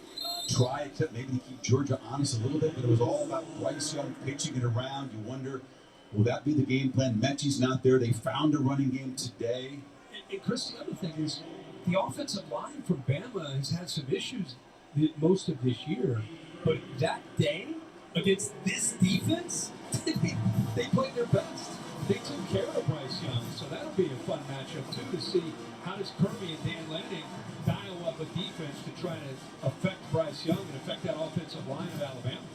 try, except maybe to keep Georgia honest a little bit, but it was all about Bryce Young pitching it around. You wonder, will that be the game plan? Mechie's not there. They found a running game today. And Chris, the other thing is, the offensive line from Bama has had some issues most of this year, but that day against this defense, they played their best. They took care of Bryce Young, so that'll be a fun matchup too to see how does Kirby and Dan Lanning dial up a defense to try to affect Bryce Young and affect that offensive line of Alabama.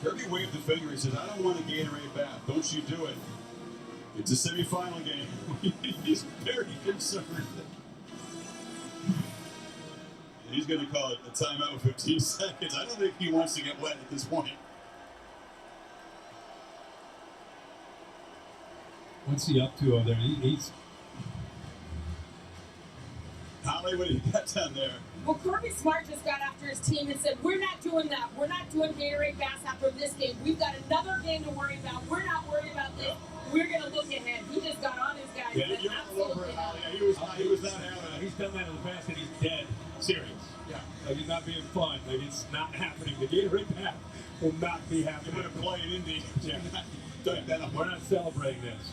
Kirby waved the finger. He says, I don't want a Gatorade bath. Don't you do it. It's a semifinal game. He's very concerned. He's going to call it a timeout with 15 seconds. I don't think he wants to get wet at this point. What's he up to over there? He's Howard Holly, what do you got down there? Well, Kirby Smart just got after his team and said, we're not doing that. We're not doing Gatorade Bass after this game. We've got another game to worry about. We're not worried about this. We're going to look ahead. He just got on his guys. Yeah, you're all over it, Holly. Yeah, he was not having it. He's done that in the past and he's dead serious. Yeah. Like he's not being fun. Like it's not happening. The Gatorade Bass will not be happening. You're going to play in Indy. Yeah. Yeah. We're not celebrating this.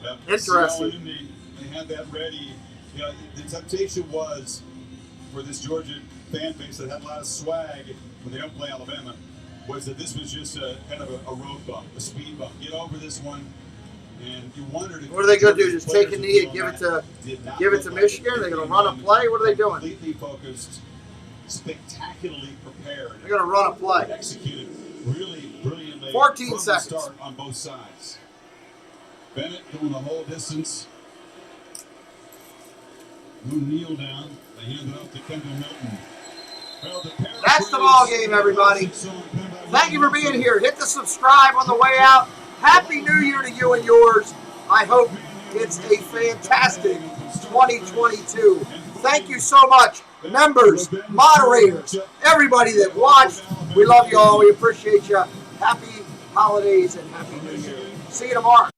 Yep. Interesting. Indy, they had that ready. You know, the temptation was for this Georgia fan base that had a lot of swag when they don't play Alabama, was that this was just a kind of a road bump, a speed bump. Get over this one, and you wondered. What are they going to do? Just take a knee and give it to Michigan? They're going to run a play? What are they doing? Completely focused, spectacularly prepared. They're going to run a play. Executed really brilliantly. 14 from seconds. The start on both sides. Bennett going the whole distance. No kneel down. They hand it off to Kendall Milton. Well, That's the ball game, everybody. Thank you for being here. Hit the subscribe on the way out. Happy New Year to you and yours. I hope it's a fantastic 2022. Thank you so much, members, moderators, everybody that watched. We love you all. We appreciate you. Happy holidays and Happy New Year. See you tomorrow.